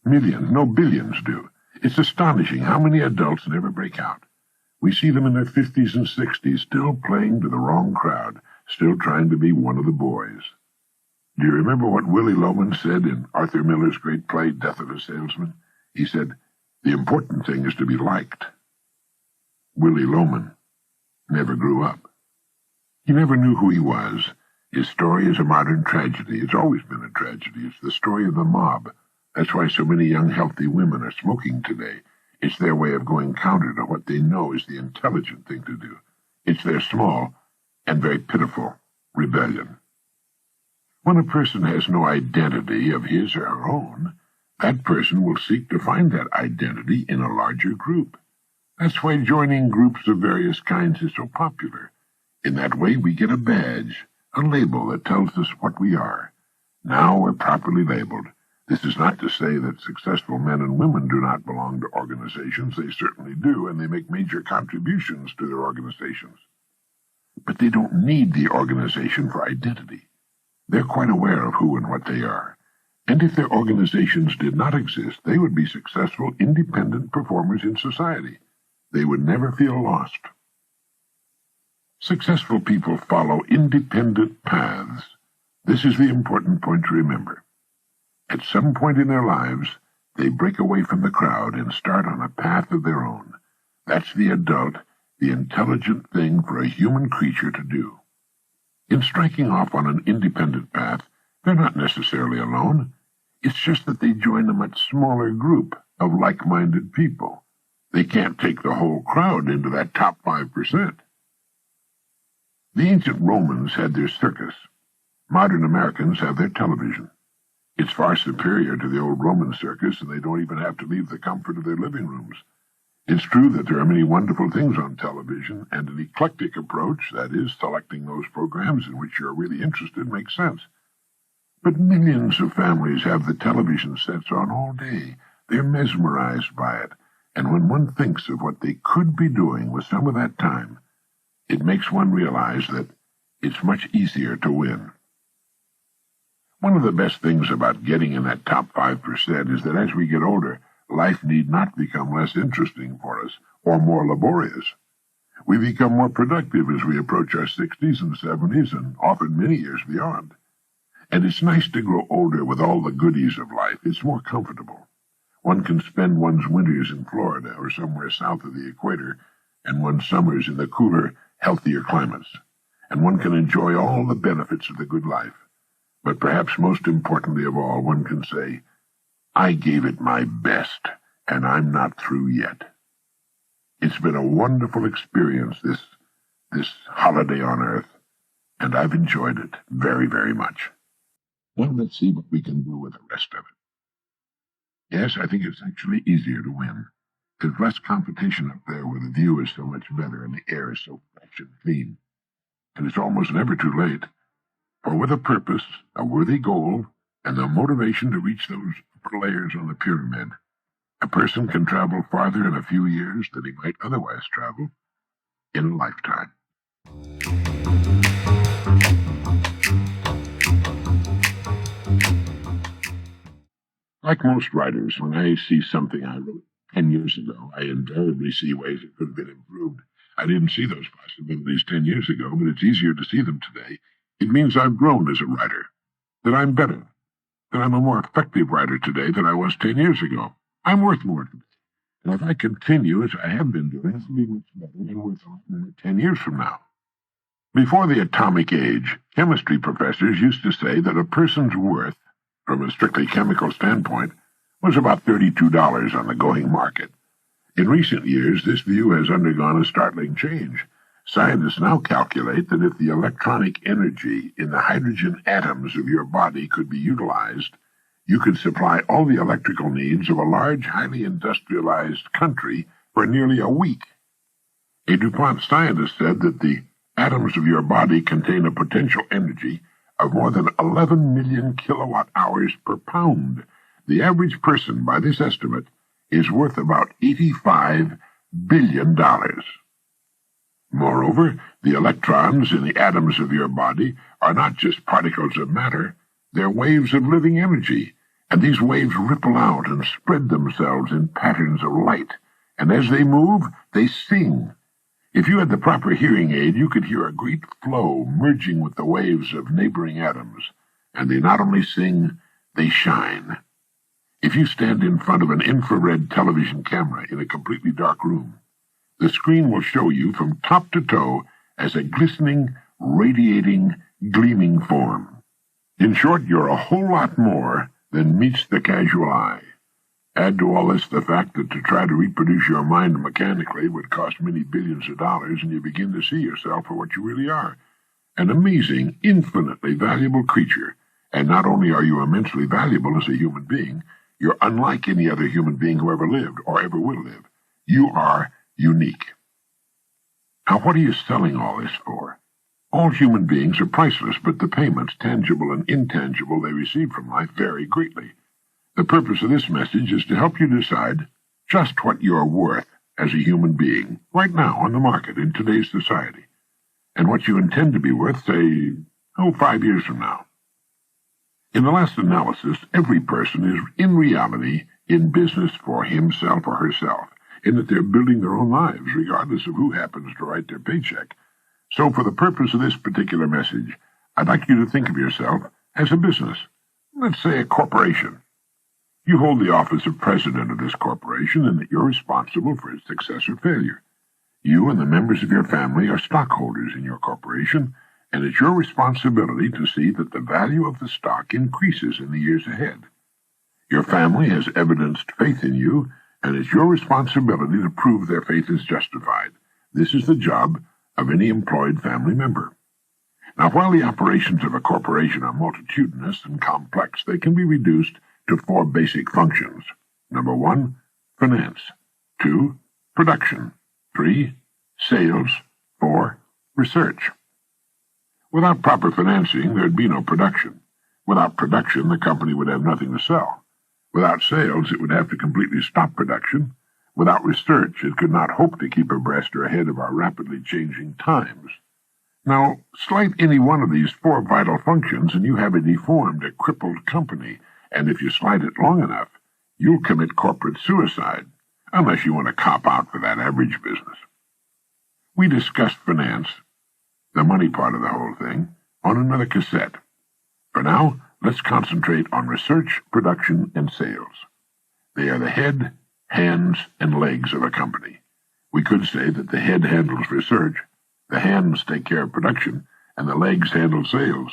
Millions, no billions do. It's astonishing how many adults never break out. We see them in their 50s and 60s, still playing to the wrong crowd, still trying to be one of the boys. Do you remember what Willie Loman said in Arthur Miller's great play, Death of a Salesman? He said, "The important thing is to be liked." Willie Loman never grew up. He never knew who he was. His story is a modern tragedy. It's always been a tragedy. It's the story of the mob. That's why so many young, healthy women are smoking today. It's their way of going counter to what they know is the intelligent thing to do. It's their small and very pitiful rebellion. When a person has no identity of his or her own, that person will seek to find that identity in a larger group. That's why joining groups of various kinds is so popular. In that way, we get a badge, a label that tells us what we are. Now we're properly labeled. This is not to say that successful men and women do not belong to organizations. They certainly do, and they make major contributions to their organizations. But they don't need the organization for identity. They're quite aware of who and what they are. And if their organizations did not exist, they would be successful, independent performers in society. They would never feel lost. Successful people follow independent paths. This is the important point to remember. At some point in their lives, they break away from the crowd and start on a path of their own. That's the adult, the intelligent thing for a human creature to do. In striking off on an independent path, they're not necessarily alone. It's just that they join a much smaller group of like-minded people. They can't take the whole crowd into that top 5%. The ancient Romans had their circus. Modern Americans have their television. It's far superior to the old Roman circus, and they don't even have to leave the comfort of their living rooms. It's true that there are many wonderful things on television, and an eclectic approach, that is, selecting those programs in which you're really interested, makes sense. But millions of families have the television sets on all day. They're mesmerized by it, and when one thinks of what they could be doing with some of that time, it makes one realize that it's much easier to win. One of the best things about getting in that top 5% is that as we get older, life need not become less interesting for us or more laborious. We become more productive as we approach our 60s and 70s and often many years beyond. And it's nice to grow older with all the goodies of life. It's more comfortable. One can spend one's winters in Florida or somewhere south of the equator and one's summers in the cooler, healthier climates. And one can enjoy all the benefits of the good life. But perhaps most importantly of all, one can say, I gave it my best, and I'm not through yet. It's been a wonderful experience, this holiday on Earth, and I've enjoyed it very, very much. Now let's see what we can do with the rest of it. Yes, I think it's actually easier to win. There's less competition up there where the view is so much better and the air is so fresh and clean. And it's almost never too late. For with a purpose, a worthy goal, and the motivation to reach those upper layers on the pyramid, a person can travel farther in a few years than he might otherwise travel in a lifetime. Like most writers, when I see something I wrote 10 years ago, I invariably see ways it could have been improved. I didn't see those possibilities 10 years ago, but it's easier to see them today. It means I've grown as a writer, that I'm better, that I'm a more effective writer today than I was 10 years ago. I'm worth more today. And if I continue as I have been doing, I'll be much better and worth a lot more 10 years from now. Before the atomic age, chemistry professors used to say that a person's worth, from a strictly chemical standpoint, was about $32 on the going market. In recent years, this view has undergone a startling change. Scientists now calculate that if the electronic energy in the hydrogen atoms of your body could be utilized, you could supply all the electrical needs of a large, highly industrialized country for nearly a week. A DuPont scientist said that the atoms of your body contain a potential energy of more than 11 million kilowatt-hours per pound. The average person, by this estimate, is worth about $85 billion. Moreover, the electrons in the atoms of your body are not just particles of matter, they're waves of living energy, and these waves ripple out and spread themselves in patterns of light, and as they move, they sing. If you had the proper hearing aid, you could hear a great flow merging with the waves of neighboring atoms, and they not only sing, they shine. If you stand in front of an infrared television camera in a completely dark room, the screen will show you from top to toe as a glistening, radiating, gleaming form. In short, you're a whole lot more than meets the casual eye. Add to all this the fact that to try to reproduce your mind mechanically would cost many billions of dollars, and you begin to see yourself for what you really are, an amazing, infinitely valuable creature. And not only are you immensely valuable as a human being, you're unlike any other human being who ever lived or ever will live. You are unique. Now, what are you selling all this for? All human beings are priceless, but the payments, tangible and intangible, they receive from life vary greatly. The purpose of this message is to help you decide just what you're worth as a human being right now on the market in today's society, and what you intend to be worth, say, 5 years from now. In the last analysis, every person is in reality in business for himself or herself, in that they're building their own lives, regardless of who happens to write their paycheck. So for the purpose of this particular message, I'd like you to think of yourself as a business, let's say a corporation. You hold the office of president of this corporation, and that you're responsible for its success or failure. You and the members of your family are stockholders in your corporation, and it's your responsibility to see that the value of the stock increases in the years ahead. Your family has evidenced faith in you, and it's your responsibility to prove their faith is justified. This is the job of any employed family member. Now, while the operations of a corporation are multitudinous and complex, they can be reduced to 4 basic functions. Number 1, finance. 2, production. 3, sales. 4, research. Without proper financing, there'd be no production. Without production, the company would have nothing to sell. Without sales, it would have to completely stop production. Without research, it could not hope to keep abreast or ahead of our rapidly changing times. Now, slight any one of these 4 vital functions, and you have a deformed, a crippled company, and if you slight it long enough, you'll commit corporate suicide, unless you want to cop out for that average business. We discussed finance, the money part of the whole thing, on another cassette. For now, let's concentrate on research, production, and sales. They are the head, hands, and legs of a company. We could say that the head handles research, the hands take care of production, and the legs handle sales.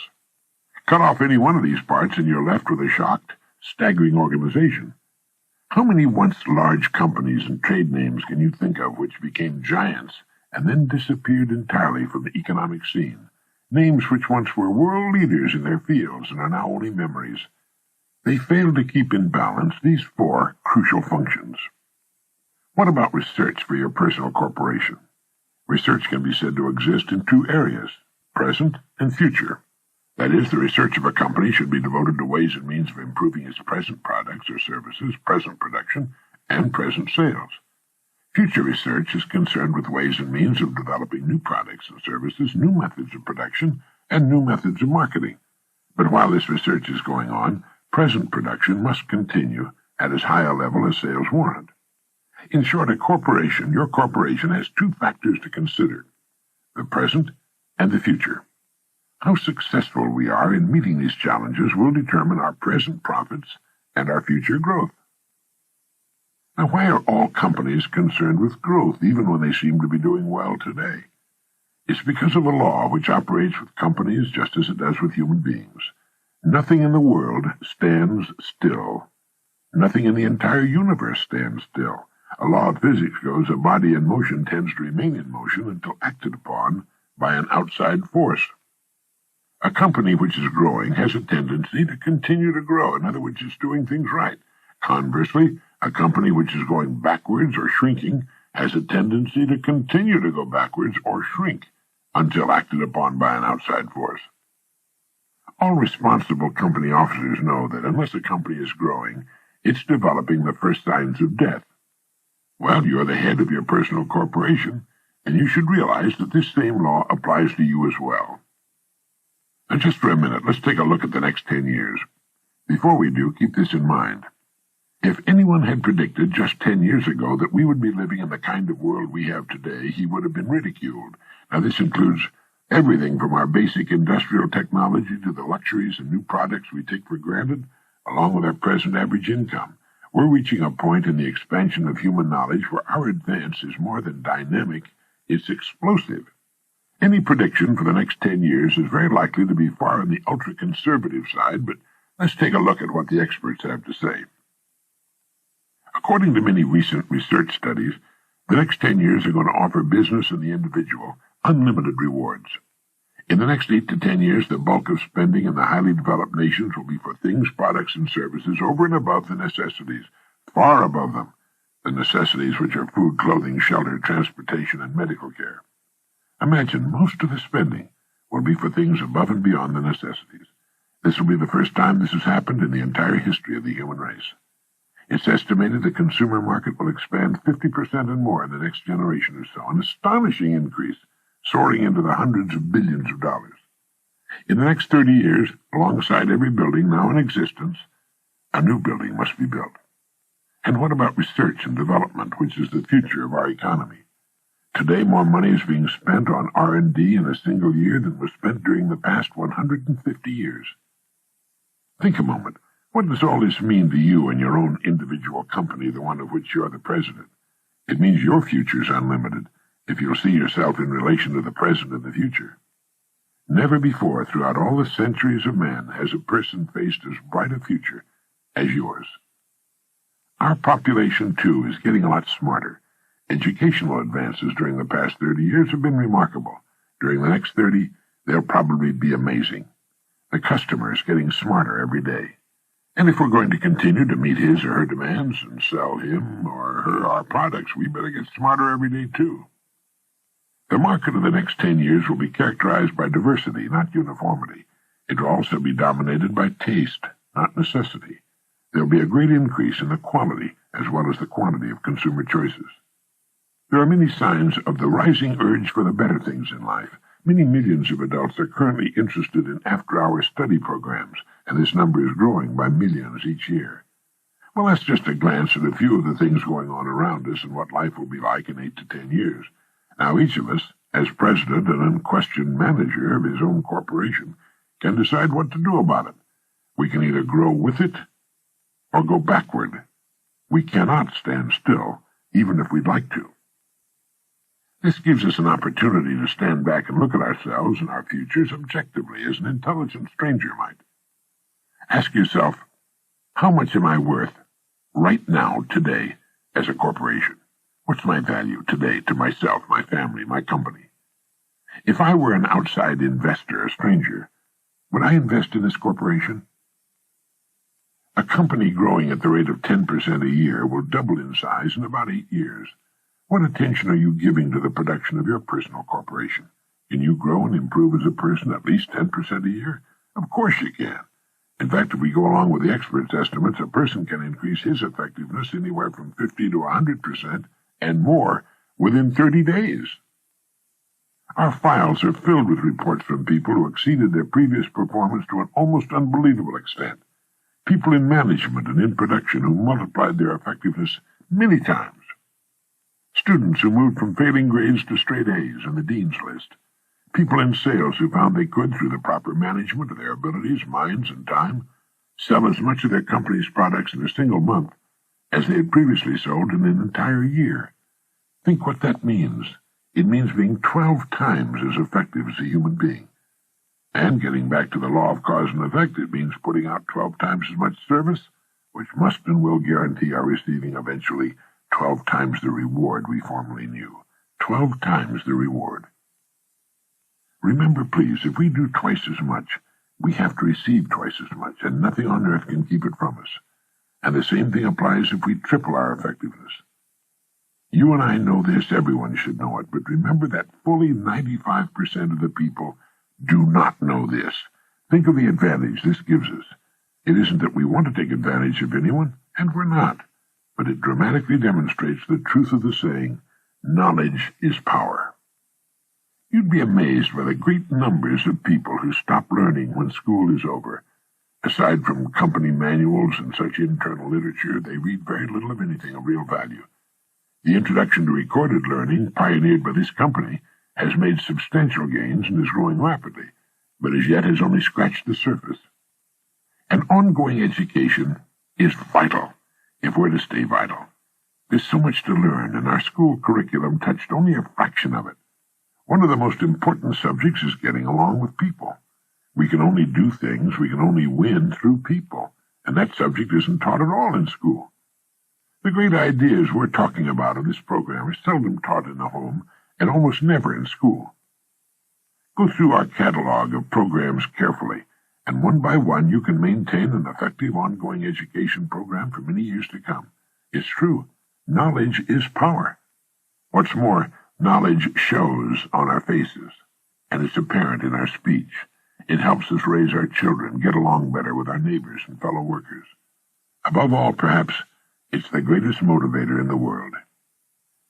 Cut off any one of these parts and you're left with a shocked, staggering organization. How many once large companies and trade names can you think of which became giants and then disappeared entirely from the economic scene? Names which once were world leaders in their fields and are now only memories. They failed to keep in balance these 4 crucial functions. What about research for your personal corporation? Research can be said to exist in 2 areas, present and future. That is, the research of a company should be devoted to ways and means of improving its present products or services, present production, and present sales. Future research is concerned with ways and means of developing new products and services, new methods of production, and new methods of marketing. But while this research is going on, present production must continue at as high a level as sales warrant. In short, your corporation has 2 factors to consider, the present and the future. How successful we are in meeting these challenges will determine our present profits and our future growth. Now, why are all companies concerned with growth, even when they seem to be doing well today? It's because of a law which operates with companies just as it does with human beings. Nothing in the world stands still. Nothing in the entire universe stands still. A law of physics goes, a body in motion tends to remain in motion until acted upon by an outside force. A company which is growing has a tendency to continue to grow. In other words, it's doing things right. Conversely, a company which is going backwards or shrinking has a tendency to continue to go backwards or shrink until acted upon by an outside force. All responsible company officers know that unless a company is growing, it's developing the first signs of death. Well, you're the head of your personal corporation, And you should realize that this same law applies to you as well. Now, just for a minute, let's take a look at the next 10 years. Before we do, keep this in mind. If anyone had predicted just 10 years ago that we would be living in the kind of world we have today, he would have been ridiculed. Now, this includes everything from our basic industrial technology to the luxuries and new products we take for granted, along with our present average income. We're reaching a point in the expansion of human knowledge where our advance is more than dynamic, it's explosive. Any prediction for the next 10 years is very likely to be far on the ultra-conservative side, but let's take a look at what the experts have to say. According to many recent research studies, the next 10 years are going to offer business and the individual unlimited rewards. In the next 8 to 10 years, the bulk of spending in the highly developed nations will be for things, products, and services over and above the necessities, far above them, the necessities which are food, clothing, shelter, transportation, and medical care. Imagine most of the spending will be for things above and beyond the necessities. This will be the first time this has happened in the entire history of the human race. It's estimated the consumer market will expand 50% and more in the next generation or so, an astonishing increase, soaring into the hundreds of billions of dollars. In the next 30 years, alongside every building now in existence, a new building must be built. And what about research and development, which is the future of our economy? Today, more money is being spent on R&D in a single year than was spent during the past 150 years. Think a moment. What does all this mean to you and your own individual company, the one of which you're the president? It means your future's unlimited, if you'll see yourself in relation to the present and the future. Never before, throughout all the centuries of man, has a person faced as bright a future as yours. Our population, too, is getting a lot smarter. Educational advances during the past 30 years have been remarkable. During the next 30, they'll probably be amazing. The customer is getting smarter every day. And if we're going to continue to meet his or her demands and sell him or her our products, we better get smarter every day, too. The market of the next 10 years will be characterized by diversity, not uniformity. It will also be dominated by taste, not necessity. There will be a great increase in the quality as well as the quantity of consumer choices. There are many signs of the rising urge for the better things in life. Many millions of adults are currently interested in after-hour study programs, and this number is growing by millions each year. Well, that's just a glance at a few of the things going on around us and what life will be like in 8 to 10 years. Now, each of us, as president and unquestioned manager of his own corporation, can decide what to do about it. We can either grow with it or go backward. We cannot stand still, even if we'd like to. This gives us an opportunity to stand back and look at ourselves and our futures objectively, as an intelligent stranger might. Ask yourself, how much am I worth right now, today, as a corporation? What's my value today to myself, my family, my company? If I were an outside investor, a stranger, would I invest in this corporation? A company growing at the rate of 10% a year will double in size in about 8 years. What attention are you giving to the production of your personal corporation? Can you grow and improve as a person at least 10% a year? Of course you can. In fact, if we go along with the experts' estimates, a person can increase his effectiveness anywhere from 50 to 100% and more within 30 days. Our files are filled with reports from people who exceeded their previous performance to an almost unbelievable extent. People in management and in production who multiplied their effectiveness many times. Students who moved from failing grades to straight A's in the dean's list. People in sales who found they could, through the proper management of their abilities, minds, and time, sell as much of their company's products in a single month as they had previously sold in an entire year. Think what that means. It means being 12 times as effective as a human being. And getting back to the law of cause and effect, it means putting out 12 times as much service, which must and will guarantee our receiving eventually 12 times the reward we formerly knew. 12 times the reward. Remember, please, if we do twice as much, we have to receive twice as much, and nothing on earth can keep it from us. And the same thing applies if we triple our effectiveness. You and I know this, everyone should know it, but remember that fully 95% of the people do not know this. Think of the advantage this gives us. It isn't that we want to take advantage of anyone, and we're not, but it dramatically demonstrates the truth of the saying, knowledge is power. You'd be amazed by the great numbers of people who stop learning when school is over. Aside from company manuals and such internal literature, they read very little of anything of real value. The introduction to recorded learning, pioneered by this company, has made substantial gains and is growing rapidly, but as yet has only scratched the surface. An ongoing education is vital if we're to stay vital. There's so much to learn, and our school curriculum touched only a fraction of it. One of the most important subjects is getting along with people. We can only do things, we can only win through people, and that subject isn't taught at all in school. The great ideas we're talking about in this program are seldom taught in the home and almost never in school. Go through our catalog of programs carefully, and one by one you can maintain an effective ongoing education program for many years to come. It's true, knowledge is power. What's more, knowledge shows on our faces, and it's apparent in our speech. It helps us raise our children, get along better with our neighbors and fellow workers. Above all, perhaps, it's the greatest motivator in the world.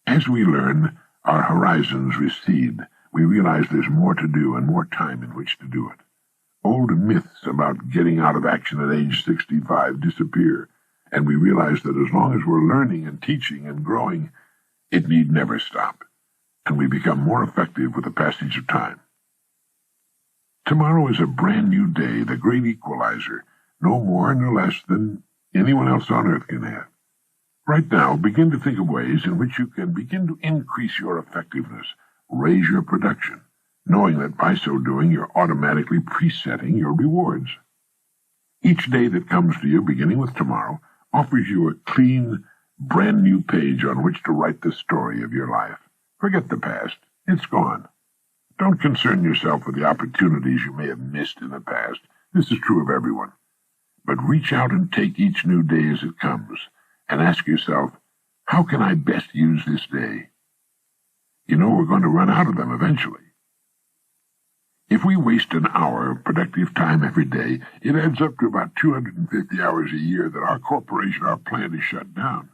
As we learn, our horizons recede. We realize there's more to do and more time in which to do it. Old myths about getting out of action at age 65 disappear, and we realize that as long as we're learning and teaching and growing, it need never stop, and we become more effective with the passage of time. Tomorrow is a brand new day, the great equalizer, no more nor less than anyone else on earth can have. Right now, begin to think of ways in which you can begin to increase your effectiveness, raise your production, knowing that by so doing you're automatically presetting your rewards. Each day that comes to you, beginning with tomorrow, offers you a clean, brand new page on which to write the story of your life. Forget the past. It's gone. Don't concern yourself with the opportunities you may have missed in the past. This is true of everyone. But reach out and take each new day as it comes, and ask yourself, how can I best use this day? You know we're going to run out of them eventually. If we waste an hour of productive time every day, it adds up to about 250 hours a year that our corporation, our plant is shut down.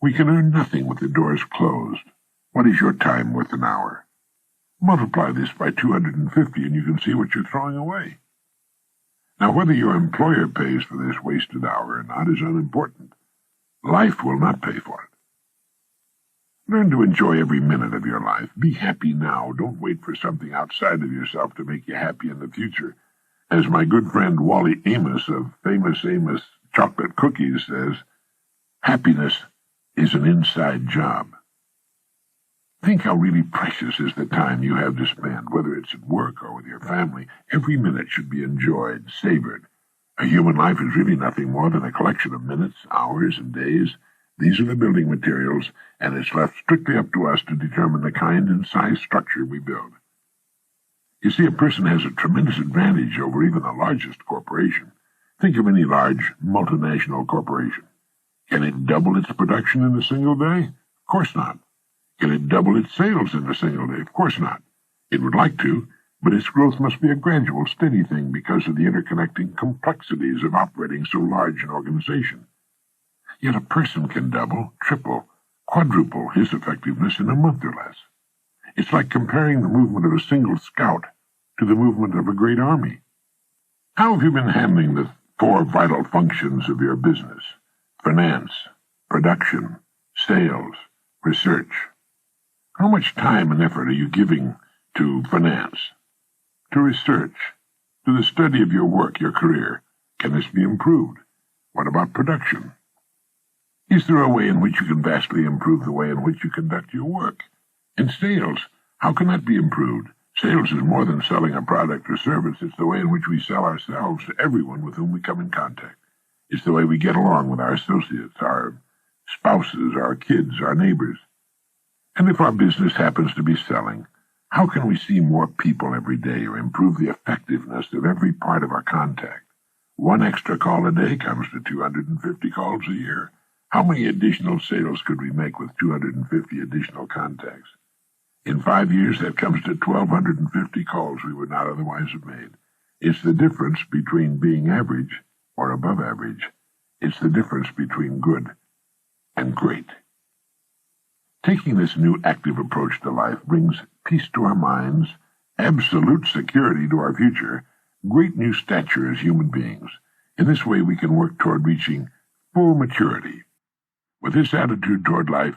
We can earn nothing with the doors closed. What is your time worth an hour? Multiply this by 250 and you can see what you're throwing away. Now, whether your employer pays for this wasted hour or not is unimportant. Life will not pay for it. Learn to enjoy every minute of your life. Be happy now. Don't wait for something outside of yourself to make you happy in the future. As my good friend Wally Amos of Famous Amos Chocolate Cookies says, happiness is an inside job. Think how really precious is the time you have to spend, whether it's at work or with your family. Every minute should be enjoyed, savored. A human life is really nothing more than a collection of minutes, hours, and days. These are the building materials, and it's left strictly up to us to determine the kind and size structure we build. You see, a person has a tremendous advantage over even the largest corporation. Think of any large multinational corporation. Can it double its production in a single day? Of course not. Can it double its sales in a single day? Of course not. It would like to, but its growth must be a gradual, steady thing because of the interconnecting complexities of operating so large an organization. Yet a person can double, triple, quadruple his effectiveness in a month or less. It's like comparing the movement of a single scout to the movement of a great army. How have you been handling the 4 vital functions of your business? Finance, production, sales, research. How much time and effort are you giving to finance, to research, to the study of your work, your career? Can this be improved? What about production? Is there a way in which you can vastly improve the way in which you conduct your work? And sales, how can that be improved? Sales is more than selling a product or service. It's the way in which we sell ourselves to everyone with whom we come in contact. It's the way we get along with our associates, our spouses, our kids, our neighbors. And if our business happens to be selling, how can we see more people every day or improve the effectiveness of every part of our contact? 1 extra call a day comes to 250 calls a year. How many additional sales could we make with 250 additional contacts? In 5 years, that comes to 1,250 calls we would not otherwise have made. It's the difference between being average or above average. It's the difference between good and great. Taking this new active approach to life brings peace to our minds, absolute security to our future, great new stature as human beings. In this way we can work toward reaching full maturity. With this attitude toward life,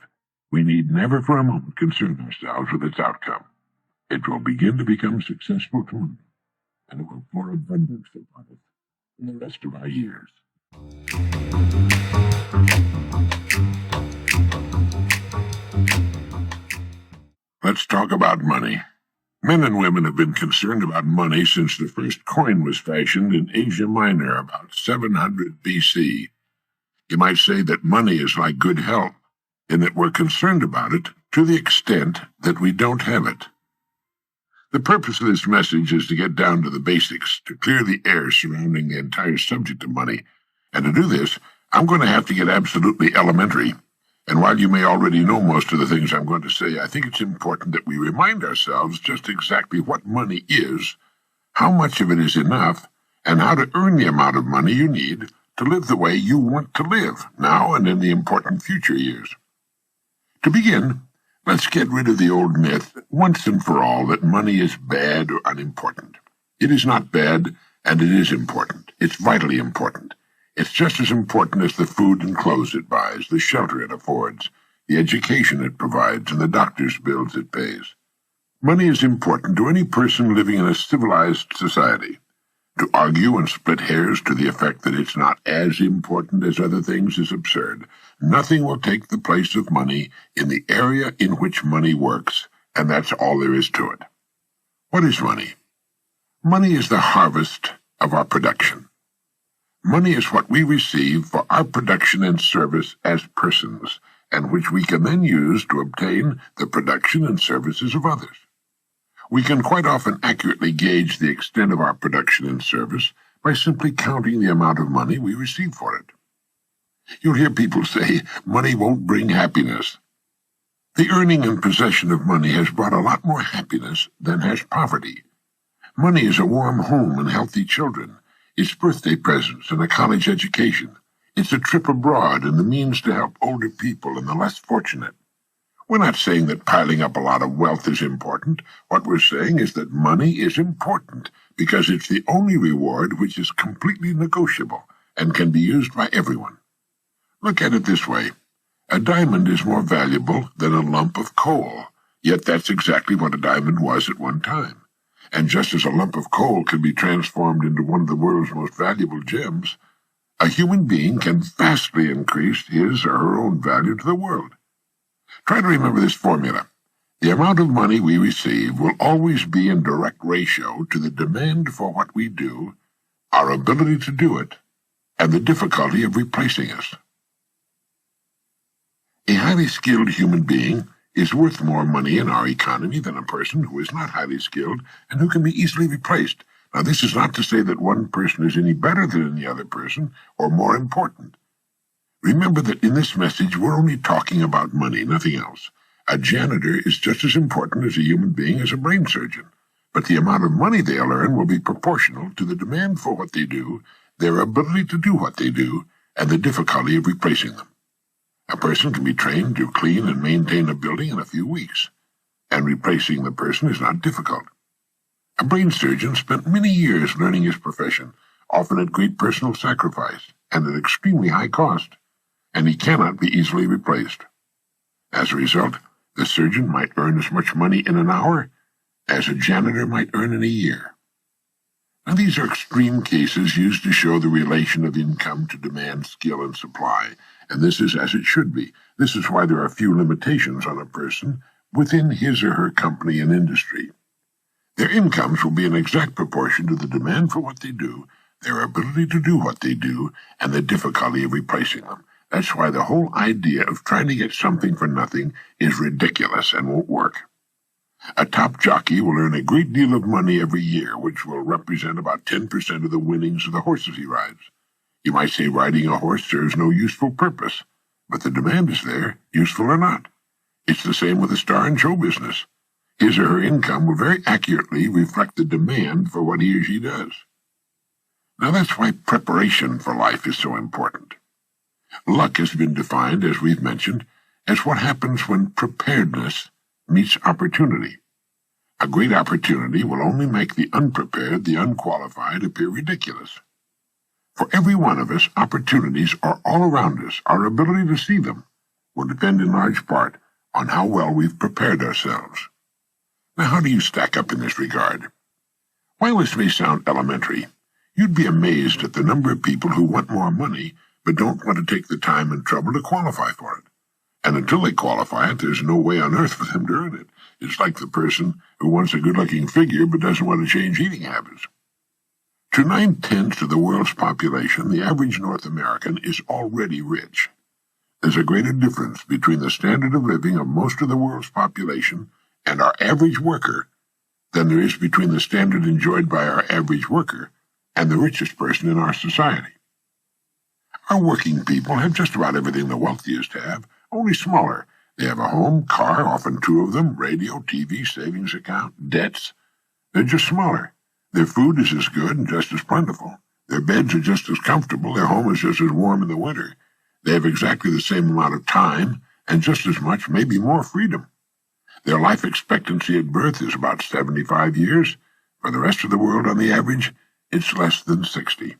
we need never for a moment concern ourselves with its outcome. It will begin to become successful tomorrow, and it will pour abundance upon us in the rest of our years. Let's talk about money. Men and women have been concerned about money since the first coin was fashioned in Asia Minor about 700 BC. You might say that money is like good health, in that we're concerned about it to the extent that we don't have it. The purpose of this message is to get down to the basics, to clear the air surrounding the entire subject of money. And to do this, I'm going to have to get absolutely elementary. And while you may already know most of the things I'm going to say, I think it's important that we remind ourselves just exactly what money is, how much of it is enough, and how to earn the amount of money you need to live the way you want to live, now and in the important future years. To begin, let's get rid of the old myth, once and for all, that money is bad or unimportant. It is not bad, and it is important. It's vitally important. It's just as important as the food and clothes it buys, the shelter it affords, the education it provides, and the doctor's bills it pays. Money is important to any person living in a civilized society. To argue and split hairs to the effect that it's not as important as other things is absurd. Nothing will take the place of money in the area in which money works, and that's all there is to it. What is money? Money is the harvest of our production. Money is what we receive for our production and service as persons, and which we can then use to obtain the production and services of others. We can quite often accurately gauge the extent of our production and service by simply counting the amount of money we receive for it. You'll hear people say, money won't bring happiness. The earning and possession of money has brought a lot more happiness than has poverty. Money is a warm home and healthy children. It's birthday presents and a college education. It's a trip abroad and the means to help older people and the less fortunate. We're not saying that piling up a lot of wealth is important. What we're saying is that money is important because it's the only reward which is completely negotiable and can be used by everyone. Look at it this way. A diamond is more valuable than a lump of coal, yet that's exactly what a diamond was at one time. And just as a lump of coal can be transformed into one of the world's most valuable gems, a human being can vastly increase his or her own value to the world. Try to remember this formula. The amount of money we receive will always be in direct ratio to the demand for what we do, our ability to do it, and the difficulty of replacing us. A highly skilled human being is worth more money in our economy than a person who is not highly skilled and who can be easily replaced. Now, this is not to say that one person is any better than any other person or more important. Remember that in this message, we're only talking about money, nothing else. A janitor is just as important as a human being as a brain surgeon, but the amount of money they'll earn will be proportional to the demand for what they do, their ability to do what they do, and the difficulty of replacing them. A person can be trained to clean and maintain a building in a few weeks, and replacing the person is not difficult. A brain surgeon spent many years learning his profession, often at great personal sacrifice and at extremely high cost, and he cannot be easily replaced. As a result, the surgeon might earn as much money in an hour as a janitor might earn in a year. Now, these are extreme cases used to show the relation of income to demand, skill, and supply, and this is as it should be. This is why there are few limitations on a person within his or her company and industry. Their incomes will be in exact proportion to the demand for what they do, their ability to do what they do, and the difficulty of replacing them. That's why the whole idea of trying to get something for nothing is ridiculous and won't work. A top jockey will earn a great deal of money every year, which will represent about 10% of the winnings of the horses he rides. You might say riding a horse serves no useful purpose, but the demand is there, useful or not. It's the same with a star in show business. His or her income will very accurately reflect the demand for what he or she does. Now that's why preparation for life is so important. Luck has been defined, as we've mentioned, as what happens when preparedness meets opportunity. A great opportunity will only make the unprepared, the unqualified, appear ridiculous. For every one of us, opportunities are all around us. Our ability to see them will depend in large part on how well we've prepared ourselves. Now, how do you stack up in this regard? While this may sound elementary, you'd be amazed at the number of people who want more money but don't want to take the time and trouble to qualify for it. And until they qualify it, there's no way on earth for them to earn it. It's like the person who wants a good-looking figure but doesn't want to change eating habits. To 9/10 of the world's population, the average North American is already rich. There's a greater difference between the standard of living of most of the world's population and our average worker than there is between the standard enjoyed by our average worker and the richest person in our society. Our working people have just about everything the wealthiest have, only smaller. They have a home, car, often two of them, radio, TV, savings account, debts. They're just smaller. Their food is as good and just as plentiful. Their beds are just as comfortable. Their home is just as warm in the winter. They have exactly the same amount of time and just as much, maybe more, freedom. Their life expectancy at birth is about 75 years. For the rest of the world, on the average, it's less than 60.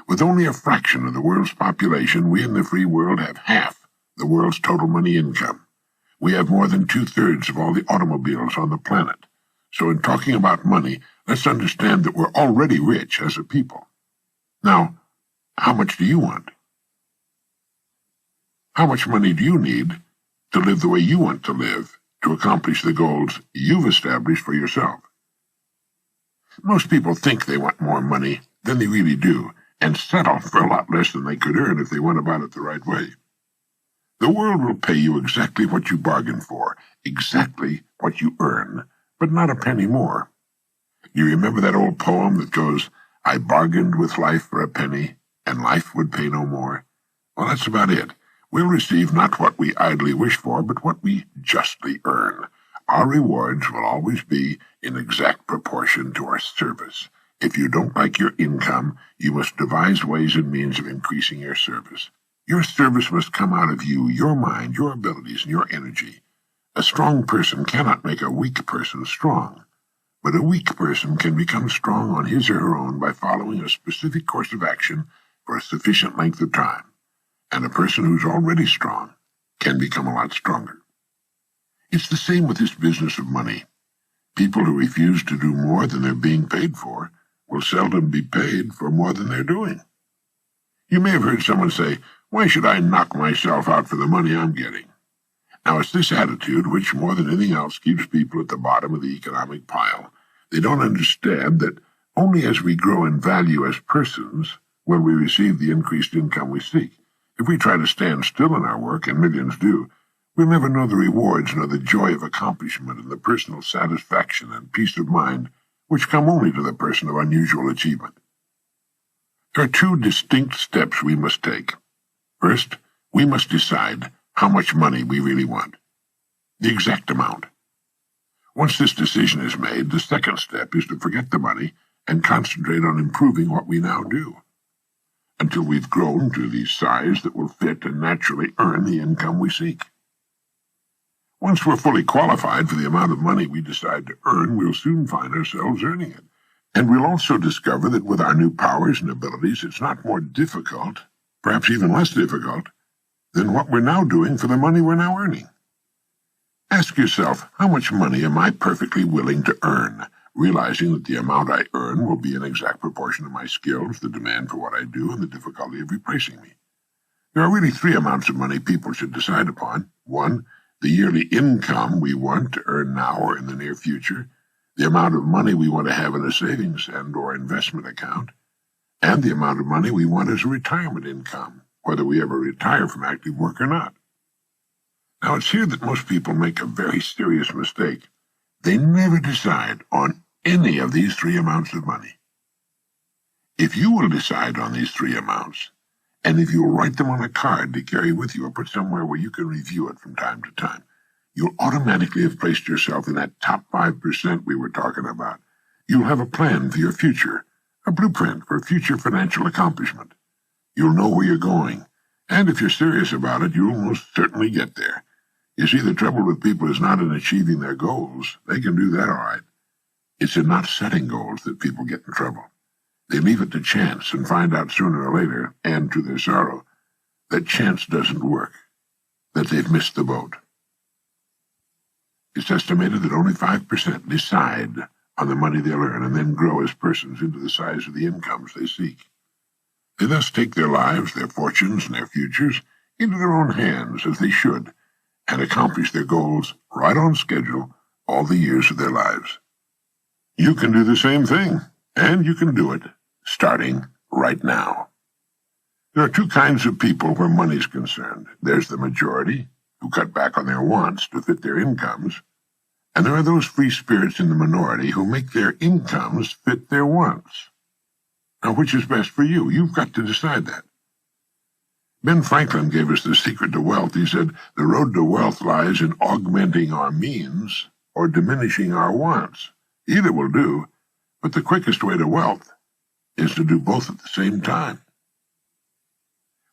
With only a fraction of the world's population, we in the free world have half the world's total money income. We have more than 2/3 of all the automobiles on the planet. So in talking about money, let's understand that we're already rich as a people. Now, how much do you want? How much money do you need to live the way you want to live, to accomplish the goals you've established for yourself? Most people think they want more money than they really do, and settle for a lot less than they could earn if they went about it the right way. The world will pay you exactly what you bargained for, exactly what you earn, but not a penny more. You remember that old poem that goes, "I bargained with life for a penny, and life would pay no more"? Well, that's about it. We'll receive not what we idly wish for, but what we justly earn. Our rewards will always be in exact proportion to our service. If you don't like your income, you must devise ways and means of increasing your service. Your service must come out of you, your mind, your abilities, and your energy. A strong person cannot make a weak person strong, but a weak person can become strong on his or her own by following a specific course of action for a sufficient length of time. And a person who's already strong can become a lot stronger. It's the same with this business of money. People who refuse to do more than they're being paid for will seldom be paid for more than they're doing. You may have heard someone say, "Why should I knock myself out for the money I'm getting?" Now, it's this attitude which, more than anything else, keeps people at the bottom of the economic pile. They don't understand that only as we grow in value as persons will we receive the increased income we seek. If we try to stand still in our work, and millions do, we'll never know the rewards nor the joy of accomplishment and the personal satisfaction and peace of mind which come only to the person of unusual achievement. There are two distinct steps we must take. First, we must decide how much money we really want, the exact amount. Once this decision is made, the second step is to forget the money and concentrate on improving what we now do, until we've grown to the size that will fit and naturally earn the income we seek. Once we're fully qualified for the amount of money we decide to earn, we'll soon find ourselves earning it. And we'll also discover that with our new powers and abilities, it's not more difficult, perhaps even less difficult, than what we're now doing for the money we're now earning. Ask yourself, how much money am I perfectly willing to earn, realizing that the amount I earn will be in exact proportion to my skills, the demand for what I do, and the difficulty of replacing me. There are really three amounts of money people should decide upon. One, the yearly income we want to earn now or in the near future, the amount of money we want to have in a savings and or investment account, and the amount of money we want as a retirement income, whether we ever retire from active work or not. Now, it's here that most people make a very serious mistake. They never decide on any of these three amounts of money. If you will decide on these three amounts, and if you'll write them on a card to carry with you or put somewhere where you can review it from time to time, you'll automatically have placed yourself in that top 5% we were talking about. You'll have a plan for your future, a blueprint for future financial accomplishment. You'll know where you're going, And if you're serious about it, you'll most certainly get there. You see, the trouble with people is not in achieving their goals. They can do that all right. It's in not setting goals that people get in trouble. They leave it to chance and find out sooner or later, and to their sorrow, that chance doesn't work, that they've missed the boat. It's estimated that only 5% decide on the money they'll earn and then grow as persons into the size of the incomes they seek. They thus take their lives, their fortunes, and their futures into their own hands, as they should, and accomplish their goals right on schedule all the years of their lives. You can do the same thing, and you can do it starting right now. There are two kinds of people where money's concerned. There's the majority, who cut back on their wants to fit their incomes, and there are those free spirits in the minority who make their incomes fit their wants. Now, which is best for you? You've got to decide that. Ben Franklin gave us the secret to wealth. He said, the road to wealth lies in augmenting our means or diminishing our wants. Either will do, but the quickest way to wealth is to do both at the same time.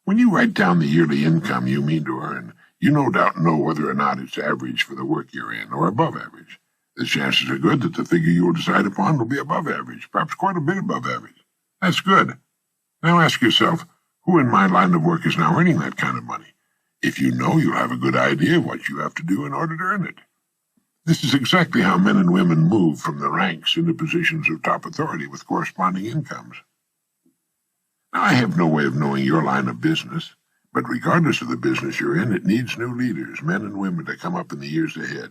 When you write down the yearly income you mean to earn, you no doubt know whether or not it's average for the work you're in, or above average. The chances are good that the figure you will decide upon will be above average, perhaps quite a bit above average. That's good. Now ask yourself, who in my line of work is now earning that kind of money? If you know, you'll have a good idea of what you have to do in order to earn it. This is exactly how men and women move from the ranks into positions of top authority with corresponding incomes. Now, I have no way of knowing your line of business, but regardless of the business you're in, it needs new leaders, men and women, to come up in the years ahead.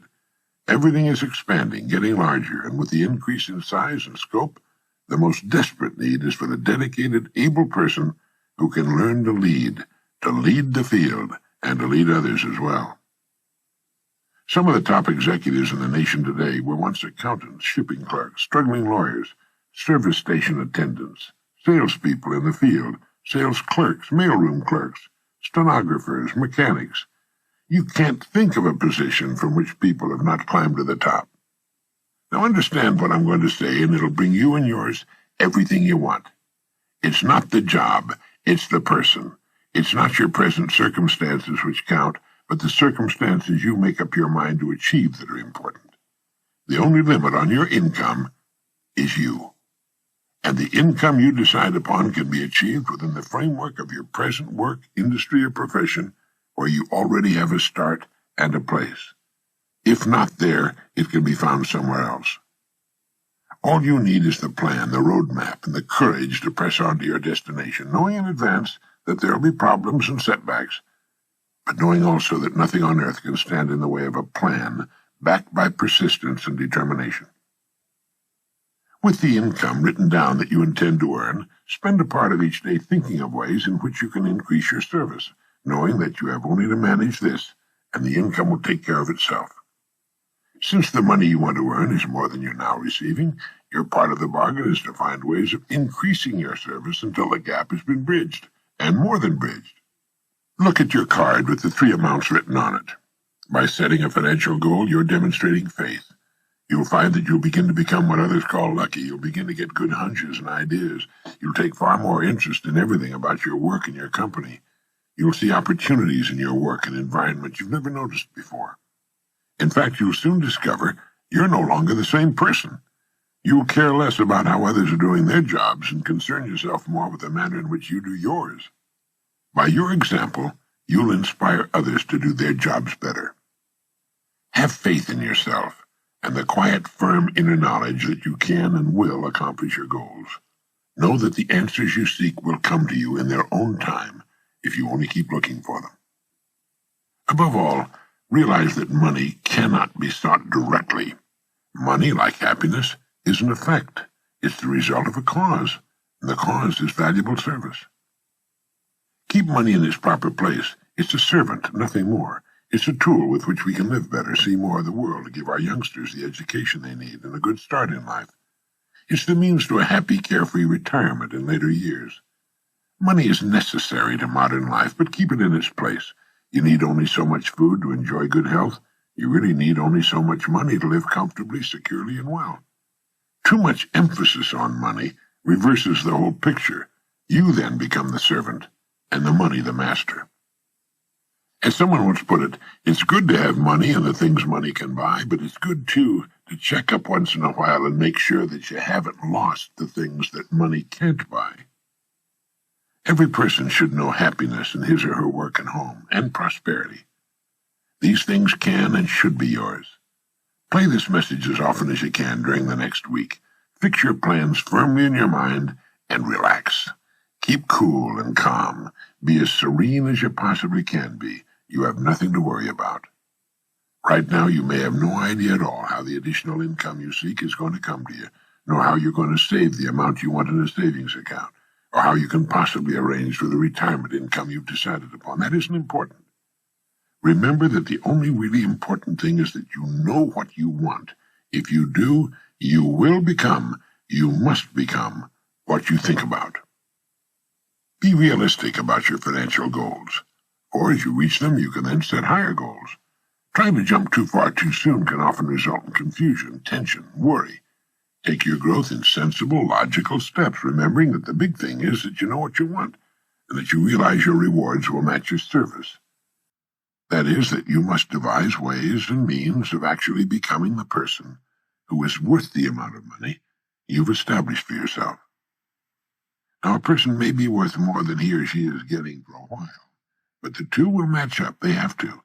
Everything is expanding, getting larger, and with the increase in size and scope, the most desperate need is for the dedicated, able person who can learn to lead the field, and to lead others as well. Some of the top executives in the nation today were once accountants, shipping clerks, struggling lawyers, service station attendants, salespeople in the field, sales clerks, mailroom clerks, stenographers, mechanics. You can't think of a position from which people have not climbed to the top. Now understand what I'm going to say, and it'll bring you and yours everything you want. It's not the job, it's the person. It's not your present circumstances which count, but the circumstances you make up your mind to achieve that are important. The only limit on your income is you. And the income you decide upon can be achieved within the framework of your present work, industry, or profession, where you already have a start and a place. If not there, it can be found somewhere else. All you need is the plan, the roadmap, and the courage to press on to your destination, knowing in advance that there will be problems and setbacks, but knowing also that nothing on earth can stand in the way of a plan backed by persistence and determination. With the income written down that you intend to earn, spend a part of each day thinking of ways in which you can increase your service, knowing that you have only to manage this, and the income will take care of itself. Since the money you want to earn is more than you're now receiving, your part of the bargain is to find ways of increasing your service until the gap has been bridged, and more than bridged. Look at your card with the 3 amounts written on it. By setting a financial goal, you're demonstrating faith. You'll find that you'll begin to become what others call lucky. You'll begin to get good hunches and ideas. You'll take far more interest in everything about your work and your company. You'll see opportunities in your work and environment you've never noticed before. In fact, you'll soon discover you're no longer the same person. You'll care less about how others are doing their jobs and concern yourself more with the manner in which you do yours. By your example, you'll inspire others to do their jobs better. Have faith in yourself and the quiet, firm inner knowledge that you can and will accomplish your goals. Know that the answers you seek will come to you in their own time if you only keep looking for them. Above all, realize that money cannot be sought directly. Money, like happiness, is an effect. It's the result of a cause, and the cause is valuable service. Keep money in its proper place. It's a servant, nothing more. It's a tool with which we can live better, see more of the world, and give our youngsters the education they need and a good start in life. It's the means to a happy, carefree retirement in later years. Money is necessary to modern life, but keep it in its place. You need only so much food to enjoy good health. You really need only so much money to live comfortably, securely, and well. Too much emphasis on money reverses the whole picture. You then become the servant, and the money the master. As someone once put it, it's good to have money and the things money can buy, but it's good, too, to check up once in a while and make sure that you haven't lost the things that money can't buy. Every person should know happiness in his or her work and home, and prosperity. These things can and should be yours. Play this message as often as you can during the next week. Fix your plans firmly in your mind and relax. Keep cool and calm. Be as serene as you possibly can be. You have nothing to worry about. Right now, you may have no idea at all how the additional income you seek is going to come to you, nor how you're going to save the amount you want in a savings account, or how you can possibly arrange for the retirement income you've decided upon. That isn't important. Remember that the only really important thing is that you know what you want. If you do, you will become, you must become, what you think about. Be realistic about your financial goals, or as you reach them, you can then set higher goals. Trying to jump too far too soon can often result in confusion, tension, worry. Take your growth in sensible, logical steps, remembering that the big thing is that you know what you want, and that you realize your rewards will match your service. That is, that you must devise ways and means of actually becoming the person who is worth the amount of money you've established for yourself. Now, a person may be worth more than he or she is getting for a while, but the two will match up. They have to.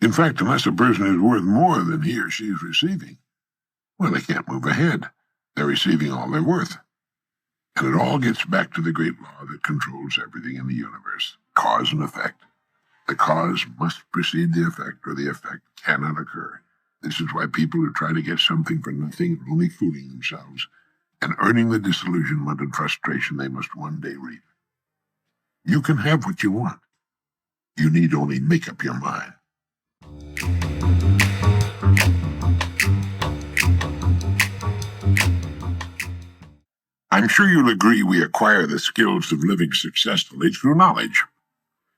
In fact, unless a person is worth more than he or she is receiving, well, they can't move ahead. They're receiving all they're worth. And it all gets back to the great law that controls everything in the universe, cause and effect. The cause must precede the effect, or the effect cannot occur. This is why people who try to get something for nothing are only fooling themselves and earning the disillusionment and frustration they must one day reap. You can have what you want. You need only make up your mind. I'm sure you'll agree we acquire the skills of living successfully through knowledge.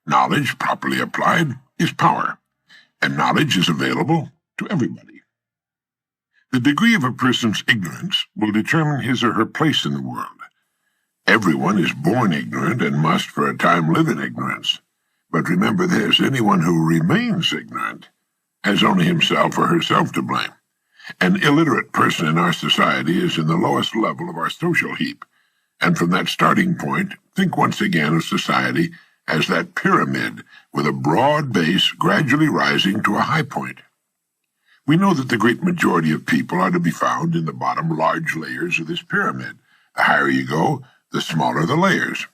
Knowledge, properly applied, is power, and knowledge is available to everybody. The degree of a person's ignorance will determine his or her place in the world. Everyone is born ignorant and must for a time live in ignorance. But remember this, anyone who remains ignorant has only himself or herself to blame. An illiterate person in our society is in the lowest level of our social heap, and from that starting point, think once again of society as that pyramid with a broad base gradually rising to a high point. We know that the great majority of people are to be found in the bottom large layers of this pyramid. The higher you go, the smaller the layers.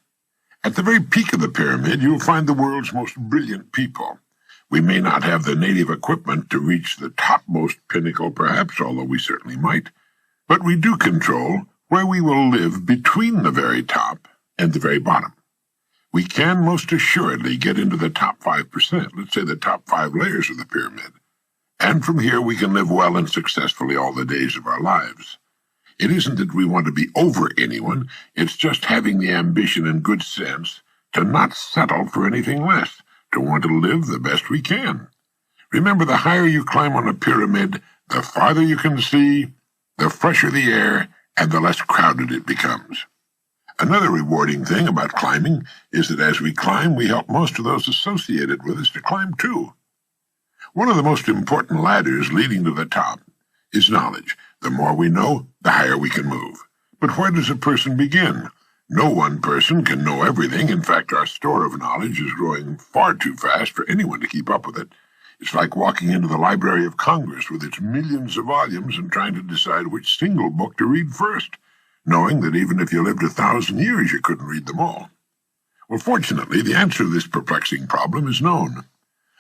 At the very peak of the pyramid, you'll find the world's most brilliant people. We may not have the native equipment to reach the topmost pinnacle, perhaps, although we certainly might, but we do control where we will live between the very top and the very bottom. We can most assuredly get into the top 5%, let's say the top 5 layers of the pyramid, and from here we can live well and successfully all the days of our lives. It isn't that we want to be over anyone, it's just having the ambition and good sense to not settle for anything less, to want to live the best we can. Remember, the higher you climb on a pyramid, the farther you can see, the fresher the air, and the less crowded it becomes. Another rewarding thing about climbing is that as we climb, we help most of those associated with us to climb too. One of the most important ladders leading to the top is knowledge. The more we know, the higher we can move. But where does a person begin? No one person can know everything. In fact, our store of knowledge is growing far too fast for anyone to keep up with it. It's like walking into the Library of Congress with its millions of volumes and trying to decide which single book to read first, knowing that even if you lived 1,000 years, you couldn't read them all. Well, fortunately, the answer to this perplexing problem is known.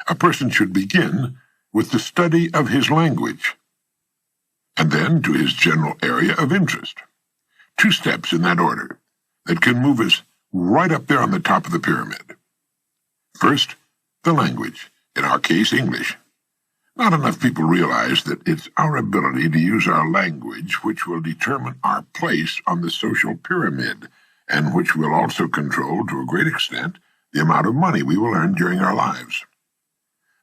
A person should begin with the study of his language, and then to his general area of interest. 2 steps in that order that can move us right up there on the top of the pyramid. First, the language, in our case, English. Not enough people realize that it's our ability to use our language which will determine our place on the social pyramid, and which will also control, to a great extent, the amount of money we will earn during our lives.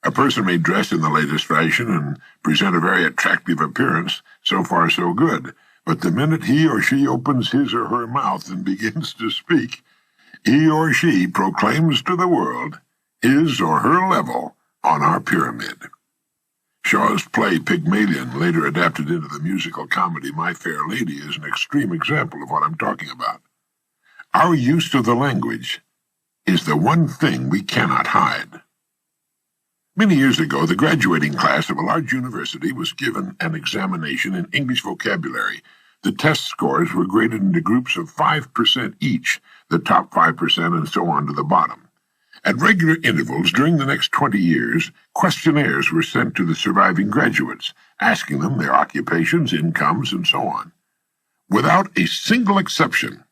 A person may dress in the latest fashion and present a very attractive appearance, so far so good, but the minute he or she opens his or her mouth and begins to speak, he or she proclaims to the world his or her level on our pyramid. Shaw's play Pygmalion, later adapted into the musical comedy My Fair Lady, is an extreme example of what I'm talking about. Our use of the language is the one thing we cannot hide. Many years ago, the graduating class of a large university was given an examination in English vocabulary. The test scores were graded into groups of 5% each, the top 5% and so on to the bottom. At regular intervals during the next 20 years, questionnaires were sent to the surviving graduates, asking them their occupations, incomes, and so on. Without a single exception,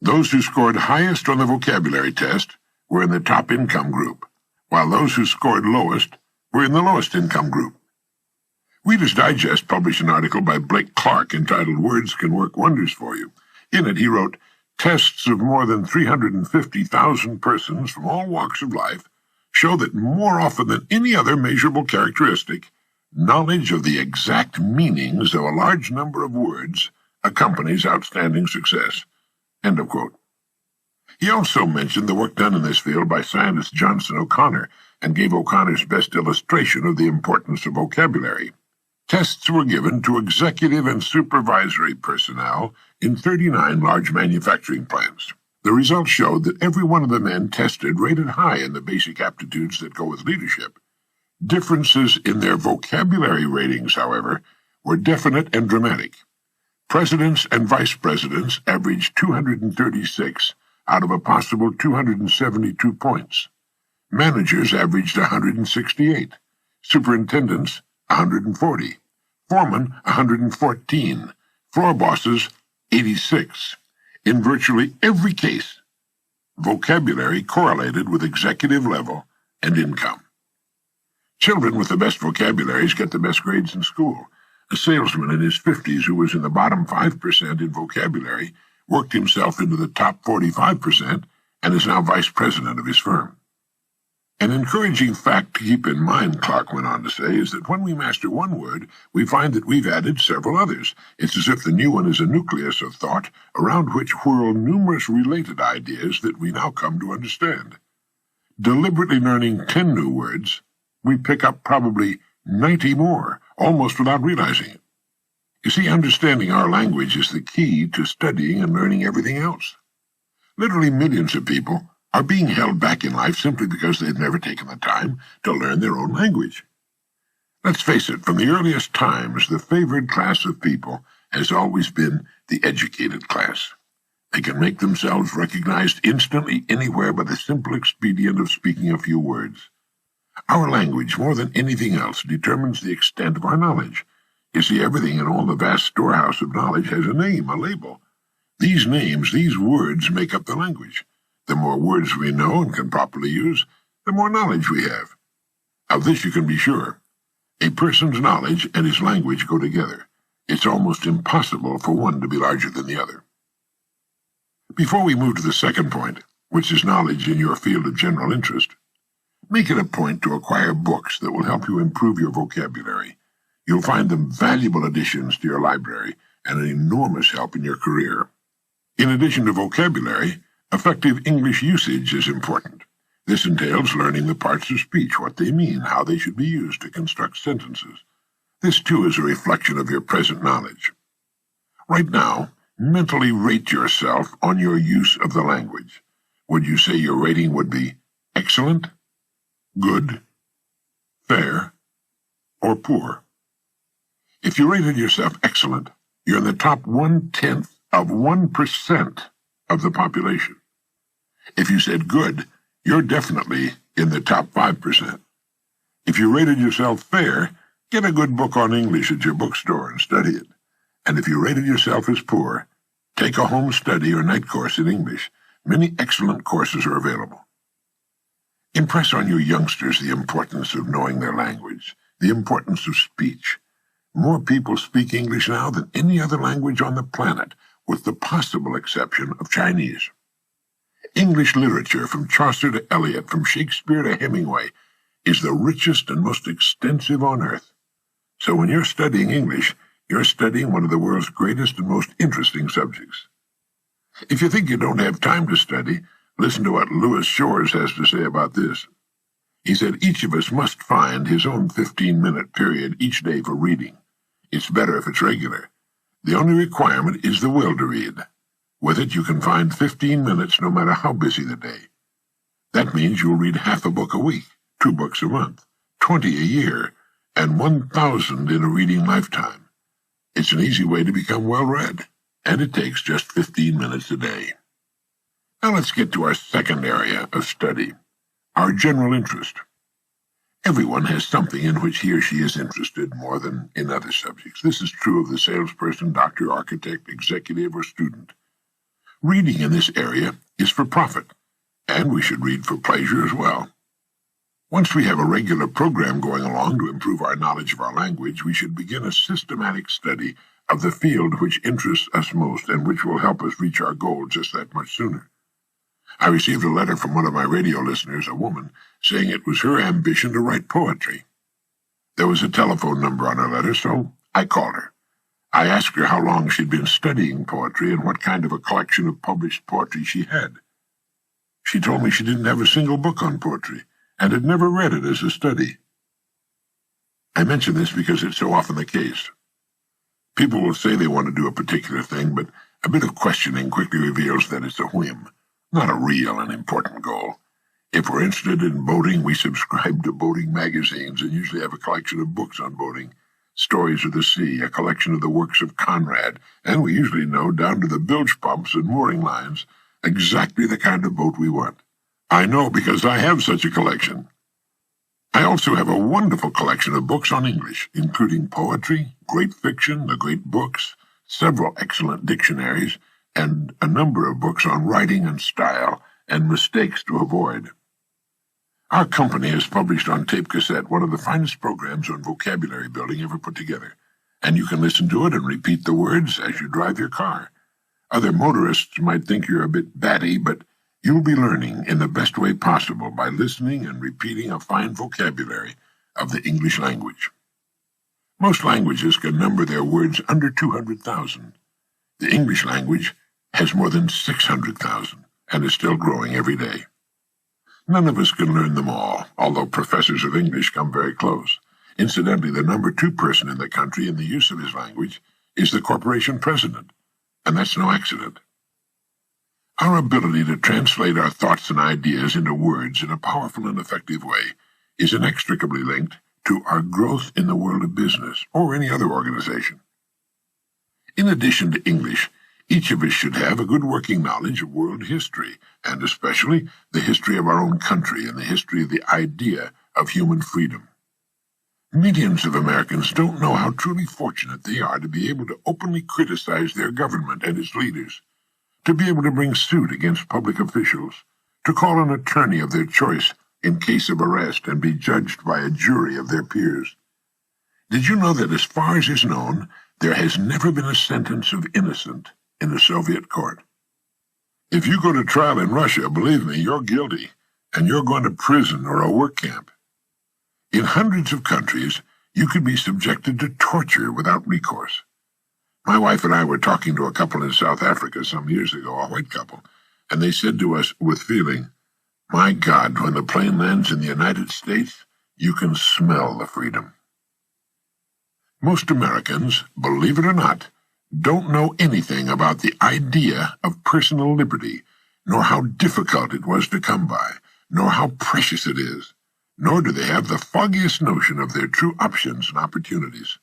those who scored highest on the vocabulary test were in the top income group, while those who scored lowest were in the lowest income group. Reader's Digest published an article by Blake Clark entitled "Words Can Work Wonders for You." In it, he wrote, "Tests of more than 350,000 persons from all walks of life show that more often than any other measurable characteristic, knowledge of the exact meanings of a large number of words accompanies outstanding success." End of quote. He also mentioned the work done in this field by scientist Johnson O'Connor and gave O'Connor's best illustration of the importance of vocabulary. Tests were given to executive and supervisory personnel in 39 large manufacturing plants. The results showed that every one of the men tested rated high in the basic aptitudes that go with leadership. Differences in their vocabulary ratings, however, were definite and dramatic. Presidents and vice presidents averaged 236 out of a possible 272 points. Managers averaged 168. Superintendents, 140. Foremen, 114. Floor bosses, 86. In virtually every case, vocabulary correlated with executive level and income. Children with the best vocabularies get the best grades in school. A salesman in his 50s who was in the bottom 5% in vocabulary worked himself into the top 45% and is now vice president of his firm. An encouraging fact to keep in mind, Clark went on to say, is that when we master one word, we find that we've added several others. It's as if the new one is a nucleus of thought around which whirl numerous related ideas that we now come to understand. Deliberately learning 10 new words, we pick up probably 90 more, almost without realizing it. You see, understanding our language is the key to studying and learning everything else. Literally millions of people are being held back in life simply because they've never taken the time to learn their own language. Let's face it, from the earliest times, the favored class of people has always been the educated class. They can make themselves recognized instantly anywhere by the simple expedient of speaking a few words. Our language, more than anything else, determines the extent of our knowledge. You see, everything in all the vast storehouse of knowledge has a name, a label. These names, these words, make up the language. The more words we know and can properly use, the more knowledge we have. Of this you can be sure. A person's knowledge and his language go together. It's almost impossible for one to be larger than the other. Before we move to the second point, which is knowledge in your field of general interest, make it a point to acquire books that will help you improve your vocabulary. You'll find them valuable additions to your library and an enormous help in your career. In addition to vocabulary, effective English usage is important. This entails learning the parts of speech, what they mean, how they should be used to construct sentences. This, too, is a reflection of your present knowledge. Right now, mentally rate yourself on your use of the language. Would you say your rating would be excellent, good, fair, or poor? If you rated yourself excellent, you're in the top 1/10 of 1% of the population. If you said good, you're definitely in the top 5%. If you rated yourself fair, get a good book on English at your bookstore and study it. And if you rated yourself as poor, take a home study or night course in English. Many excellent courses are available. Impress on your youngsters the importance of knowing their language, the importance of speech. More people speak English now than any other language on the planet, with the possible exception of Chinese. English literature, from Chaucer to Eliot, from Shakespeare to Hemingway, is the richest and most extensive on earth. So when you're studying English, you're studying one of the world's greatest and most interesting subjects. If you think you don't have time to study, listen to what Louis Shores has to say about this. He said each of us must find his own 15-minute period each day for reading. It's better if it's regular. The only requirement is the will to read. With it, you can find 15 minutes no matter how busy the day. That means you'll read half a book a week, 2 books a month, 20 a year, and 1,000 in a reading lifetime. It's an easy way to become well-read, and it takes just 15 minutes a day. Now let's get to our second area of study, our general interest. Everyone has something in which he or she is interested more than in other subjects. This is true of the salesperson, doctor, architect, executive, or student. Reading in this area is for profit, and we should read for pleasure as well. Once we have a regular program going along to improve our knowledge of our language, we should begin a systematic study of the field which interests us most and which will help us reach our goal just that much sooner. I received a letter from one of my radio listeners, a woman, saying it was her ambition to write poetry. There was a telephone number on her letter, so I called her. I asked her how long she'd been studying poetry and what kind of a collection of published poetry she had. She told me she didn't have a single book on poetry and had never read it as a study. I mention this because it's so often the case. People will say they want to do a particular thing, but a bit of questioning quickly reveals that it's a whim, not a real and important goal. If we're interested in boating, we subscribe to boating magazines and usually have a collection of books on boating, stories of the sea, a collection of the works of Conrad, and we usually know, down to the bilge pumps and mooring lines, exactly the kind of boat we want. I know because I have such a collection. I also have a wonderful collection of books on English, including poetry, great fiction, the great books, several excellent dictionaries, and a number of books on writing and style and mistakes to avoid. Our company has published on tape cassette one of the finest programs on vocabulary building ever put together, and you can listen to it and repeat the words as you drive your car. Other motorists might think you're a bit batty, but you'll be learning in the best way possible by listening and repeating a fine vocabulary of the English language. Most languages can number their words under 200,000. The English language has more than 600,000 and is still growing every day. None of us can learn them all, although professors of English come very close. Incidentally, the number 2 person in the country in the use of his language is the corporation president, and that's no accident. Our ability to translate our thoughts and ideas into words in a powerful and effective way is inextricably linked to our growth in the world of business or any other organization. In addition to English, each of us should have a good working knowledge of world history, and especially the history of our own country and the history of the idea of human freedom. Millions of Americans don't know how truly fortunate they are to be able to openly criticize their government and its leaders, to be able to bring suit against public officials, to call an attorney of their choice in case of arrest and be judged by a jury of their peers. Did you know that as far as is known, there has never been a sentence of innocent in a Soviet court? If you go to trial in Russia, believe me, you're guilty, and you're going to prison or a work camp. In hundreds of countries, you could be subjected to torture without recourse. My wife and I were talking to a couple in South Africa some years ago, a white couple, and they said to us with feeling, "My God, when the plane lands in the United States, you can smell the freedom." Most Americans, believe it or not, don't know anything about the idea of personal liberty, nor how difficult it was to come by, nor how precious it is, nor do they have the foggiest notion of their true options and opportunities.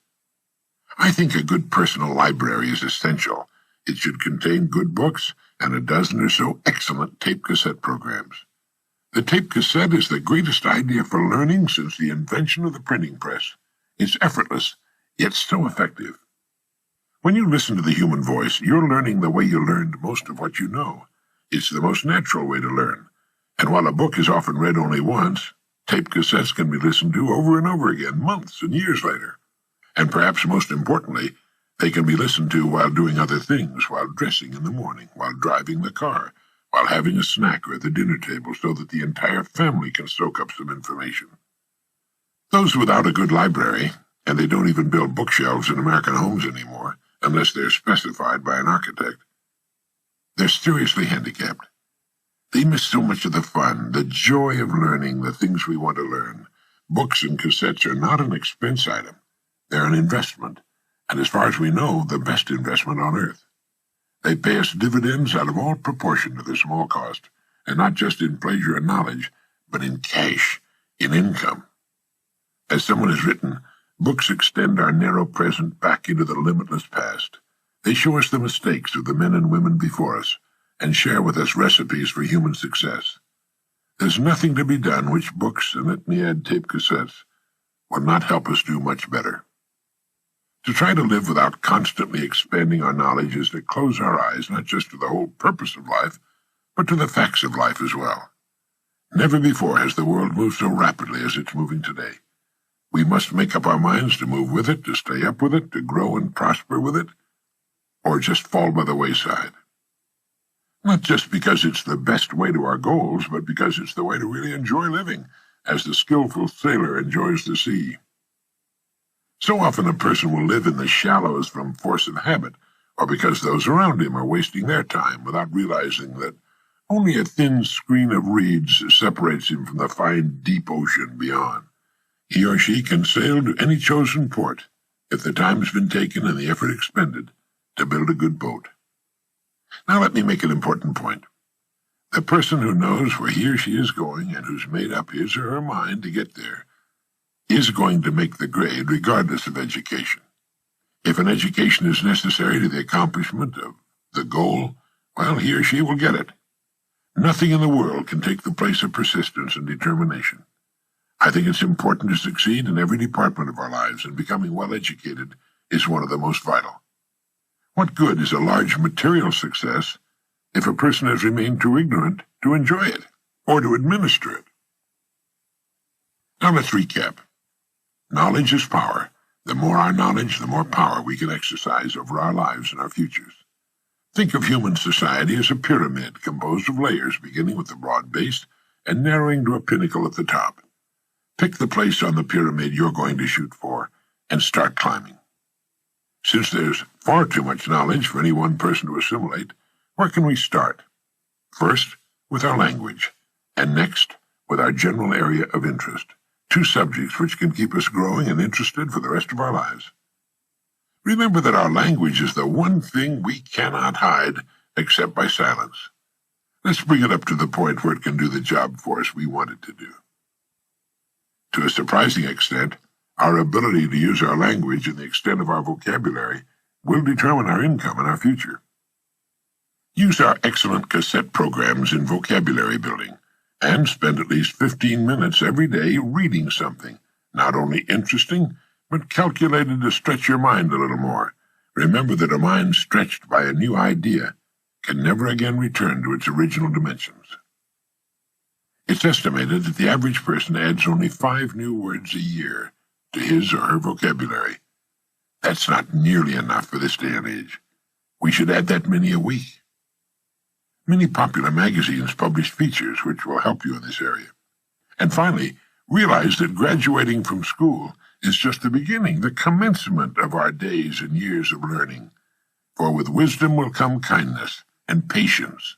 I think a good personal library is essential. It should contain good books and a dozen or so excellent tape cassette programs. The tape cassette is the greatest idea for learning since the invention of the printing press. It's effortless, yet so effective. When you listen to the human voice, you're learning the way you learned most of what you know. It's the most natural way to learn. And while a book is often read only once, tape cassettes can be listened to over and over again, months and years later. And perhaps most importantly, they can be listened to while doing other things, while dressing in the morning, while driving the car, while having a snack or at the dinner table, so that the entire family can soak up some information. Those without a good library, and they don't even build bookshelves in American homes anymore, unless they're specified by an architect, they're seriously handicapped. They miss so much of the fun, the joy of learning the things we want to learn. Books and cassettes are not an expense item. They're an investment, and as far as we know, the best investment on earth. They pay us dividends out of all proportion to their small cost, and not just in pleasure and knowledge, but in cash, in income. As someone has written, books extend our narrow present back into the limitless past. They show us the mistakes of the men and women before us, and share with us recipes for human success. There's nothing to be done which books, and let me add tape cassettes, will not help us do much better. To try to live without constantly expanding our knowledge is to close our eyes not just to the whole purpose of life, but to the facts of life as well. Never before has the world moved so rapidly as it's moving today. We must make up our minds to move with it, to stay up with it, to grow and prosper with it, or just fall by the wayside. Not just because it's the best way to our goals, but because it's the way to really enjoy living, as the skillful sailor enjoys the sea. So often a person will live in the shallows from force of habit, or because those around him are wasting their time without realizing that only a thin screen of reeds separates him from the fine, deep ocean beyond. He or she can sail to any chosen port if the time has been taken and the effort expended to build a good boat. Now let me make an important point. The person who knows where he or she is going and who's made up his or her mind to get there is going to make the grade regardless of education. If an education is necessary to the accomplishment of the goal, well, he or she will get it. Nothing in the world can take the place of persistence and determination. I think it's important to succeed in every department of our lives, and becoming well-educated is one of the most vital. What good is a large material success if a person has remained too ignorant to enjoy it or to administer it? Now let's recap. Knowledge is power. The more our knowledge, the more power we can exercise over our lives and our futures. Think of human society as a pyramid composed of layers beginning with the broad base and narrowing to a pinnacle at the top. Pick the place on the pyramid you're going to shoot for and start climbing. Since there's far too much knowledge for any one person to assimilate, where can we start? First, with our language, and next, with our general area of interest, two subjects which can keep us growing and interested for the rest of our lives. Remember that our language is the one thing we cannot hide except by silence. Let's bring it up to the point where it can do the job for us we want it to do. To a surprising extent, our ability to use our language and the extent of our vocabulary will determine our income and our future. Use our excellent cassette programs in vocabulary building, and spend at least 15 minutes every day reading something, not only interesting, but calculated to stretch your mind a little more. Remember that a mind stretched by a new idea can never again return to its original dimensions. It's estimated that the average person adds only 5 new words a year to his or her vocabulary. That's not nearly enough for this day and age. We should add that many a week. Many popular magazines publish features which will help you in this area. And finally, realize that graduating from school is just the beginning, the commencement of our days and years of learning. For with wisdom will come kindness and patience,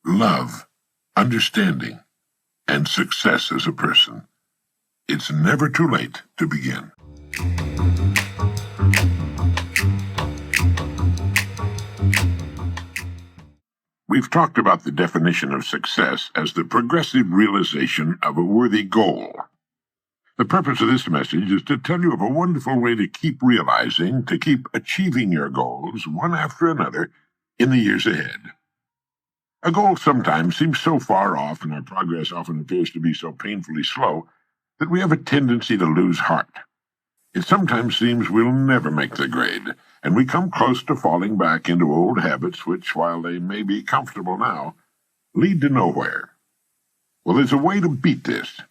love, understanding, and success as a person. It's never too late to begin. We've talked about the definition of success as the progressive realization of a worthy goal. The purpose of this message is to tell you of a wonderful way to keep realizing, to keep achieving your goals, one after another, in the years ahead. A goal sometimes seems so far off, and our progress often appears to be so painfully slow, that we have a tendency to lose heart. It sometimes seems we'll never make the grade, and we come close to falling back into old habits which, while they may be comfortable now, lead to nowhere. Well, there's a way to beat this.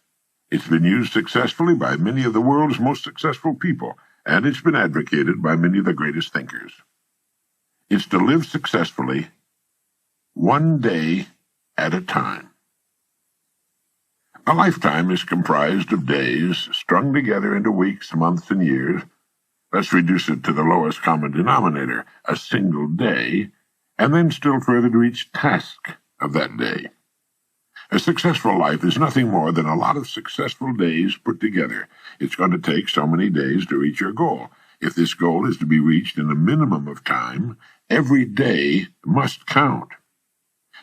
It's been used successfully by many of the world's most successful people, and it's been advocated by many of the greatest thinkers. It's to live successfully, one day at a time. A lifetime is comprised of days strung together into weeks, months, and years. Let's reduce it to the lowest common denominator, a single day, and then still further to each task of that day. A successful life is nothing more than a lot of successful days put together. It's going to take so many days to reach your goal. If this goal is to be reached in a minimum of time, every day must count.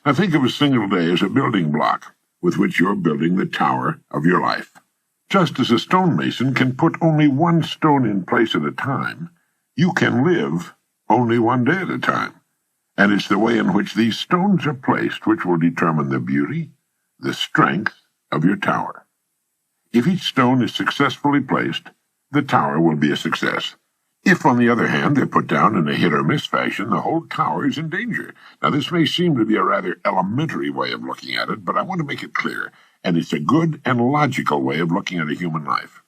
Now think of a single day as a building block with which you're building the tower of your life. Just as a stonemason can put only one stone in place at a time, you can live only one day at a time. And it's the way in which these stones are placed which will determine the beauty, the strength of your tower. If each stone is successfully placed, the tower will be a success. If, on the other hand, they're put down in a hit-or-miss fashion, the whole tower is in danger. Now, this may seem to be a rather elementary way of looking at it, but I want to make it clear, and it's a good and logical way of looking at a human life.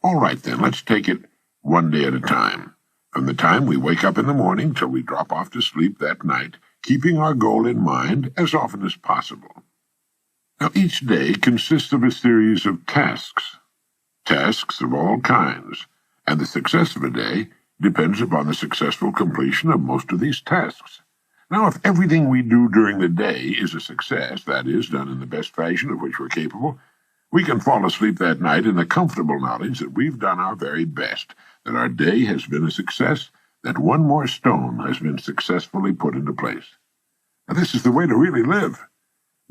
All right, then, let's take it one day at a time. From the time we wake up in the morning till we drop off to sleep that night, keeping our goal in mind as often as possible. Now, each day consists of a series of tasks of all kinds, and the success of a day depends upon the successful completion of most of these tasks. Now, if everything we do during the day is a success, that is, done in the best fashion of which we're capable, we can fall asleep that night in the comfortable knowledge that we've done our very best, that our day has been a success, that one more stone has been successfully put into place. Now, this is the way to really live.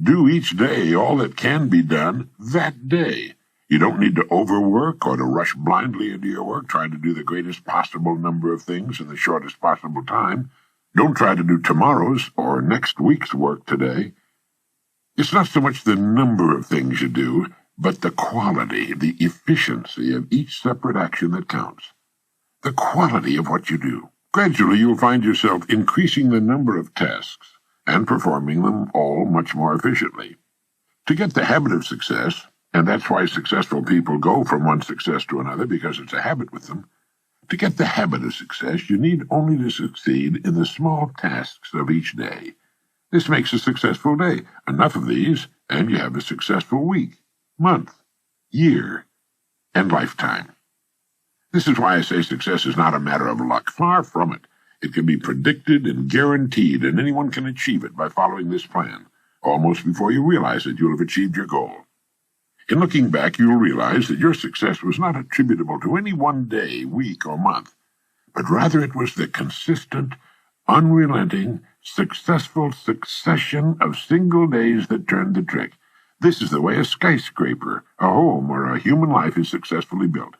Do each day all that can be done that day. You don't need to overwork or to rush blindly into your work, trying to do the greatest possible number of things in the shortest possible time. Don't try to do tomorrow's or next week's work today. It's not so much the number of things you do, but the quality, the efficiency of each separate action that counts. The quality of what you do. Gradually, you'll find yourself increasing the number of tasks and performing them all much more efficiently. To get the habit of success, and that's why successful people go from one success to another, because it's a habit with them. To get the habit of success, you need only to succeed in the small tasks of each day. This makes a successful day. Enough of these, and you have a successful week, month, year, and lifetime. This is why I say success is not a matter of luck. Far from it. It can be predicted and guaranteed, and anyone can achieve it by following this plan. Almost before you realize it, you'll have achieved your goal. In looking back, you'll realize that your success was not attributable to any one day, week, or month, but rather it was the consistent, unrelenting, successful succession of single days that turned the trick. This is the way a skyscraper, a home, or a human life is successfully built.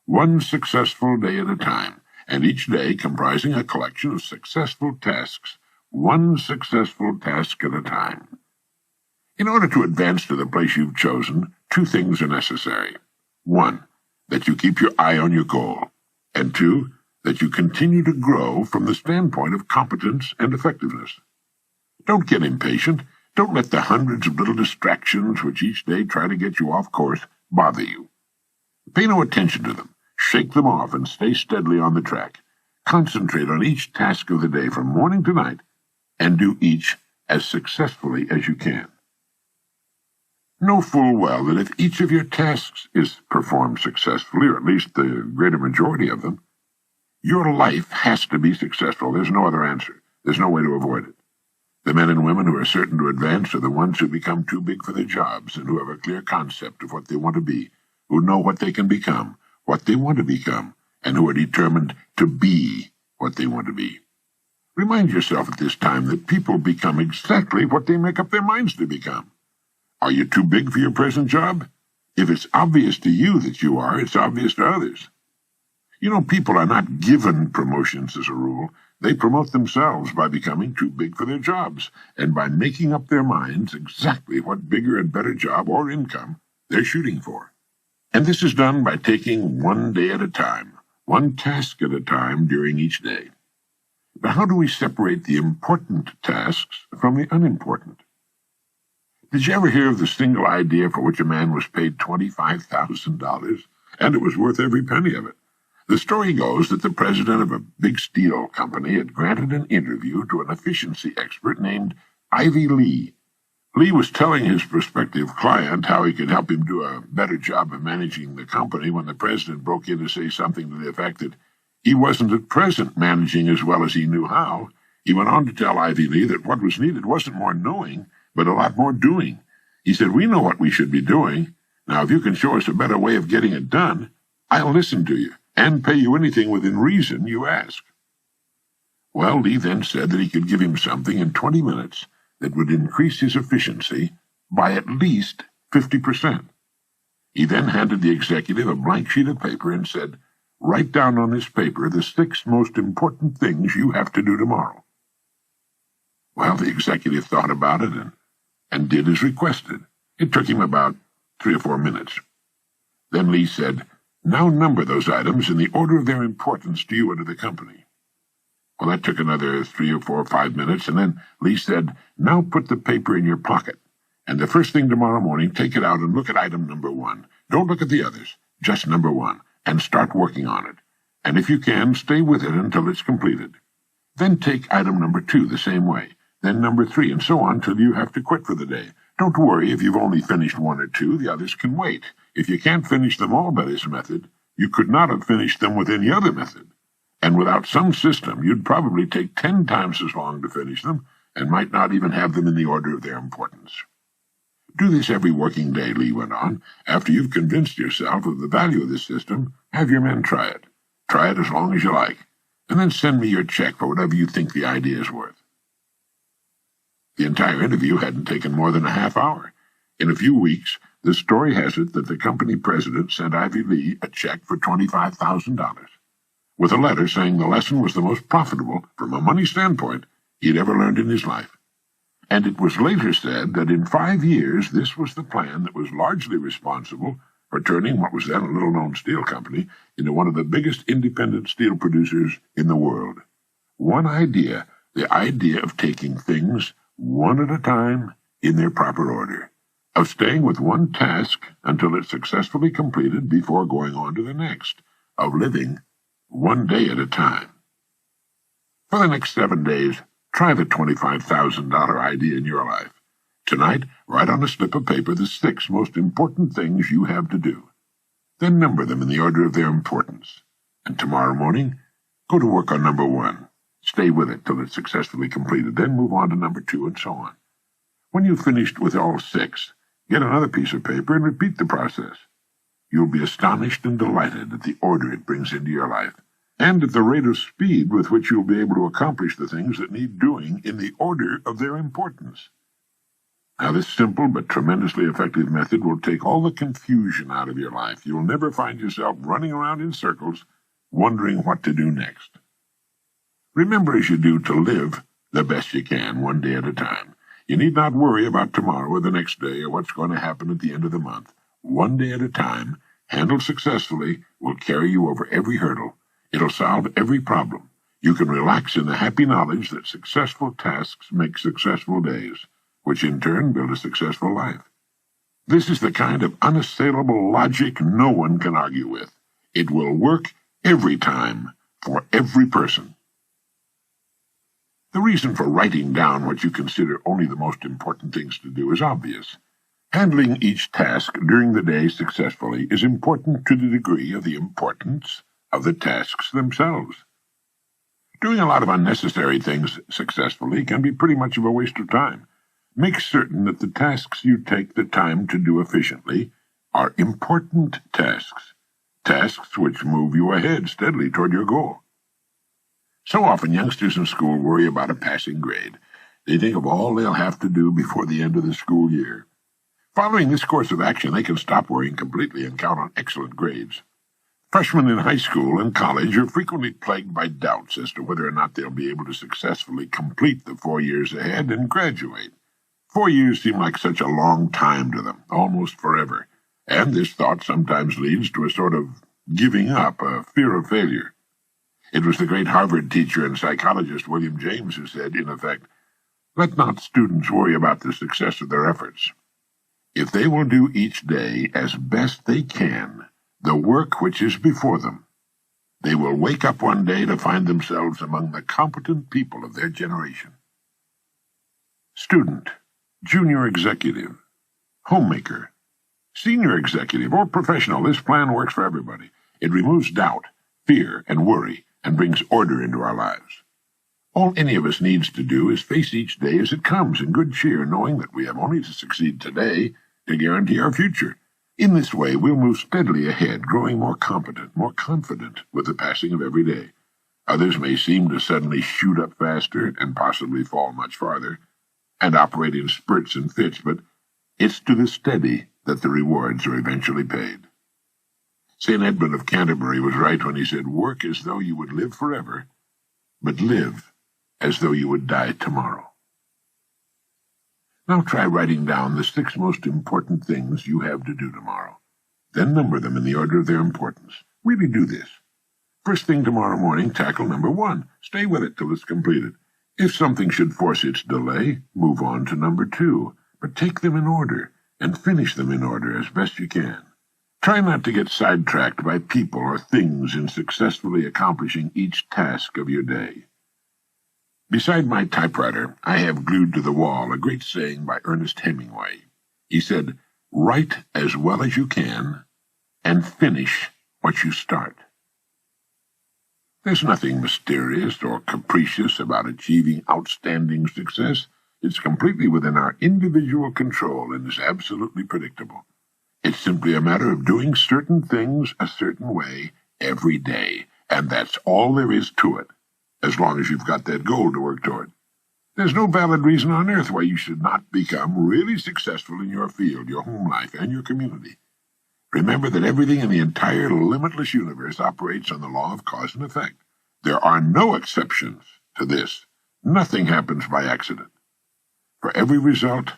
One successful day at a time, and each day comprising a collection of successful tasks, one successful task at a time. In order to advance to the place you've chosen, two things are necessary. One, that you keep your eye on your goal, and two, that you continue to grow from the standpoint of competence and effectiveness. Don't get impatient. Don't let the hundreds of little distractions which each day try to get you off course bother you. Pay no attention to them. Shake them off and stay steadily on the track. Concentrate on each task of the day from morning to night, and do each as successfully as you can. Know full well that if each of your tasks is performed successfully, or at least the greater majority of them, your life has to be successful. There's no other answer. There's no way to avoid it. The men and women who are certain to advance are the ones who become too big for their jobs and who have a clear concept of what they want to be, who know what they can become, what they want to become, and who are determined to be what they want to be. Remind yourself at this time that people become exactly what they make up their minds to become. Are you too big for your present job? If it's obvious to you that you are, it's obvious to others. You know, people are not given promotions as a rule. They promote themselves by becoming too big for their jobs, and by making up their minds exactly what bigger and better job or income they're shooting for. And this is done by taking one day at a time, one task at a time during each day. But how do we separate the important tasks from the unimportant? Did you ever hear of the single idea for which a man was paid $25,000, and it was worth every penny of it? The story goes that the president of a big steel company had granted an interview to an efficiency expert named Ivy Lee. Lee was telling his prospective client how he could help him do a better job of managing the company when the president broke in to say something to the effect that he wasn't at present managing as well as he knew how. He went on to tell Ivy Lee that what was needed wasn't more knowing, but a lot more doing, He said, "We know what we should be doing. Now, if you can show us a better way of getting it done, I'll listen to you and pay you anything within reason you ask." Well, Lee then said that he could give him something in 20 minutes that would increase his efficiency by at least 50%. He then handed the executive a blank sheet of paper and said, "Write down on this paper the 6 most important things you have to do tomorrow." Well, the executive thought about it and did as requested. It took him about 3 or 4 minutes. Then Lee said, "Now number those items in the order of their importance to you and to the company." Well, that took another 3 or 4 or 5 minutes, and then Lee said, "Now put the paper in your pocket, and the first thing tomorrow morning, take it out and look at item number 1. Don't look at the others, just number 1, and start working on it. And if you can, stay with it until it's completed. Then take item number 2 the same way, then number 3, and so on till you have to quit for the day. Don't worry if you've only finished 1 or 2, the others can wait. If you can't finish them all by this method, you could not have finished them with any other method. And without some system, you'd probably take 10 times as long to finish them, and might not even have them in the order of their importance. Do this every working day," Lee went on. "After you've convinced yourself of the value of this system, have your men try it. Try it as long as you like, and then send me your check for whatever you think the idea is worth." The entire interview hadn't taken more than a half hour. In a few weeks, the story has it that the company president sent Ivy Lee a check for $25,000, with a letter saying the lesson was the most profitable, from a money standpoint, he'd ever learned in his life. And it was later said that in 5 years this was the plan that was largely responsible for turning what was then a little-known steel company into one of the biggest independent steel producers in the world. One idea, the idea of taking things one at a time in their proper order, of staying with one task until it's successfully completed before going on to the next, of living one day at a time. For the next 7 days, try the $25,000 idea in your life. Tonight, write on a slip of paper the 6 most important things you have to do. Then number them in the order of their importance. And tomorrow morning, go to work on number 1. Stay with it till it's successfully completed, then move on to number 2, and so on. When you've finished with all 6, get another piece of paper and repeat the process. You'll be astonished and delighted at the order it brings into your life, and at the rate of speed with which you'll be able to accomplish the things that need doing in the order of their importance. Now, this simple but tremendously effective method will take all the confusion out of your life. You'll never find yourself running around in circles, wondering what to do next. Remember, as you do, to live the best you can, one day at a time. You need not worry about tomorrow or the next day or what's going to happen at the end of the month. One day at a time, handled successfully, will carry you over every hurdle. It'll solve every problem. You can relax in the happy knowledge that successful tasks make successful days, which in turn build a successful life. This is the kind of unassailable logic no one can argue with. It will work every time, for every person. The reason for writing down what you consider only the most important things to do is obvious. Handling each task during the day successfully is important to the degree of the importance of the tasks themselves. Doing a lot of unnecessary things successfully can be pretty much of a waste of time. Make certain that the tasks you take the time to do efficiently are important tasks, tasks which move you ahead steadily toward your goal. So often youngsters in school worry about a passing grade. They think of all they'll have to do before the end of the school year. Following this course of action, they can stop worrying completely and count on excellent grades. Freshmen in high school and college are frequently plagued by doubts as to whether or not they'll be able to successfully complete the 4 years ahead and graduate. 4 years seem like such a long time to them, almost forever, and this thought sometimes leads to a sort of giving up, a fear of failure. It was the great Harvard teacher and psychologist William James who said, in effect, "Let not students worry about the success of their efforts. If they will do each day as best they can the work which is before them, they will wake up one day to find themselves among the competent people of their generation." Student, junior executive, homemaker, senior executive, or professional, this plan works for everybody. It removes doubt, fear, and worry, and brings order into our lives. All any of us needs to do is face each day as it comes in good cheer, knowing that we have only to succeed today to guarantee our future. In this way, we'll move steadily ahead, growing more competent, more confident with the passing of every day. Others may seem to suddenly shoot up faster and possibly fall much farther, and operate in spurts and fits, but it's to the steady that the rewards are eventually paid. St. Edmund of Canterbury was right when he said, "Work as though you would live forever, but live as though you would die tomorrow." Now try writing down the 6 most important things you have to do tomorrow. Then number them in the order of their importance. Really do this. First thing tomorrow morning, tackle number 1. Stay with it till it's completed. If something should force its delay, move on to number 2. But take them in order, and finish them in order as best you can. Try not to get sidetracked by people or things in successfully accomplishing each task of your day. Beside my typewriter, I have glued to the wall a great saying by Ernest Hemingway. He said, "Write as well as you can, and finish what you start." There's nothing mysterious or capricious about achieving outstanding success. It's completely within our individual control and is absolutely predictable. It's simply a matter of doing certain things a certain way every day, and that's all there is to it, as long as you've got that goal to work toward. There's no valid reason on earth why you should not become really successful in your field, your home life, and your community. Remember that everything in the entire limitless universe operates on the law of cause and effect. There are no exceptions to this. Nothing happens by accident. For every result,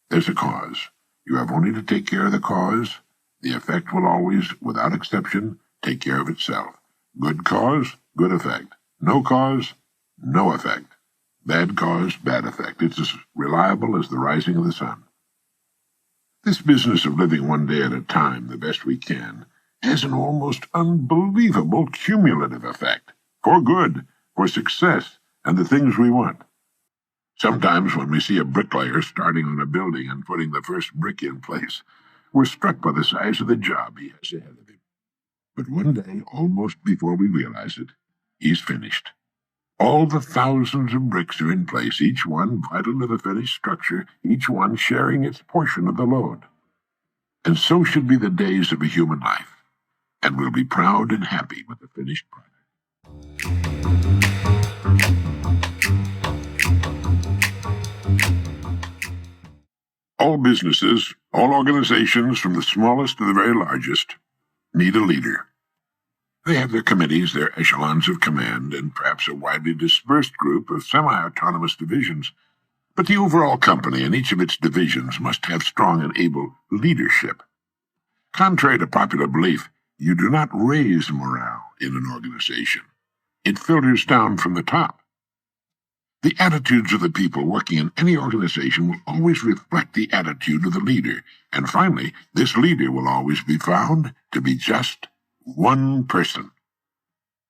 there's a cause. You have only to take care of the cause. The effect will always, without exception, take care of itself. Good cause, good effect. No cause, no effect. Bad cause, bad effect. It's as reliable as the rising of the sun. This business of living one day at a time, the best we can, has an almost unbelievable cumulative effect. For good, for success, and the things we want. Sometimes when we see a bricklayer starting on a building and putting the first brick in place, we're struck by the size of the job he has ahead of him. But one day, almost before we realize it, he's finished. All the thousands of bricks are in place, each one vital to the finished structure, each one sharing its portion of the load. And so should be the days of a human life, and we'll be proud and happy with the finished product. All businesses, all organizations, from the smallest to the very largest, need a leader. They have their committees, their echelons of command, and perhaps a widely dispersed group of semi-autonomous divisions. But the overall company and each of its divisions must have strong and able leadership. Contrary to popular belief, you do not raise morale in an organization. It filters down from the top. The attitudes of the people working in any organization will always reflect the attitude of the leader, and finally, this leader will always be found to be just one person,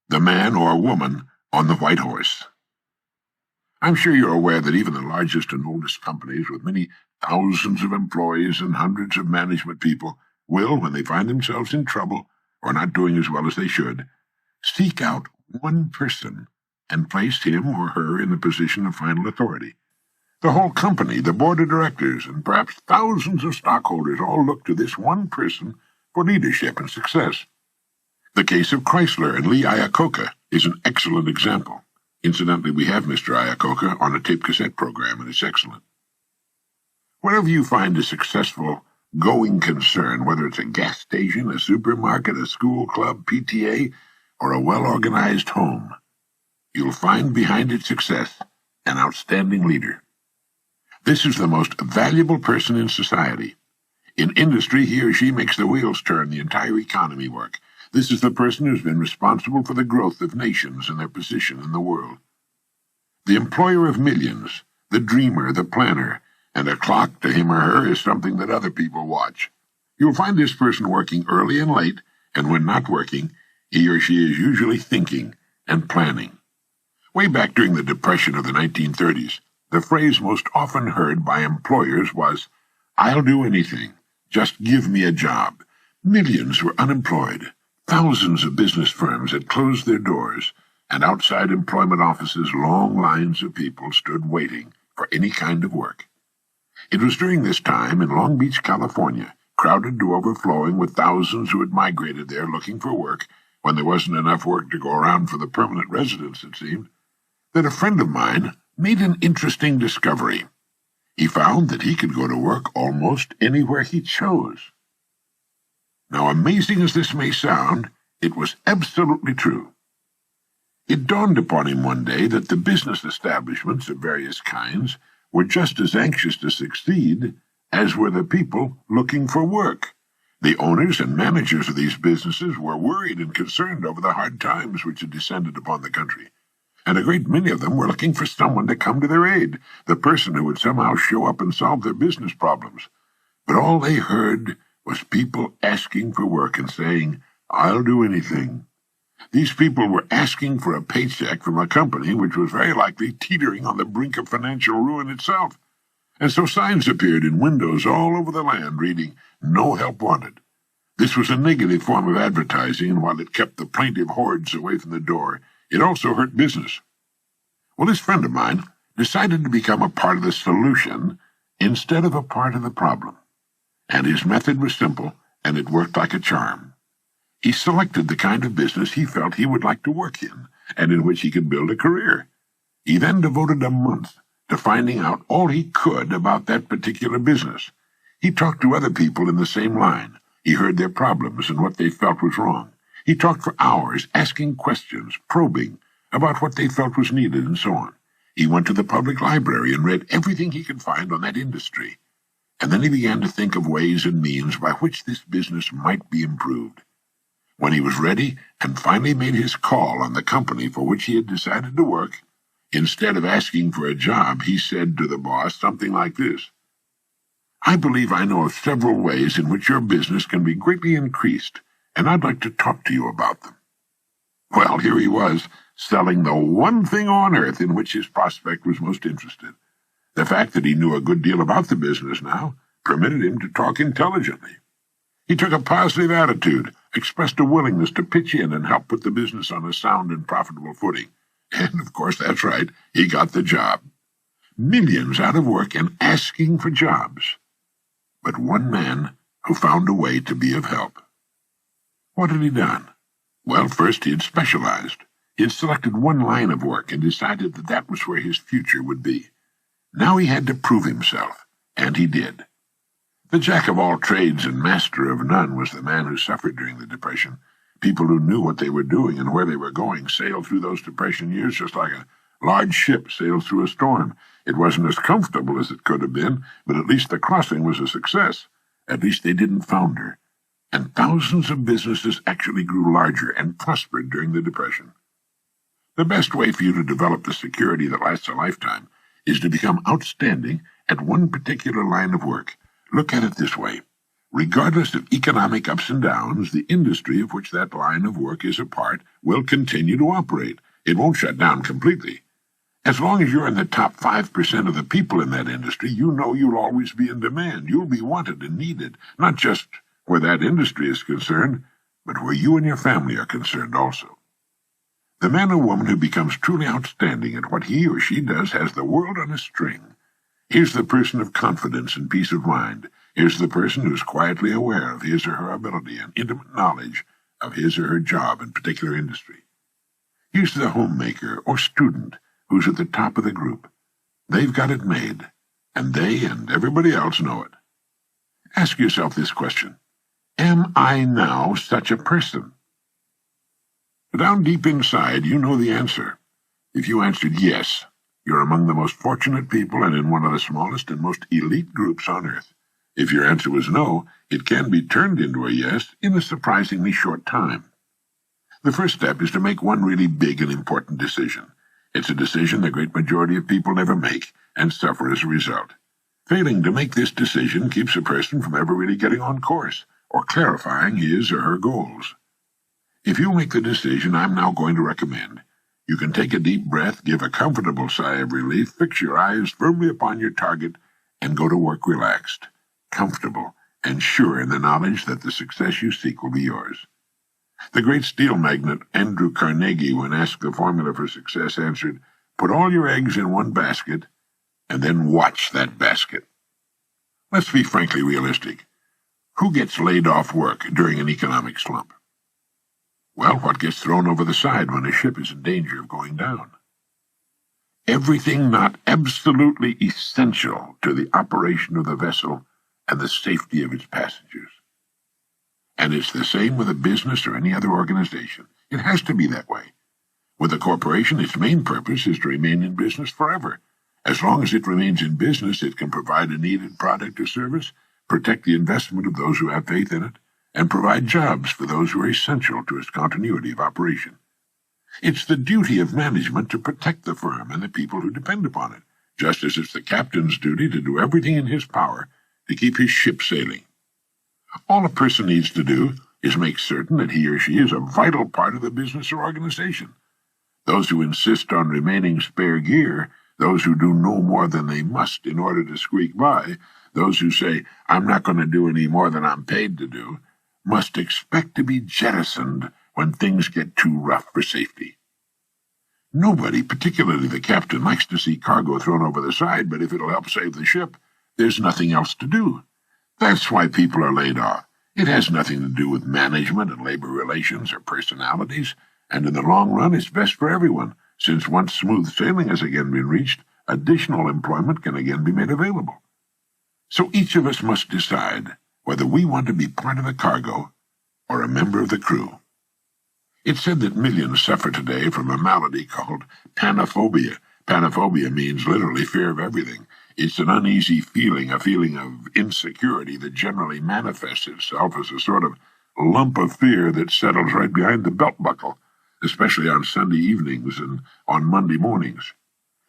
the man or woman on the white horse. I'm sure you're aware that even the largest and oldest companies with many thousands of employees and hundreds of management people will, when they find themselves in trouble or not doing as well as they should, seek out one person and place him or her in the position of final authority. The whole company, the board of directors, and perhaps thousands of stockholders all look to this one person for leadership and success. The case of Chrysler and Lee Iacocca is an excellent example. Incidentally, we have Mr. Iacocca on a tape cassette program, and it's excellent. Wherever you find a successful, going concern, whether it's a gas station, a supermarket, a school club, PTA, or a well-organized home, you'll find behind its success an outstanding leader. This is the most valuable person in society. In industry, he or she makes the wheels turn, the entire economy work. This is the person who's been responsible for the growth of nations and their position in the world. The employer of millions, the dreamer, the planner, and a clock to him or her is something that other people watch. You'll find this person working early and late, and when not working, he or she is usually thinking and planning. Way back during the Depression of the 1930s, the phrase most often heard by employers was, "I'll do anything, just give me a job." Millions were unemployed. Thousands of business firms had closed their doors, and outside employment offices long lines of people stood waiting for any kind of work. It was during this time in Long Beach, California, crowded to overflowing with thousands who had migrated there looking for work, when there wasn't enough work to go around for the permanent residents, it seemed, that a friend of mine made an interesting discovery. He found that he could go to work almost anywhere he chose. Now, amazing as this may sound, it was absolutely true. It dawned upon him one day that the business establishments of various kinds were just as anxious to succeed as were the people looking for work. The owners and managers of these businesses were worried and concerned over the hard times which had descended upon the country, and a great many of them were looking for someone to come to their aid, the person who would somehow show up and solve their business problems. But all they heard was people asking for work and saying, "I'll do anything." These people were asking for a paycheck from a company which was very likely teetering on the brink of financial ruin itself. And so signs appeared in windows all over the land reading, "No help wanted." This was a negative form of advertising, and while it kept the plaintive hordes away from the door, it also hurt business. Well, this friend of mine decided to become a part of the solution instead of a part of the problem. And his method was simple, and it worked like a charm. He selected the kind of business he felt he would like to work in, and in which he could build a career. He then devoted a month to finding out all he could about that particular business. He talked to other people in the same line. He heard their problems and what they felt was wrong. He talked for hours, asking questions, probing about what they felt was needed, and so on. He went to the public library and read everything he could find on that industry. And then he began to think of ways and means by which this business might be improved. When he was ready and finally made his call on the company for which he had decided to work, instead of asking for a job, he said to the boss something like this: "I believe I know of several ways in which your business can be greatly increased, and I'd like to talk to you about them." Well, here he was, selling the one thing on earth in which his prospect was most interested. The fact that he knew a good deal about the business now permitted him to talk intelligently. He took a positive attitude, expressed a willingness to pitch in and help put the business on a sound and profitable footing. And, of course, that's right, he got the job. Millions out of work and asking for jobs. But one man who found a way to be of help. What had he done? Well, first he had specialized. He had selected one line of work and decided that that was where his future would be. Now he had to prove himself, and he did. The jack of all trades and master of none was the man who suffered during the Depression. People who knew what they were doing and where they were going sailed through those Depression years just like a large ship sails through a storm. It wasn't as comfortable as it could have been, but at least the crossing was a success. At least they didn't founder. And thousands of businesses actually grew larger and prospered during the Depression. The best way for you to develop the security that lasts a lifetime is to become outstanding at one particular line of work. Look at it this way. Regardless of economic ups and downs, the industry of which that line of work is a part will continue to operate. It won't shut down completely. As long as you're in the top 5% of the people in that industry, you know you'll always be in demand. You'll be wanted and needed, not just where that industry is concerned, but where you and your family are concerned also. The man or woman who becomes truly outstanding at what he or she does has the world on a string. Here's the person of confidence and peace of mind. Here's the person who's quietly aware of his or her ability and intimate knowledge of his or her job in particular industry. Here's the homemaker or student who's at the top of the group. They've got it made, and they and everybody else know it. Ask yourself this question: am I now such a person? Down deep inside, you know the answer. If you answered yes, you're among the most fortunate people and in one of the smallest and most elite groups on earth. If your answer was no, it can be turned into a yes in a surprisingly short time. The first step is to make one really big and important decision. It's a decision the great majority of people never make and suffer as a result. Failing to make this decision keeps a person from ever really getting on course or clarifying his or her goals. If you make the decision I'm now going to recommend, you can take a deep breath, give a comfortable sigh of relief, fix your eyes firmly upon your target, and go to work relaxed, comfortable, and sure in the knowledge that the success you seek will be yours. The great steel magnate Andrew Carnegie, when asked the formula for success, answered, "Put all your eggs in one basket, and then watch that basket." Let's be frankly realistic. Who gets laid off work during an economic slump? Well, what gets thrown over the side when a ship is in danger of going down? Everything not absolutely essential to the operation of the vessel and the safety of its passengers. And it's the same with a business or any other organization. It has to be that way. With a corporation, its main purpose is to remain in business forever. As long as it remains in business, it can provide a needed product or service, protect the investment of those who have faith in it, and provide jobs for those who are essential to its continuity of operation. It's the duty of management to protect the firm and the people who depend upon it, just as it's the captain's duty to do everything in his power to keep his ship sailing. All a person needs to do is make certain that he or she is a vital part of the business or organization. Those who insist on remaining spare gear, those who do no more than they must in order to squeak by, those who say, "I'm not going to do any more than I'm paid to do," must expect to be jettisoned when things get too rough for safety. Nobody, particularly the captain, likes to see cargo thrown over the side, but if it'll help save the ship, there's nothing else to do. That's why people are laid off. It has nothing to do with management and labor relations or personalities, and in the long run it's best for everyone, since once smooth sailing has again been reached, additional employment can again be made available. So each of us must decide whether we want to be part of the cargo or a member of the crew. It's said that millions suffer today from a malady called panophobia. Panophobia means literally fear of everything. It's an uneasy feeling, a feeling of insecurity that generally manifests itself as a sort of lump of fear that settles right behind the belt buckle, especially on Sunday evenings and on Monday mornings.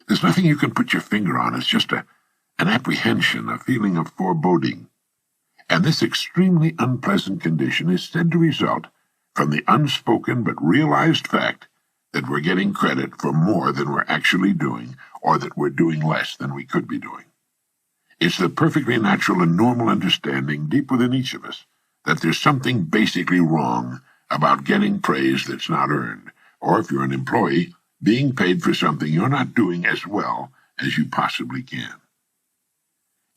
There's nothing you can put your finger on. It's just an apprehension, a feeling of foreboding. And this extremely unpleasant condition is said to result from the unspoken but realized fact that we're getting credit for more than we're actually doing, or that we're doing less than we could be doing. It's the perfectly natural and normal understanding deep within each of us that there's something basically wrong about getting praise that's not earned, or if you're an employee, being paid for something you're not doing as well as you possibly can.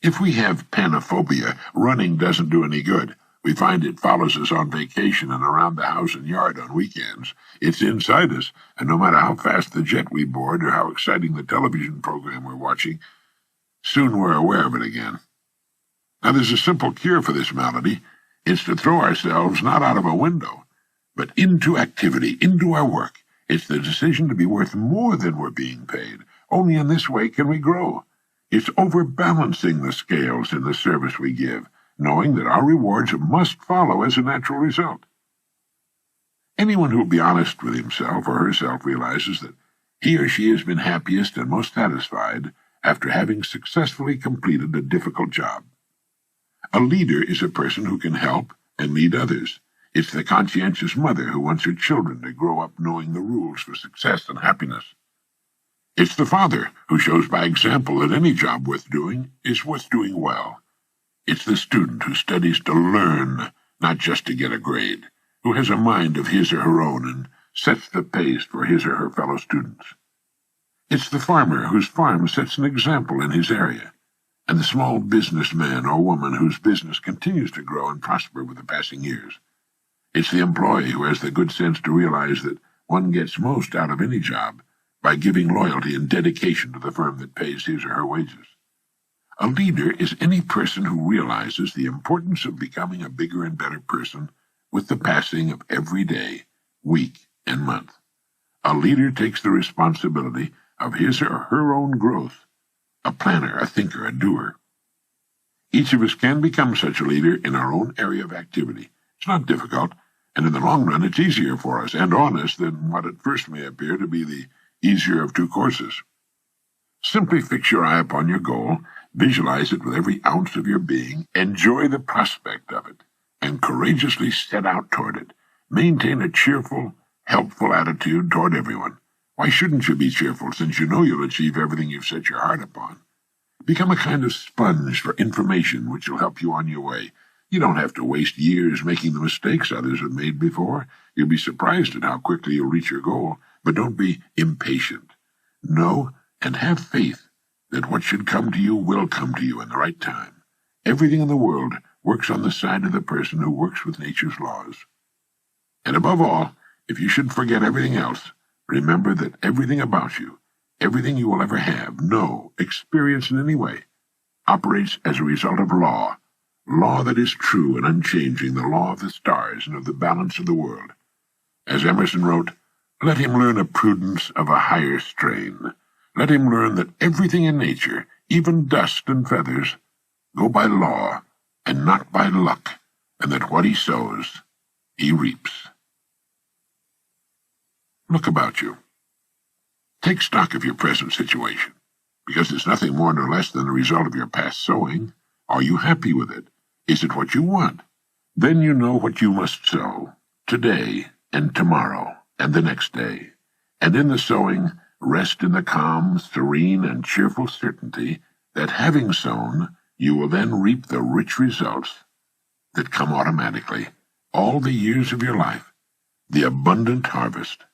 If we have panophobia, running doesn't do any good. We find it follows us on vacation and around the house and yard on weekends. It's inside us, and no matter how fast the jet we board or how exciting the television program we're watching, soon we're aware of it again. Now there's a simple cure for this malady. It's to throw ourselves not out of a window, but into activity, into our work. It's the decision to be worth more than we're being paid. Only in this way can we grow. It's overbalancing the scales in the service we give, knowing that our rewards must follow as a natural result. Anyone who will be honest with himself or herself realizes that he or she has been happiest and most satisfied after having successfully completed a difficult job. A leader is a person who can help and lead others. It's the conscientious mother who wants her children to grow up knowing the rules for success and happiness. It's the father who shows by example that any job worth doing is worth doing well. It's the student who studies to learn, not just to get a grade, who has a mind of his or her own and sets the pace for his or her fellow students. It's the farmer whose farm sets an example in his area, and the small businessman or woman whose business continues to grow and prosper with the passing years. It's the employee who has the good sense to realize that one gets most out of any job by giving loyalty and dedication to the firm that pays his or her wages. A leader is any person who realizes the importance of becoming a bigger and better person with the passing of every day, week, and month. A leader takes the responsibility of his or her own growth, a planner, a thinker, a doer. Each of us can become such a leader in our own area of activity. It's not difficult, and in the long run it's easier for us and on us than what at first may appear to be the easier of two courses. Simply fix your eye upon your goal, visualize it with every ounce of your being, enjoy the prospect of it, and courageously set out toward it. Maintain a cheerful, helpful attitude toward everyone. Why shouldn't you be cheerful, since you know you'll achieve everything you've set your heart upon? Become a kind of sponge for information which will help you on your way. You don't have to waste years making the mistakes others have made before. You'll be surprised at how quickly you'll reach your goal, but don't be impatient. Know and have faith that what should come to you will come to you in the right time. Everything in the world works on the side of the person who works with nature's laws. And above all, if you should forget everything else, remember that everything about you, everything you will ever have, know, experience in any way, operates as a result of law that is true and unchanging, the law of the stars and of the balance of the world. As Emerson wrote, let him learn a prudence of a higher strain. Let him learn that everything in nature, even dust and feathers, go by law and not by luck, and that what he sows, he reaps. Look about you. Take stock of your present situation, because it's nothing more nor less than the result of your past sowing. Are you happy with it? Is it what you want? Then you know what you must sow, today and tomorrow and the next day. And in the sowing, rest in the calm, serene, and cheerful certainty that having sown, you will then reap the rich results that come automatically, all the years of your life, the abundant harvest.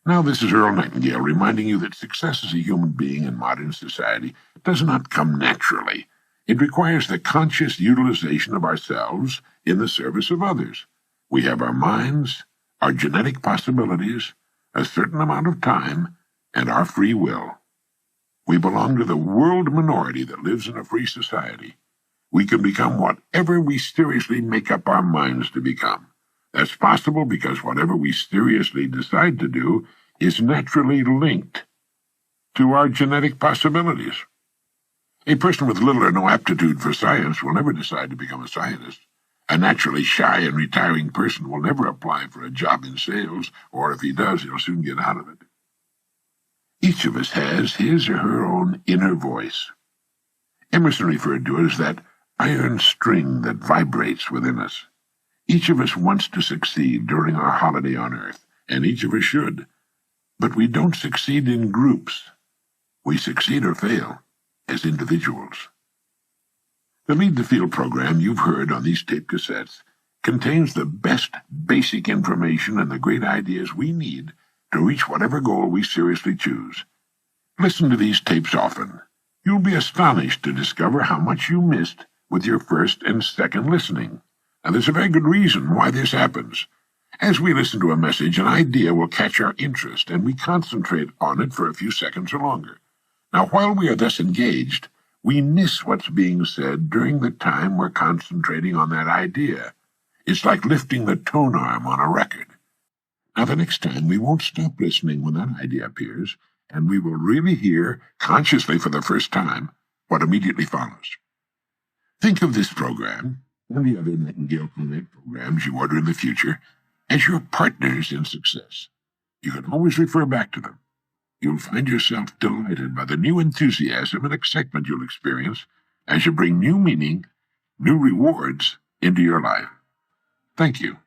Now this is Earl Nightingale reminding you that success as a human being in modern society does not come naturally. It requires the conscious utilization of ourselves in the service of others. We have our minds, our genetic possibilities, a certain amount of time, and our free will. We belong to the world minority that lives in a free society. We can become whatever we seriously make up our minds to become. That's possible because whatever we seriously decide to do is naturally linked to our genetic possibilities. A person with little or no aptitude for science will never decide to become a scientist. A naturally shy and retiring person will never apply for a job in sales, or if he does, he'll soon get out of it. Each of us has his or her own inner voice. Emerson referred to it as that iron string that vibrates within us. Each of us wants to succeed during our holiday on Earth, and each of us should. But we don't succeed in groups. We succeed or fail as individuals. The Lead the Field program you've heard on these tape cassettes contains the best basic information and the great ideas we need to reach whatever goal we seriously choose. Listen to these tapes often. You'll be astonished to discover how much you missed with your first and second listening. And there's a very good reason why this happens. As we listen to a message, an idea will catch our interest, and we concentrate on it for a few seconds or longer. Now, while we are thus engaged, we miss what's being said during the time we're concentrating on that idea. It's like lifting the tone arm on a record. Now, the next time, we won't stop listening when that idea appears, and we will really hear, consciously for the first time, what immediately follows. Think of this program, and the other Nightingale Connect programs you order in the future, as your partners in success. You can always refer back to them. You'll find yourself delighted by the new enthusiasm and excitement you'll experience as you bring new meaning, new rewards into your life. Thank you.